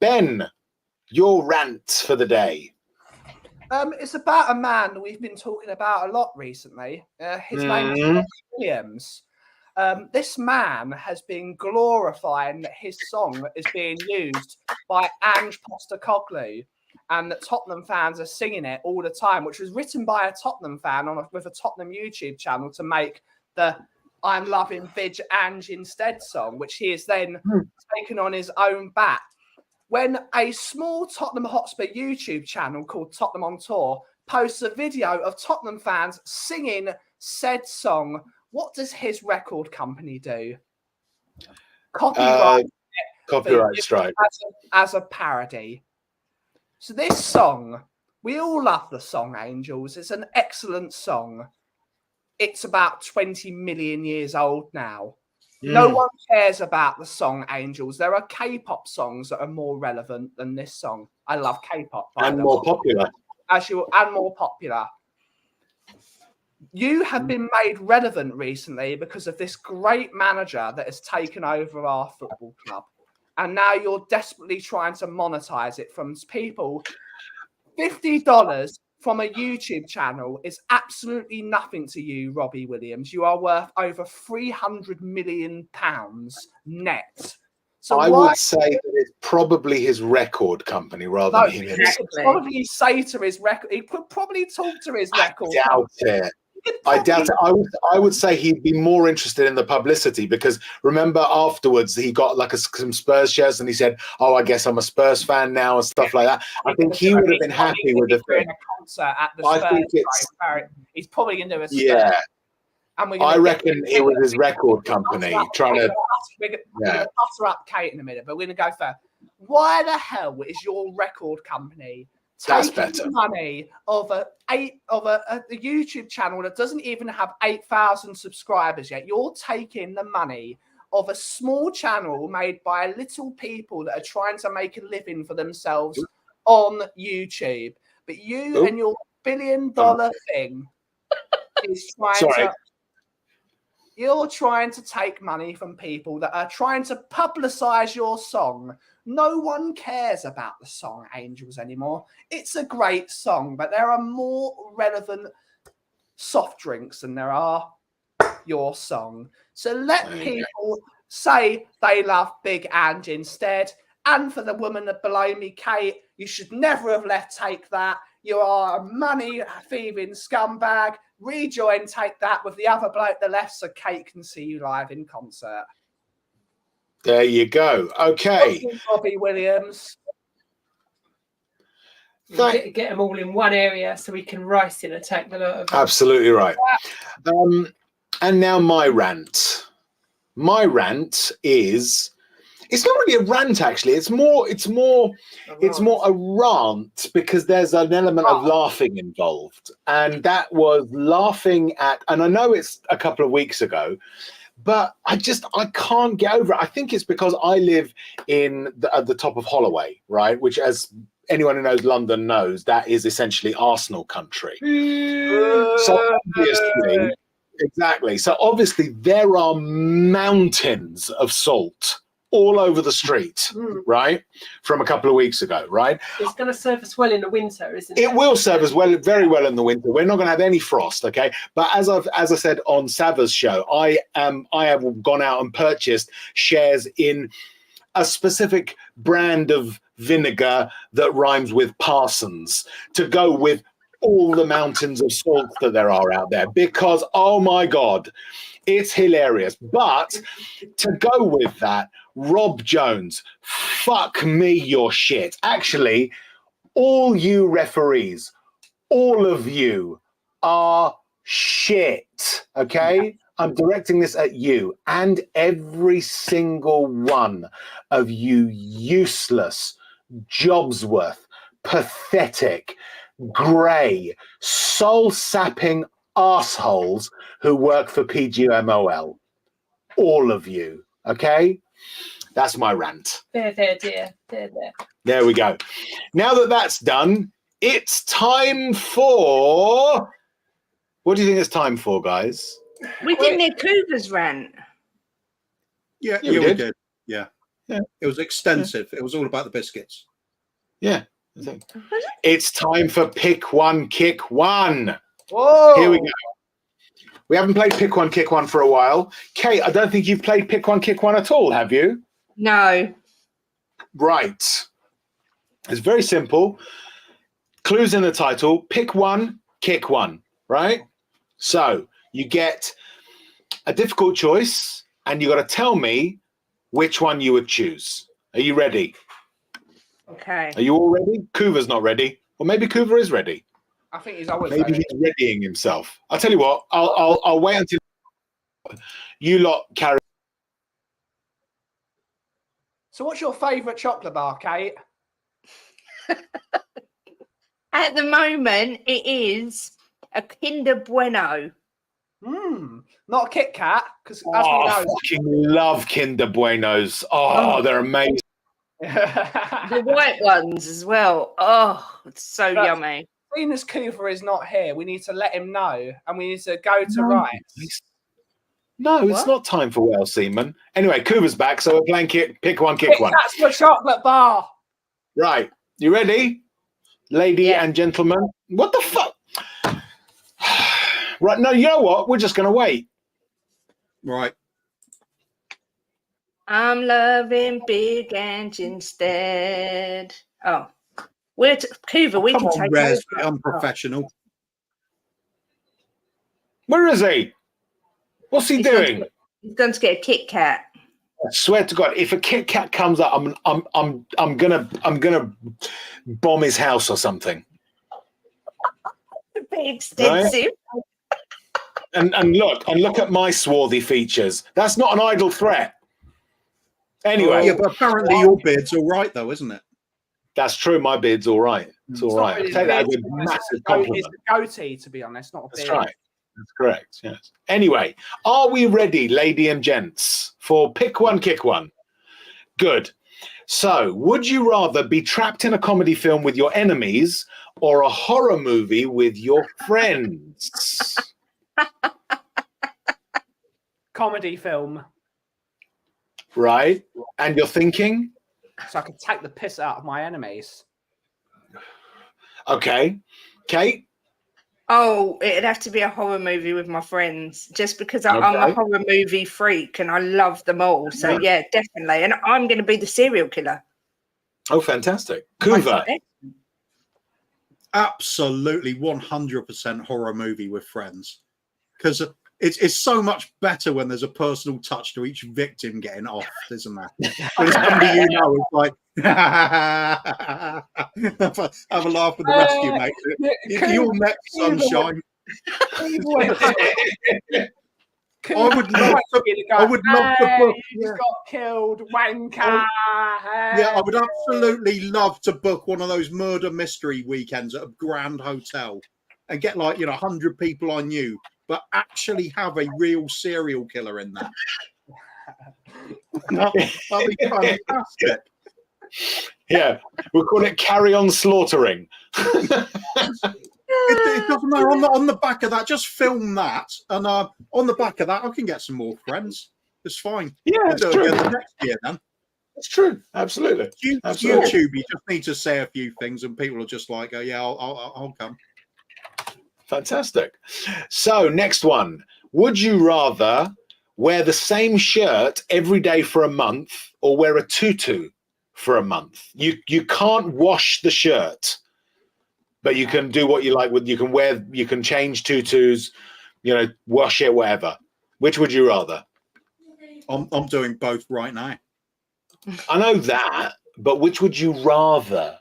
[SPEAKER 1] Ben, your rant for the day.
[SPEAKER 3] It's about a man that we've been talking about a lot recently. His name is Robbie Williams. This man has been glorifying that his song is being used by Ange Postecoglou, and that Tottenham fans are singing it all the time, which was written by a Tottenham fan with a Tottenham YouTube channel to make the I'm Loving Vidge Ange Instead song, which he has then taken on his own back. When a small Tottenham Hotspur YouTube channel called Tottenham on Tour posts a video of Tottenham fans singing said song, what does his record company do? Copyright
[SPEAKER 1] strike
[SPEAKER 3] as a parody. So this song, we all love the song Angels. It's an excellent song. It's about 20 million years old now. No one cares about the song Angels. There are K-pop songs that are more relevant than this song. I love K-pop.
[SPEAKER 1] And more popular.
[SPEAKER 3] And more popular. You have been made relevant recently because of this great manager that has taken over our football club. And now you're desperately trying to monetize it from people. $50 from a YouTube channel is absolutely nothing to you, Robbie Williams. You are worth over £300 million net. So
[SPEAKER 1] I would say that it's probably his record company rather than him.
[SPEAKER 3] He could probably say to his record. He could probably talk to his record.
[SPEAKER 1] I doubt it. I doubt it. I would say he'd be more interested in the publicity, because remember afterwards he got like some Spurs shares and he said, "Oh, I guess I'm a Spurs fan now," and stuff like that. I think he would have been happy with the thing.
[SPEAKER 3] At the Spurs, he's probably going to do a Spurs.
[SPEAKER 1] Yeah. I reckon it was his record company trying to.
[SPEAKER 3] We're going to butter up Kate in a minute, but we're going to go first. Why the hell is your record company taking the money of a YouTube channel that doesn't even have 8,000 subscribers yet? You're taking the money of a small channel made by little people that are trying to make a living for themselves on YouTube. But you and your $1 billion thing is you're trying to take money from people that are trying to publicize your song. No one cares about the song Angels anymore. It's a great song, but there are more relevant soft drinks than there are your song. So let people say they love Big Ange instead. And for the woman that below me, Kate, you should never have left Take That. You are a money-thieving scumbag. Rejoin Take That with the other bloke that left so Kate can see you live in concert.
[SPEAKER 1] There you go. Okay.
[SPEAKER 3] Bobby Williams.
[SPEAKER 8] Get them all in one area so we can rice and attack the lot of them.
[SPEAKER 1] Absolutely right. And now my rant. My rant is... It's not really a rant, actually. It's more a rant because there's an element of laughing involved, and that was laughing at. And I know it's a couple of weeks ago, but I can't get over it. I think it's because I live at the top of Holloway, right? Which, as anyone who knows London knows, that is essentially Arsenal country. So obviously, exactly. So obviously, there are mountains of salt all over the street, right? From a couple of weeks ago, right?
[SPEAKER 8] It's going to serve us well in the winter, isn't it?
[SPEAKER 1] It will serve us well, very well in the winter. We're not going to have any frost, okay? But as I said on Sava's show, I have gone out and purchased shares in a specific brand of vinegar that rhymes with parsons to go with all the mountains of salt that there are out there, because oh my God, it's hilarious. But to go with that, Rob Jones, fuck me your shit. Actually, all you referees, all of you are shit, okay? I'm directing this at you and every single one of you useless, Jobsworth, pathetic, grey, soul-sapping assholes who work for PGMOL. All of you, okay? That's my rant.
[SPEAKER 8] There, dear. There.
[SPEAKER 1] There we go. Now that that's done, it's time for... What do you think it's time for, guys?
[SPEAKER 7] We didn't hear Cooper's rant.
[SPEAKER 4] Yeah, we did. Yeah. It was extensive. It was all about the biscuits.
[SPEAKER 1] Yeah. It's time for Pick One, Kick One.
[SPEAKER 3] Whoa.
[SPEAKER 1] Here we go. We haven't played Pick One, Kick One for a while. Kate, I don't think you've played Pick One, Kick One at all, have you?
[SPEAKER 7] No.
[SPEAKER 1] Right. It's very simple. Clues in the title. Pick one, kick one, right? So you get a difficult choice and you got to tell me which one you would choose. Are you ready?
[SPEAKER 7] Okay.
[SPEAKER 1] Are you all ready? Kuva's not ready. Or maybe Kuva is ready.
[SPEAKER 3] I think he's always
[SPEAKER 1] Maybe
[SPEAKER 3] ready.
[SPEAKER 1] he's readying himself. I'll tell you what, I'll wait until you lot carry.
[SPEAKER 3] So what's your favourite chocolate bar, Kate?
[SPEAKER 7] At the moment, it is a Kinder Bueno.
[SPEAKER 3] Not a Kit Kat, because as
[SPEAKER 1] Oh,
[SPEAKER 3] we
[SPEAKER 1] I
[SPEAKER 3] know,
[SPEAKER 1] fucking love Kinder Buenos. Oh, they're amazing.
[SPEAKER 7] The white ones as well. Oh, it's so yummy.
[SPEAKER 3] Seeing as Cooper is not here, we need to let him know, and we need to go to rights.
[SPEAKER 1] No, it's not time for Wales Seaman. Anyway, Kuva's back, so we're playing Pick One, Kick One.
[SPEAKER 3] That's the chocolate bar.
[SPEAKER 1] Right. You ready? Lady and gentlemen. What the fuck? Right, no, you know what? We're just going to wait.
[SPEAKER 4] Right.
[SPEAKER 7] I'm loving Big Ange instead. Oh. Kuva, we can take
[SPEAKER 4] Rez,
[SPEAKER 7] over.
[SPEAKER 4] unprofessional.
[SPEAKER 1] Where is he? What's he doing?
[SPEAKER 7] He's going to get a Kit Kat.
[SPEAKER 1] I swear to God, if a Kit Kat comes up, I'm gonna bomb his house or something.
[SPEAKER 7] Be extensive.
[SPEAKER 1] Right? And look at my swarthy features. That's not an idle threat. Anyway,
[SPEAKER 4] yeah, but apparently your beard's all right, though, isn't it?
[SPEAKER 1] That's true. My beard's all right. It's all right.
[SPEAKER 3] Really
[SPEAKER 1] I take that as a
[SPEAKER 3] beard,
[SPEAKER 1] massive compliment.
[SPEAKER 3] It's a goatee, to be honest, not a beard.
[SPEAKER 1] That's right. That's correct. Yes. Anyway, are we ready, lady and gents, for pick one, kick one? Good. So, would you rather be trapped in a comedy film with your enemies or a horror movie with your friends?
[SPEAKER 3] Comedy film.
[SPEAKER 1] Right. And you're thinking?
[SPEAKER 3] So I could take the piss out of my enemies.
[SPEAKER 1] Okay. Kate?
[SPEAKER 7] Oh, it'd have to be a horror movie with my friends, just because I'm a horror movie freak and I love them all. So yeah, definitely. And I'm going to be the serial killer.
[SPEAKER 1] Oh, fantastic. Kuva?
[SPEAKER 4] Absolutely 100% horror movie with friends. Because it's so much better when there's a personal touch to each victim getting off, isn't there? When somebody you know is like, have a laugh with the rescue, mate. You're next, sunshine. I would love to book.
[SPEAKER 3] You just got killed, wanker.
[SPEAKER 4] Yeah, I would absolutely love to book one of those murder mystery weekends at a grand hotel and get 100 people I knew, but actually have a real serial killer in that. That'd be fantastic.
[SPEAKER 1] Yeah, we'll call it Carry On Slaughtering.
[SPEAKER 4] It doesn't matter. On the back of that, just film that, and on the back of that, I can get some more friends. It's fine.
[SPEAKER 1] Yeah,
[SPEAKER 4] we'll
[SPEAKER 1] it's
[SPEAKER 4] do
[SPEAKER 1] true.
[SPEAKER 4] it again next year then.
[SPEAKER 1] It's true. Absolutely.
[SPEAKER 4] YouTube, you just need to say a few things, and people are just like, "Oh yeah, I'll come."
[SPEAKER 1] Fantastic. So next one: would you rather wear the same shirt every day for a month, or wear a tutu for a month? You can't wash the shirt, but you can do what you like with. You can change tutus, wash it, whatever. Which would you rather?
[SPEAKER 4] I'm doing both right now.
[SPEAKER 1] I know that, but which would you rather?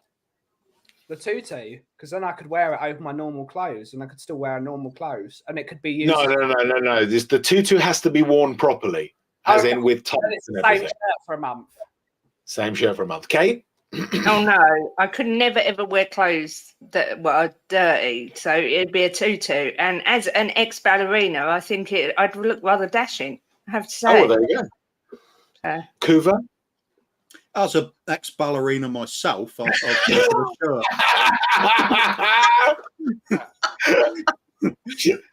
[SPEAKER 3] The tutu, because then I could wear it over my normal clothes, and I could still wear normal clothes, and it could be used.
[SPEAKER 1] No. The tutu has to be worn properly, as in with tops and everything.
[SPEAKER 3] Same shirt for a month.
[SPEAKER 1] Same shirt for a month. Kate?
[SPEAKER 7] Oh no, I could never ever wear clothes that were dirty, so it'd be a tutu. And as an ex-ballerina, I think I'd look rather dashing, I have to say.
[SPEAKER 1] Oh, well, there you go. Kuva?
[SPEAKER 4] As an ex-ballerina myself, I'll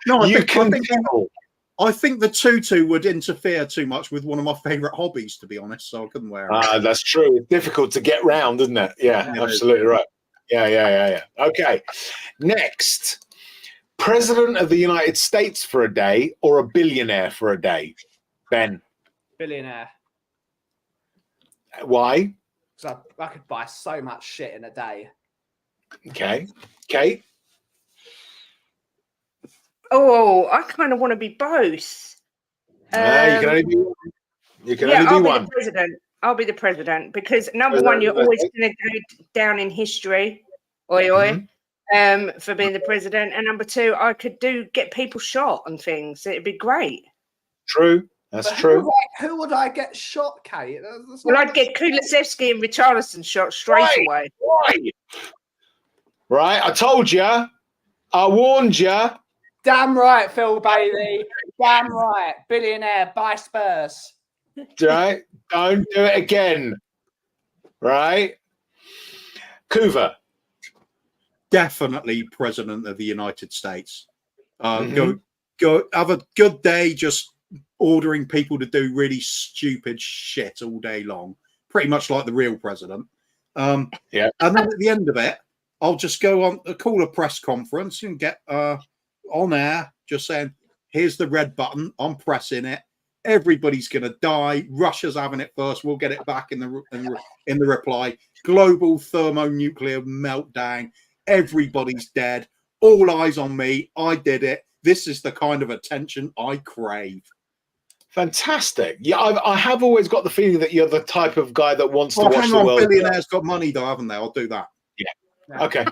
[SPEAKER 4] No, I think the tutu would interfere too much with one of my favourite hobbies, to be honest, so I couldn't wear it.
[SPEAKER 1] That's true. It's difficult to get round, isn't it? Yeah, absolutely right. Yeah. Okay. Next, President of the United States for a day or a billionaire for a day? Ben?
[SPEAKER 3] Billionaire.
[SPEAKER 1] Why?
[SPEAKER 3] Because I could buy so much shit in a day.
[SPEAKER 1] Okay. Kate?
[SPEAKER 7] Oh, I kind of want to be both.
[SPEAKER 1] You can only be one.
[SPEAKER 7] I'll be the president. I'll be the president because number one, you're always going to go down in history, for being the president, and number two, I could get people shot and things. It'd be great.
[SPEAKER 1] True. That's true.
[SPEAKER 3] Who would I get shot, Kate?
[SPEAKER 7] Well, I'd get Kulusevski and Richarlison shot straight away.
[SPEAKER 1] Right, I told you. I warned you.
[SPEAKER 3] Damn right, Phil Bailey. Damn right. Billionaire, buy Spurs.
[SPEAKER 1] Right? Don't do it again. Right? Kuva.
[SPEAKER 4] Definitely President of the United States. Go have a good day just ordering people to do really stupid shit all day long. Pretty much like the real president. And then at the end of it, I'll just call a press conference and get on air just saying, here's the red button, I'm pressing it, everybody's gonna die, Russia's having it first, we'll get it back in the reply, global thermonuclear meltdown, everybody's dead, all eyes on me, I did it, this is the kind of attention I crave.
[SPEAKER 1] Fantastic. Yeah, I have always got the feeling that you're the type of guy that wants to watch the world.
[SPEAKER 4] Billionaires got money though, haven't they? I'll do that.
[SPEAKER 1] Yeah. Okay.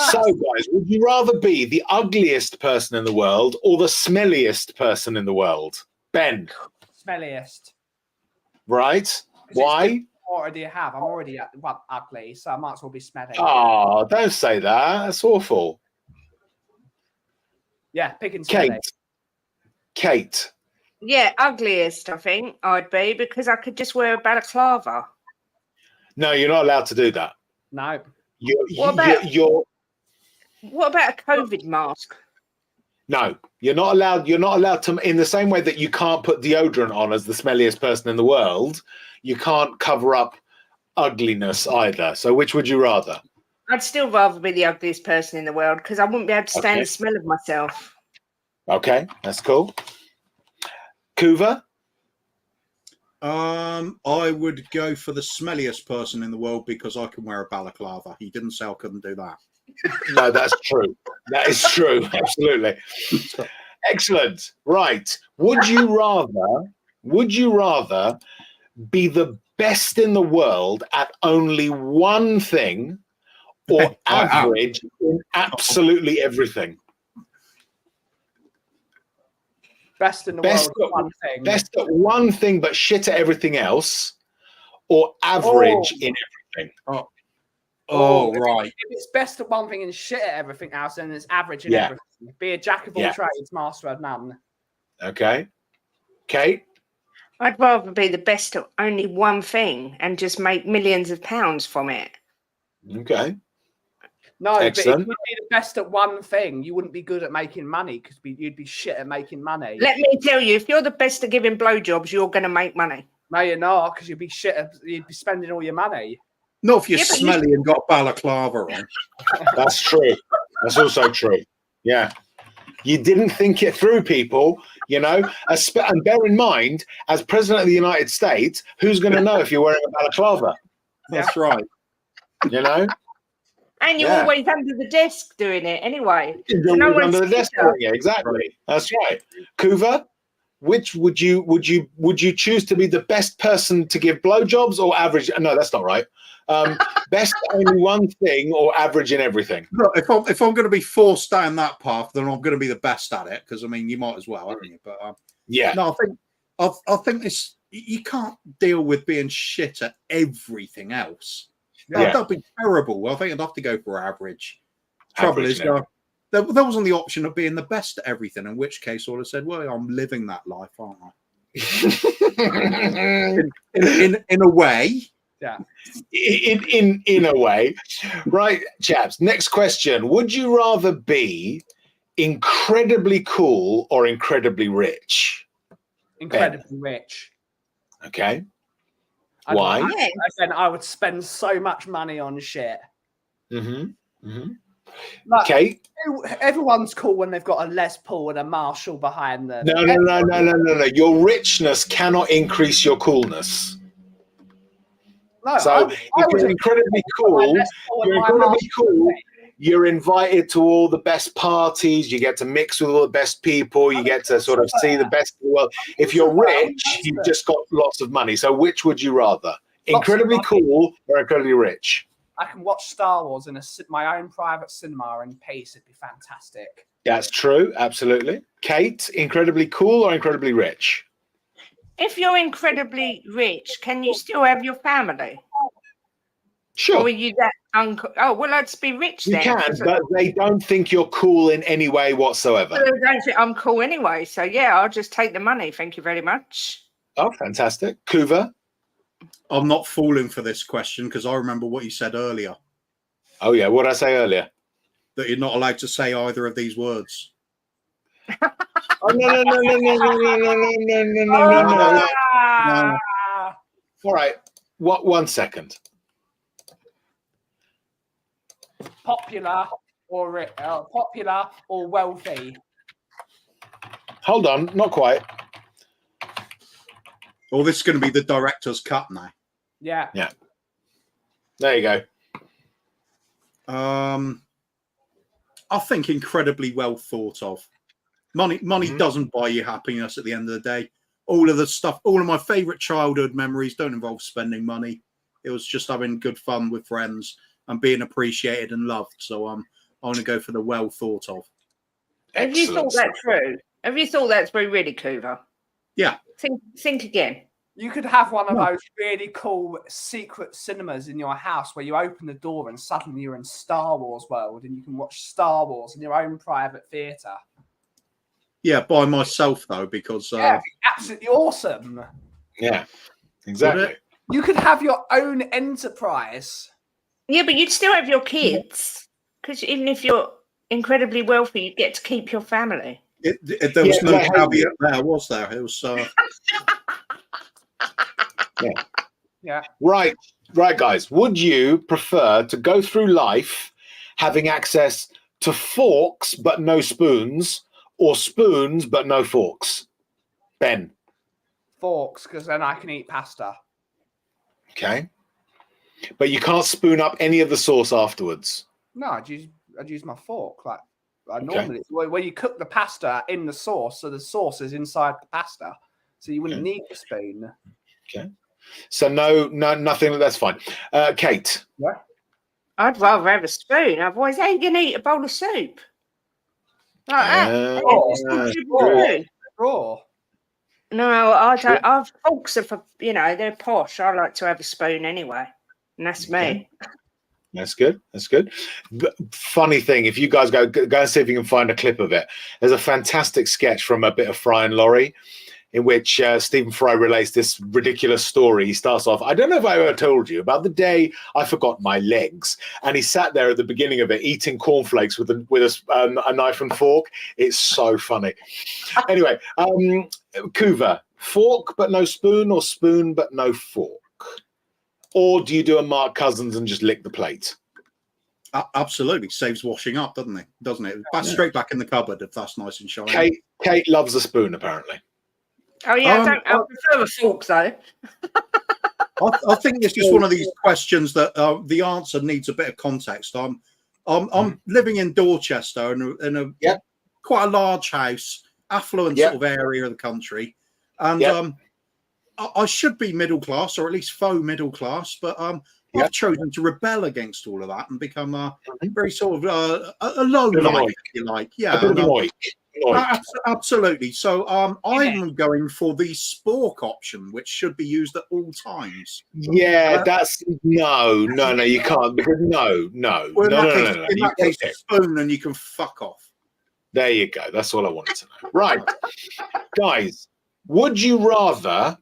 [SPEAKER 1] So, guys, would you rather be the ugliest person in the world or the smelliest person in the world? Ben?
[SPEAKER 3] Smelliest.
[SPEAKER 1] Right. Why?
[SPEAKER 3] What do you have? I'm already ugly, so I might as well be smelly.
[SPEAKER 1] Oh, don't say that. That's awful.
[SPEAKER 3] Yeah, pick and smelly.
[SPEAKER 1] Kate.
[SPEAKER 7] Yeah, ugliest, I think I'd be, because I could just wear a balaclava.
[SPEAKER 1] No, you're not allowed to do that.
[SPEAKER 3] No.
[SPEAKER 7] What about a COVID mask?
[SPEAKER 1] No, you're not allowed. You're not allowed to. In the same way that you can't put deodorant on as the smelliest person in the world, you can't cover up ugliness either. So, which would you rather?
[SPEAKER 7] I'd still rather be the ugliest person in the world, because I wouldn't be able to stand the smell of myself.
[SPEAKER 1] Okay, that's cool. Kuva?
[SPEAKER 4] I would go for the smelliest person in the world because I can wear a balaclava. He didn't say I couldn't do that.
[SPEAKER 1] No, that's true. That is true. Absolutely. Excellent. Right. Would you rather be the best in the world at only one thing, or average in absolutely everything?
[SPEAKER 3] Best in the world at one thing.
[SPEAKER 1] Best at one thing, but shit at everything else, or average in everything?
[SPEAKER 4] Right.
[SPEAKER 3] If it's best at one thing and shit at everything else, then it's average in everything. Be a jack of all trades, master of none.
[SPEAKER 1] Okay. Kate?
[SPEAKER 7] I'd rather be the best at only one thing and just make millions of pounds from it.
[SPEAKER 1] Okay.
[SPEAKER 3] No,
[SPEAKER 1] excellent.
[SPEAKER 3] But if you'd be the best at one thing, you wouldn't be good at making money because you'd be shit at making money.
[SPEAKER 7] Let me tell you, if you're the best at giving blowjobs, you're going to make money.
[SPEAKER 3] No, you're not, because you'd be shit at, you'd be spending all your money.
[SPEAKER 4] Not if you're smelly and got balaclava on.
[SPEAKER 1] That's true. That's also true. Yeah. You didn't think it through, people, you know. And bear in mind, as President of the United States, who's going to know if you're wearing a balaclava?
[SPEAKER 4] That's right.
[SPEAKER 1] You know?
[SPEAKER 7] And you're always under the desk doing it anyway.
[SPEAKER 1] You're always under the desk doing it. Exactly. That's right. Kuva, which would you choose to be the best person to give blowjobs, or average? No, that's not right. Best at only one thing, or average in everything?
[SPEAKER 4] Look, if I'm going to be forced down that path, then I'm going to be the best at it, because I mean, you might as well, haven't you? But no, I think this, you can't deal with being shit at everything else. That'd be terrible. I think I'd have to go for average. Trouble is, there wasn't the option of being the best at everything, in which case I would have said, well, I'm living that life, aren't I? in a way.
[SPEAKER 3] Yeah.
[SPEAKER 1] In a way. Right, chaps. Next question. Would you rather be incredibly cool or incredibly rich?
[SPEAKER 3] Incredibly rich.
[SPEAKER 1] Okay. Why?
[SPEAKER 3] Again, I would spend so much money on shit.
[SPEAKER 1] Okay.
[SPEAKER 3] Everyone's cool when they've got a Les Paul and a Marshall behind them.
[SPEAKER 1] No. Your richness cannot increase your coolness.
[SPEAKER 3] No,
[SPEAKER 1] so if you're incredibly cool, you're invited to all the best parties, you get to mix with all the best people, you get to sort of see the best of the world. If you're rich, you've just got lots of money. So which would you rather? Incredibly cool or incredibly rich?
[SPEAKER 3] I can watch Star Wars in my own private cinema in peace. It'd be fantastic.
[SPEAKER 1] That's true. Absolutely. Kate, incredibly cool or incredibly rich?
[SPEAKER 7] If you're incredibly rich, can you still have your family?
[SPEAKER 1] Sure.
[SPEAKER 7] Or are you that uncool? Oh, well, let's be rich then.
[SPEAKER 1] You can, but they don't think you're cool in any way whatsoever.
[SPEAKER 7] Well, they don't think I'm cool anyway. So, yeah, I'll just take the money. Thank you very much.
[SPEAKER 1] Oh, fantastic. Kuva?
[SPEAKER 4] I'm not falling for this question because I remember what you said earlier.
[SPEAKER 1] Oh, yeah. What did I say earlier?
[SPEAKER 4] That you're not allowed to say either of these words.
[SPEAKER 1] Oh, no. All right. One second.
[SPEAKER 3] Popular or wealthy?
[SPEAKER 1] Hold on. Not quite.
[SPEAKER 4] Oh, this is going to be the director's cut now.
[SPEAKER 3] Yeah.
[SPEAKER 1] Yeah. There you go.
[SPEAKER 4] I think incredibly well thought of. Money doesn't buy you happiness at the end of the day. All of the stuff, all of my favorite childhood memories don't involve spending money. It was just having good fun with friends and being appreciated and loved. So I want to go for the well thought of.
[SPEAKER 7] Have you thought that through? Have you thought that through really, Kuva?
[SPEAKER 4] Yeah.
[SPEAKER 7] Think again.
[SPEAKER 3] You could have one of those really cool secret cinemas in your house where you open the door and suddenly you're in Star Wars world and you can watch Star Wars in your own private theatre.
[SPEAKER 4] Yeah, by myself though, because
[SPEAKER 3] absolutely awesome.
[SPEAKER 1] Yeah, exactly.
[SPEAKER 3] You could have your own enterprise.
[SPEAKER 7] Yeah, but you'd still have your kids, because even if you're incredibly wealthy, you get to keep your family.
[SPEAKER 4] There was no caveat there, was there? It was.
[SPEAKER 3] Yeah.
[SPEAKER 1] Right, guys. Would you prefer to go through life having access to forks but no spoons, or spoons but no forks? Ben.
[SPEAKER 3] Forks, because then I can eat pasta.
[SPEAKER 1] Okay. But you can't spoon up any of the sauce afterwards.
[SPEAKER 3] No, I'd use my fork like normally. When you cook the pasta in the sauce, so the sauce is inside the pasta, so you wouldn't need a spoon.
[SPEAKER 1] Okay. So no, nothing. That's fine. Kate.
[SPEAKER 3] Yeah.
[SPEAKER 7] I'd rather have a spoon. Otherwise, how are you going to eat a bowl of soup? Like that.
[SPEAKER 3] Raw.
[SPEAKER 7] No, I don't. I've forks are for, they're posh. I like to have a spoon anyway. And that's me.
[SPEAKER 1] That's good. That's good. Funny thing, if you guys go and see if you can find a clip of it. There's a fantastic sketch from A Bit of Fry and Laurie, in which Stephen Fry relates this ridiculous story. He starts off, I don't know if I ever told you about the day I forgot my legs. And he sat there at the beginning of it eating cornflakes with a knife and fork. It's so funny. Anyway, Kuva, fork but no spoon, or spoon but no fork? Or do you do a Mark Cousins and just lick the plate?
[SPEAKER 4] Absolutely. Saves washing up, doesn't it? Straight back in the cupboard if that's nice and shiny.
[SPEAKER 1] Kate loves a spoon, apparently.
[SPEAKER 7] Oh, yeah, I prefer a fork, though.
[SPEAKER 4] I think it's just one of these questions that the answer needs a bit of context. I'm living in Dorchester in a quite a large house, affluent sort of area of the country. And I should be middle class, or at least faux middle class, but I've chosen to rebel against all of that and become a very sort of a low life, if you like. Yeah, absolutely. So I'm going for the spork option, which should be used at all times.
[SPEAKER 1] Yeah, that's no, you can't, because no.
[SPEAKER 4] Well, in that case, spoon, and you can fuck off.
[SPEAKER 1] There you go. That's all I wanted to know. Right, guys, would you rather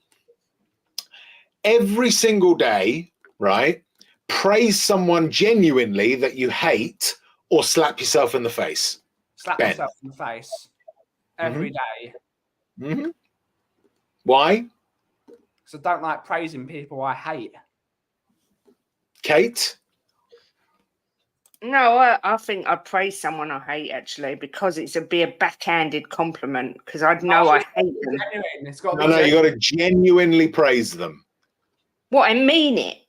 [SPEAKER 1] every single day, right, praise someone genuinely that you hate, or slap yourself in the face?
[SPEAKER 3] Slap myself in the face every day.
[SPEAKER 1] Mm-hmm. Why?
[SPEAKER 3] Because I don't like praising people I hate.
[SPEAKER 1] Kate?
[SPEAKER 7] No, I think I'd praise someone I hate, actually, because it'd be a backhanded compliment, because I'd know I hate them.
[SPEAKER 1] No, you got to genuinely praise them.
[SPEAKER 7] What, I mean it?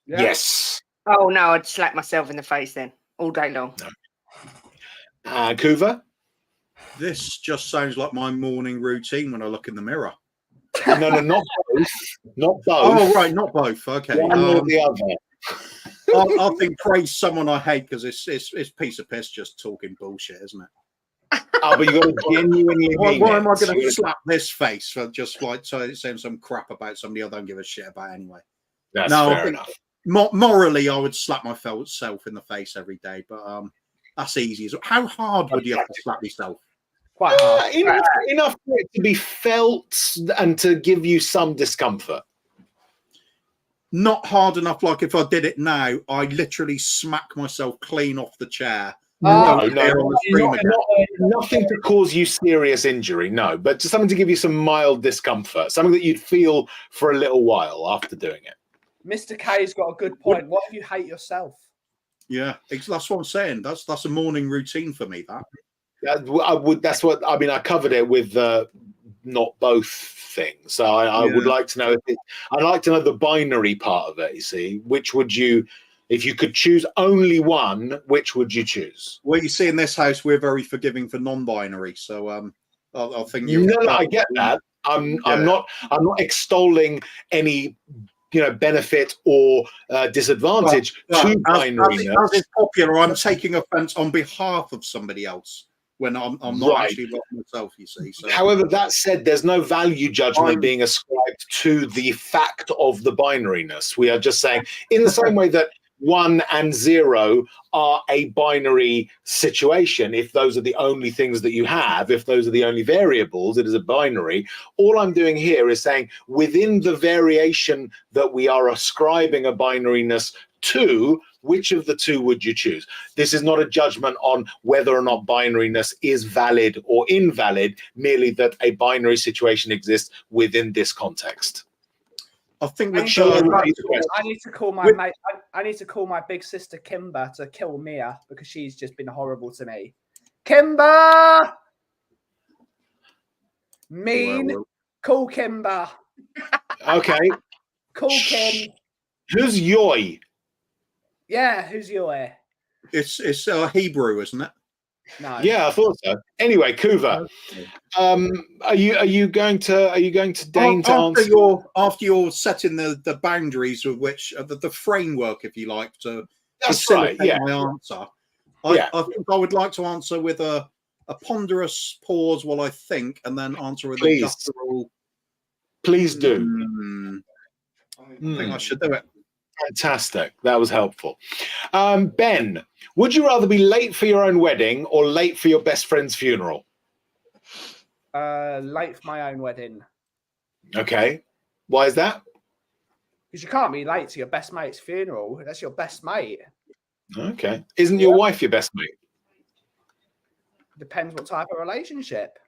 [SPEAKER 3] Yeah.
[SPEAKER 1] Yes.
[SPEAKER 7] Oh, no, I'd slap myself in the face then, all day long.
[SPEAKER 1] No. Kuva?
[SPEAKER 4] This just sounds like my morning routine when I look in the mirror.
[SPEAKER 1] No, not both. Not both.
[SPEAKER 4] Oh, right, not both. Okay.
[SPEAKER 1] One or the other.
[SPEAKER 4] I think praise someone I hate, because it's piece of piss just talking bullshit, isn't it?
[SPEAKER 1] Oh, but you got to genuinely mean
[SPEAKER 4] why am I going to slap this face for just like saying some crap about somebody I don't give a shit about anyway?
[SPEAKER 1] That's fair enough.
[SPEAKER 4] Morally, I would slap myself in the face every day, but that's easy. How hard would you have to slap yourself?
[SPEAKER 3] Quite hard.
[SPEAKER 1] Enough for it to be felt and to give you some discomfort.
[SPEAKER 4] Not hard enough. Like if I did it now, I literally smack myself clean off the chair.
[SPEAKER 1] No, nothing to cause you serious injury. No, but just something to give you some mild discomfort, something that you'd feel for a little while after doing it.
[SPEAKER 3] Mr. K's got a good point. What if you hate yourself?
[SPEAKER 4] Yeah, that's what I'm saying. That's a morning routine for me.
[SPEAKER 1] That's what I mean. I covered it with not both things. So I would like to know I'd like to know the binary part of it. You see, which would you? If you could choose only one, which would you choose?
[SPEAKER 4] Well, you see, in this house, we're very forgiving for non-binary. So I think
[SPEAKER 1] I get that. I'm not not extolling any benefit or disadvantage to binary.
[SPEAKER 4] As is popular, I'm taking offence on behalf of somebody else when I'm not actually myself. You see. So.
[SPEAKER 1] However, that said, there's no value judgment being ascribed to the fact of the binariness. We are just saying, in the same way that 1 and 0 are a binary situation. If those are the only things that you have, if those are the only variables, it is a binary. All I'm doing here is saying within the variation that we are ascribing a binariness to, which of the two would you choose? This is not a judgment on whether or not binariness is valid or invalid, merely that a binary situation exists within this context.
[SPEAKER 4] I think
[SPEAKER 3] I need to call my mate. I need to call my big sister Kimber to kill Mia because she's just been horrible to me. Kimber, mean, call Kimber.
[SPEAKER 1] Okay.
[SPEAKER 3] Call Kim.
[SPEAKER 1] Who's Yoy?
[SPEAKER 3] Yeah, who's Yoy?
[SPEAKER 4] It's Hebrew, isn't it?
[SPEAKER 3] No.
[SPEAKER 1] Yeah, I thought so. Anyway, Kuva, are you going to deign to answer?
[SPEAKER 4] After you're setting the boundaries of which the framework, if you like, to
[SPEAKER 1] that's right. Yeah.
[SPEAKER 4] My answer. I think I would like to answer with a ponderous pause while I think, and then answer with a guttural.
[SPEAKER 1] Please do.
[SPEAKER 4] I think I should do it.
[SPEAKER 1] Fantastic. That was helpful. Ben, would you rather be late for your own wedding or late for your best friend's funeral?
[SPEAKER 3] Late for my own wedding.
[SPEAKER 1] Okay. Why is that?
[SPEAKER 3] Because you can't be late to your best mate's funeral. That's your best mate.
[SPEAKER 1] Okay. Isn't your wife your best mate?
[SPEAKER 3] Depends what type of relationship.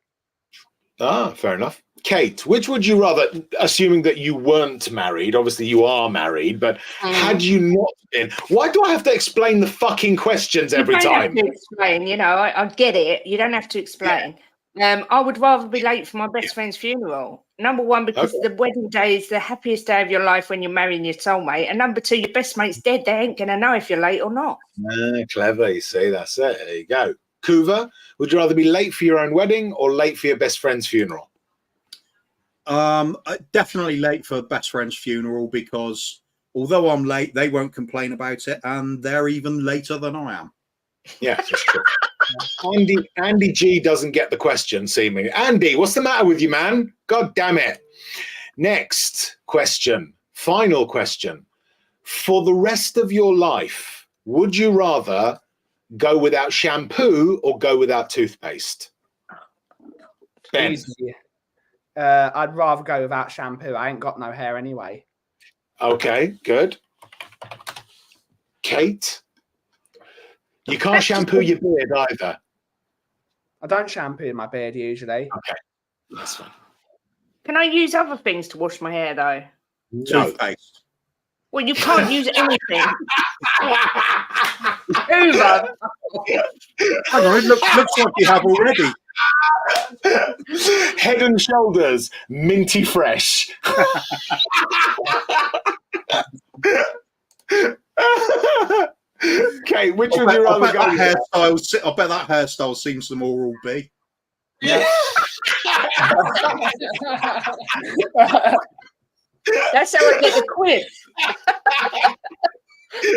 [SPEAKER 1] Ah, fair enough. Kate, which would you rather, assuming that you weren't married, obviously you are married, but had you not been, why do I have to explain the fucking questions every time?
[SPEAKER 7] You don't have to explain, I get it. You don't have to explain. Yeah. I would rather be late for my best friend's funeral. Number one, because the wedding day is the happiest day of your life when you're marrying your soulmate. And number two, your best mate's dead. They ain't going to know if you're late or not.
[SPEAKER 1] Clever, you see, that's it. There you go. Kuva, would you rather be late for your own wedding or late for your best friend's funeral?
[SPEAKER 4] Definitely late for best friend's funeral, because although I'm late, they won't complain about it, and they're even later than I am.
[SPEAKER 1] Yes, that's true. Andy G doesn't get the question, seemingly. Andy, what's the matter with you, man? God damn it. Next question, final question. For the rest of your life, would you rather go without shampoo or go without toothpaste? Ben.
[SPEAKER 3] I'd rather go without shampoo. I ain't got no hair anyway.
[SPEAKER 1] Okay, good. Kate, you can't shampoo your beard either.
[SPEAKER 3] I don't shampoo my beard usually.
[SPEAKER 1] Okay, that's fine.
[SPEAKER 7] Can I use other things to wash my hair though?
[SPEAKER 1] No.
[SPEAKER 4] Toothpaste.
[SPEAKER 7] Well, you can't use anything. Hoover.
[SPEAKER 4] Hang on, it looks like you have already.
[SPEAKER 1] Head and Shoulders, minty fresh. Okay, which would you rather go with?
[SPEAKER 4] I bet that hairstyle seems the Oral B.
[SPEAKER 3] Yeah.
[SPEAKER 7] That's how I get the quiz.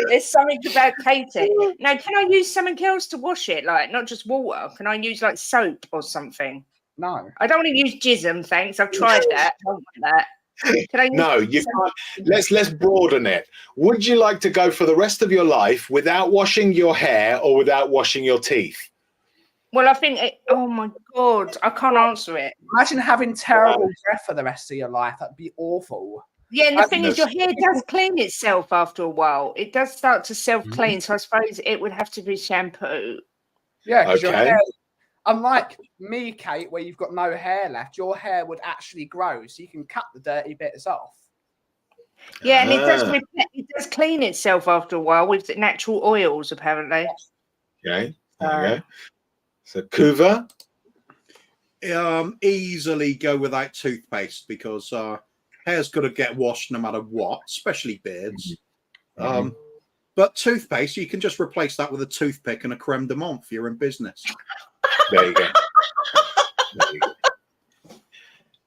[SPEAKER 7] There's something about Katie. Now, can I use something else to wash it? Like, not just water. Can I use like soap or something?
[SPEAKER 3] No.
[SPEAKER 7] I don't want to use jism, thanks. I've tried that. I don't want that. Can I use
[SPEAKER 1] No, you can't. Let's broaden it. Would you like to go for the rest of your life without washing your hair or without washing your teeth?
[SPEAKER 7] Well, I think, oh my God, I can't answer it.
[SPEAKER 3] Imagine having terrible breath for the rest of your life. That'd be awful.
[SPEAKER 7] Yeah, and the thing is, your hair does clean itself after a while. It does start to self-clean, so I suppose it would have to be shampoo.
[SPEAKER 3] Yeah, because your hair, unlike me, Kate, where you've got no hair left, your hair would actually grow, so you can cut the dirty bits off.
[SPEAKER 7] Yeah, and it does clean itself after a while with the natural oils, apparently.
[SPEAKER 1] Okay, there you go. So, Kuva?
[SPEAKER 4] Easily go without toothpaste, because hair's got to get washed no matter what, especially beards. But toothpaste, you can just replace that with a toothpick and a creme de menthe if you're in business.
[SPEAKER 1] There you go.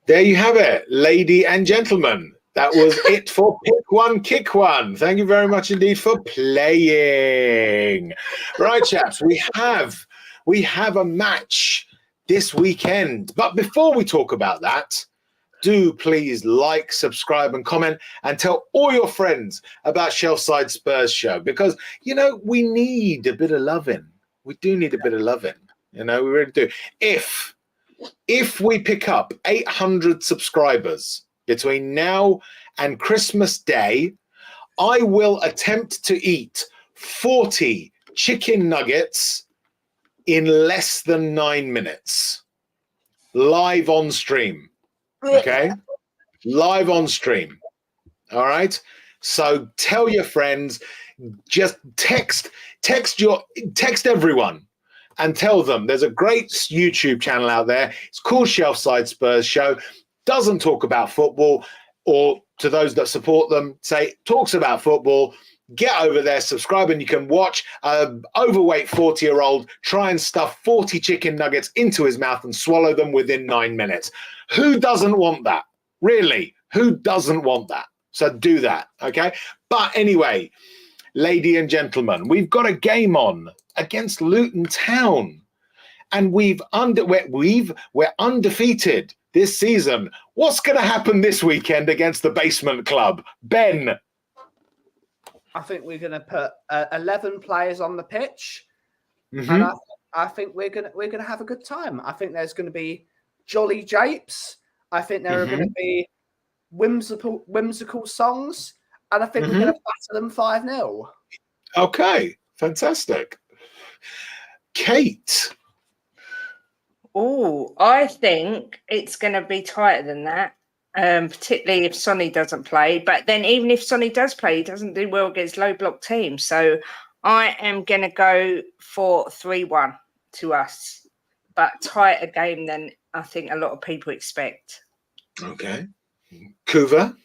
[SPEAKER 1] There you have it, ladies and gentlemen. That was it for Pick One, Kick One. Thank you very much indeed for playing. Right, chaps, we have a match this weekend. But before we talk about that, do please like, subscribe, and comment, and tell all your friends about Shelfside Spurs Show, because, you know, we need a bit of loving. We do need a bit of loving. You know, we really do. If we pick up 800 subscribers between now and Christmas Day, I will attempt to eat 40 chicken nuggets in less than 9 minutes. Live on stream. Okay? Live on stream. All right? So tell your friends, just text everyone and tell them there's a great YouTube channel out there. It's called Shelfside Spurs Show. Doesn't talk about football, or to those that support them, say talks about football. Get over there, subscribe, and you can watch an overweight 40-year-old try and stuff 40 chicken nuggets into his mouth and swallow them within 9 minutes. Who doesn't want that? Really? Who doesn't want that? So do that, okay? But anyway, ladies and gentlemen, we've got a game on against Luton Town, and we're undefeated this season. What's going to happen this weekend against the Basement Club, Ben?
[SPEAKER 3] I think we're going to put 11 players on the pitch, and I think we're going to have a good time. I think there's going to be jolly japes. I think there are going to be whimsical songs, and I think we're going to batter them 5-0.
[SPEAKER 1] Okay, fantastic. Kate.
[SPEAKER 7] Oh, I think it's going to be tighter than that. Particularly if Sonny doesn't play. But then even if Sonny does play, he doesn't do well against low block teams. So I am going to go for 3-1 to us. But tighter game than I think a lot of people expect.
[SPEAKER 1] Okay. Kuva?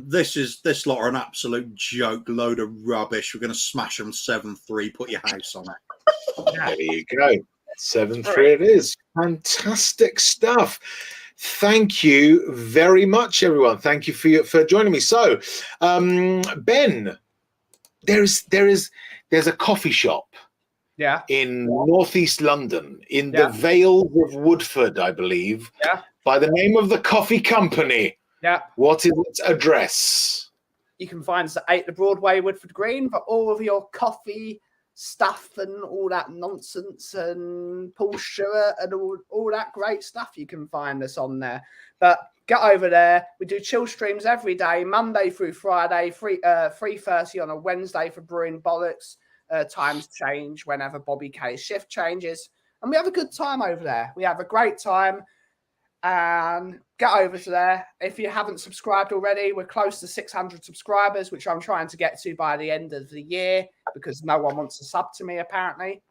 [SPEAKER 4] This lot are an absolute joke, load of rubbish. We're going to smash them 7-3. Put your house on it.
[SPEAKER 1] There you go. 7-3 it is. Fantastic stuff. Thank you very much, everyone. Thank you for joining me. So, Ben, there's a coffee shop, in northeast London, in the Vale of Woodford, I believe, by the name of the Coffee Company.
[SPEAKER 3] Yeah.
[SPEAKER 1] What is its address?
[SPEAKER 3] You can find us at 8 the Broadway, Woodford Green, for all of your coffee stuff and all that nonsense, and Paul Stewart and all that great stuff. You can find us on there. But get over there. We do chill streams every day, Monday through Friday, 3:30 on a Wednesday for Brewing Bollocks. Times change whenever Bobby K's shift changes. And we have a good time over there. We have a great time. And get over to there. If you haven't subscribed already, we're close to 600 subscribers, which I'm trying to get to by the end of the year, because no one wants to sub to me, apparently.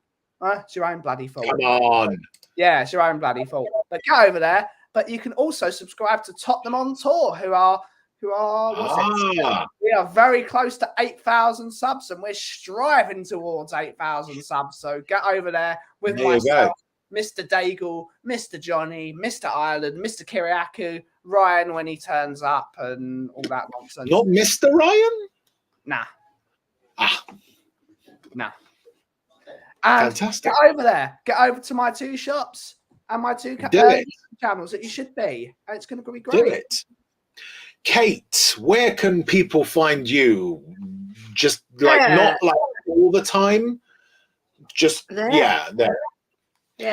[SPEAKER 3] It's your own bloody fault.
[SPEAKER 1] Come on.
[SPEAKER 3] Yeah, it's your own bloody fault. But get over there. But you can also subscribe to Tottenham on Tour, who are we are very close to 8,000 subs, and we're striving towards 8,000 subs. So get over there with myself, Mr. Daigle, Mr. Johnny, Mr. Ireland, Mr. Kiriakou, Ryan when he turns up, and all that nonsense.
[SPEAKER 1] Not Mr. Ryan?
[SPEAKER 3] Nah. Nah.
[SPEAKER 1] And fantastic.
[SPEAKER 3] Get over there. Get over to my two shops and my two channels that you should be. And it's going to be great.
[SPEAKER 1] Do it. Kate, where can people find you? Just not like all the time? Just, there.
[SPEAKER 7] Yeah,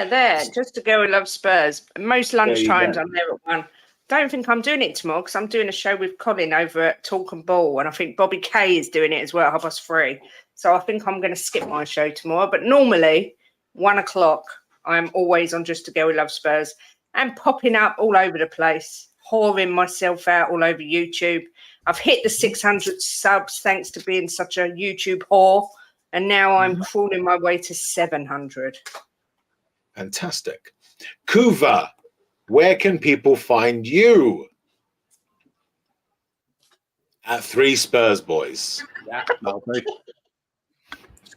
[SPEAKER 7] there. Just a girl who loves Spurs. Most lunchtimes I'm there at 1. Don't think I'm doing it tomorrow, because I'm doing a show with Colin over at Talk and Ball, and I think Bobby K is doing it as well at 3:30. So I think I'm going to skip my show tomorrow. But normally, 1 o'clock, I'm always on Just a Girl Who Loves Spurs, and popping up all over the place, whoring myself out all over YouTube. I've hit the 600 subs thanks to being such a YouTube whore, and now I'm crawling my way to 700.
[SPEAKER 1] Fantastic. Kuva, where can people find you? At 3 Spurs Boys.
[SPEAKER 4] Yeah, let's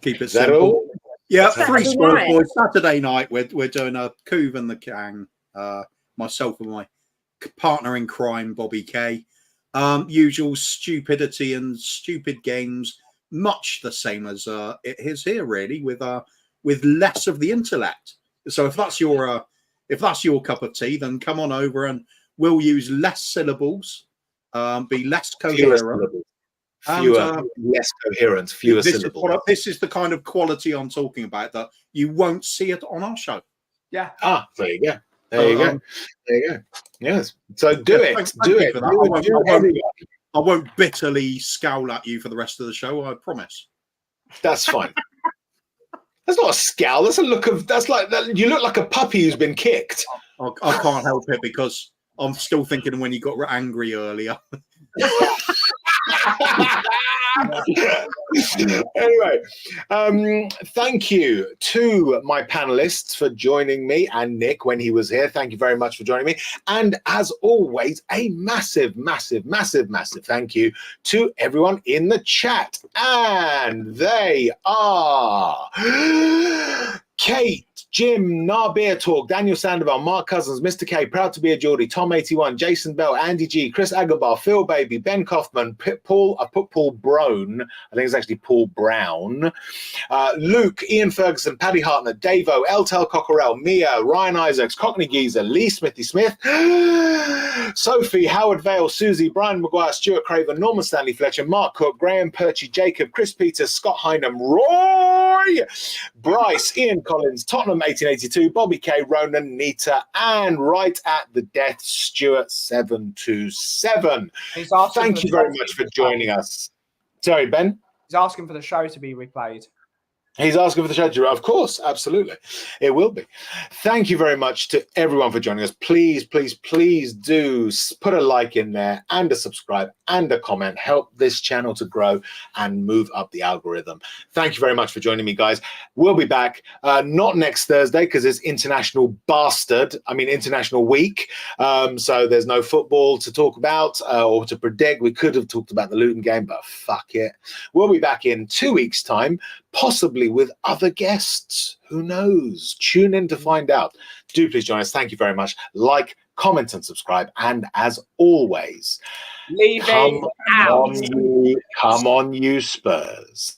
[SPEAKER 4] keep it
[SPEAKER 1] simple.
[SPEAKER 4] Yeah, 3 Spurs Boys. Saturday night, we're doing a Kuva and the Gang. Myself and my partner in crime, Bobby K. Usual stupidity and stupid games, much the same as it is here, really, with less of the intellect. So if that's your cup of tea, then come on over and will use less syllables, be less
[SPEAKER 1] Fewer
[SPEAKER 4] coherent.
[SPEAKER 1] syllables. Less coherent, fewer syllables.
[SPEAKER 4] This is the kind of quality I'm talking about that you won't see it on our show.
[SPEAKER 3] Yeah.
[SPEAKER 1] Ah, there you go. There you go. There you go. Yes. So do it.
[SPEAKER 4] Thank
[SPEAKER 1] Do
[SPEAKER 4] you
[SPEAKER 1] it.
[SPEAKER 4] for that.
[SPEAKER 1] Do
[SPEAKER 4] I won't bitterly scowl at you for the rest of the show. I promise.
[SPEAKER 1] That's fine. That's not a scowl. That's a look of. That's like that. You look like a puppy who's been kicked.
[SPEAKER 4] I can't help it because I'm still thinking when you got angry earlier.
[SPEAKER 1] Anyway, thank you to my panelists for joining me and Nick when he was here. Thank you very much for joining me. And as always, a massive, massive, massive, massive thank you to everyone in the chat. And they are Kate, Jim, Beer Talk, Daniel Sandoval, Mark Cousins, Mr. K, Proud to be a Geordie, Tom81, Jason Bell, Andy G, Chris Agabar, Phil Baby, Ben Kaufman, Paul Brone, I think it's actually Paul Brown, Luke, Ian Ferguson, Paddy Hartner, Davo, Eltel Cockerell, Mia, Ryan Isaacs, Cockney Geezer, Lee Smithy Smith, Sophie, Howard Vale, Susie, Brian Maguire, Stuart Craven, Norman Stanley Fletcher, Mark Cook, Graham Perchy, Jacob, Chris Peters, Scott Hynam, Roy, Bryce, Ian Collins, Tottenham 1882, Bobby K, Ronan, Nita, and right at the death, Stuart 727. Thank you very much for joining us. Sorry, Ben?
[SPEAKER 3] He's asking for the show to be replayed.
[SPEAKER 1] He's asking for the show. Of course, absolutely. It will be. Thank you very much to everyone for joining us. Please, please, please do put a like in there and a subscribe and a comment. Help this channel to grow and move up the algorithm. Thank you very much for joining me, guys. We'll be back, not next Thursday because it's International Week. So there's no football to talk about or to predict. We could have talked about the Luton game, but fuck it. We'll be back in 2 weeks' time, possibly with other guests. Who knows? Tune in to find out. Do please join us. Thank you very much. Like, comment, and subscribe. And as always, come on, you Spurs.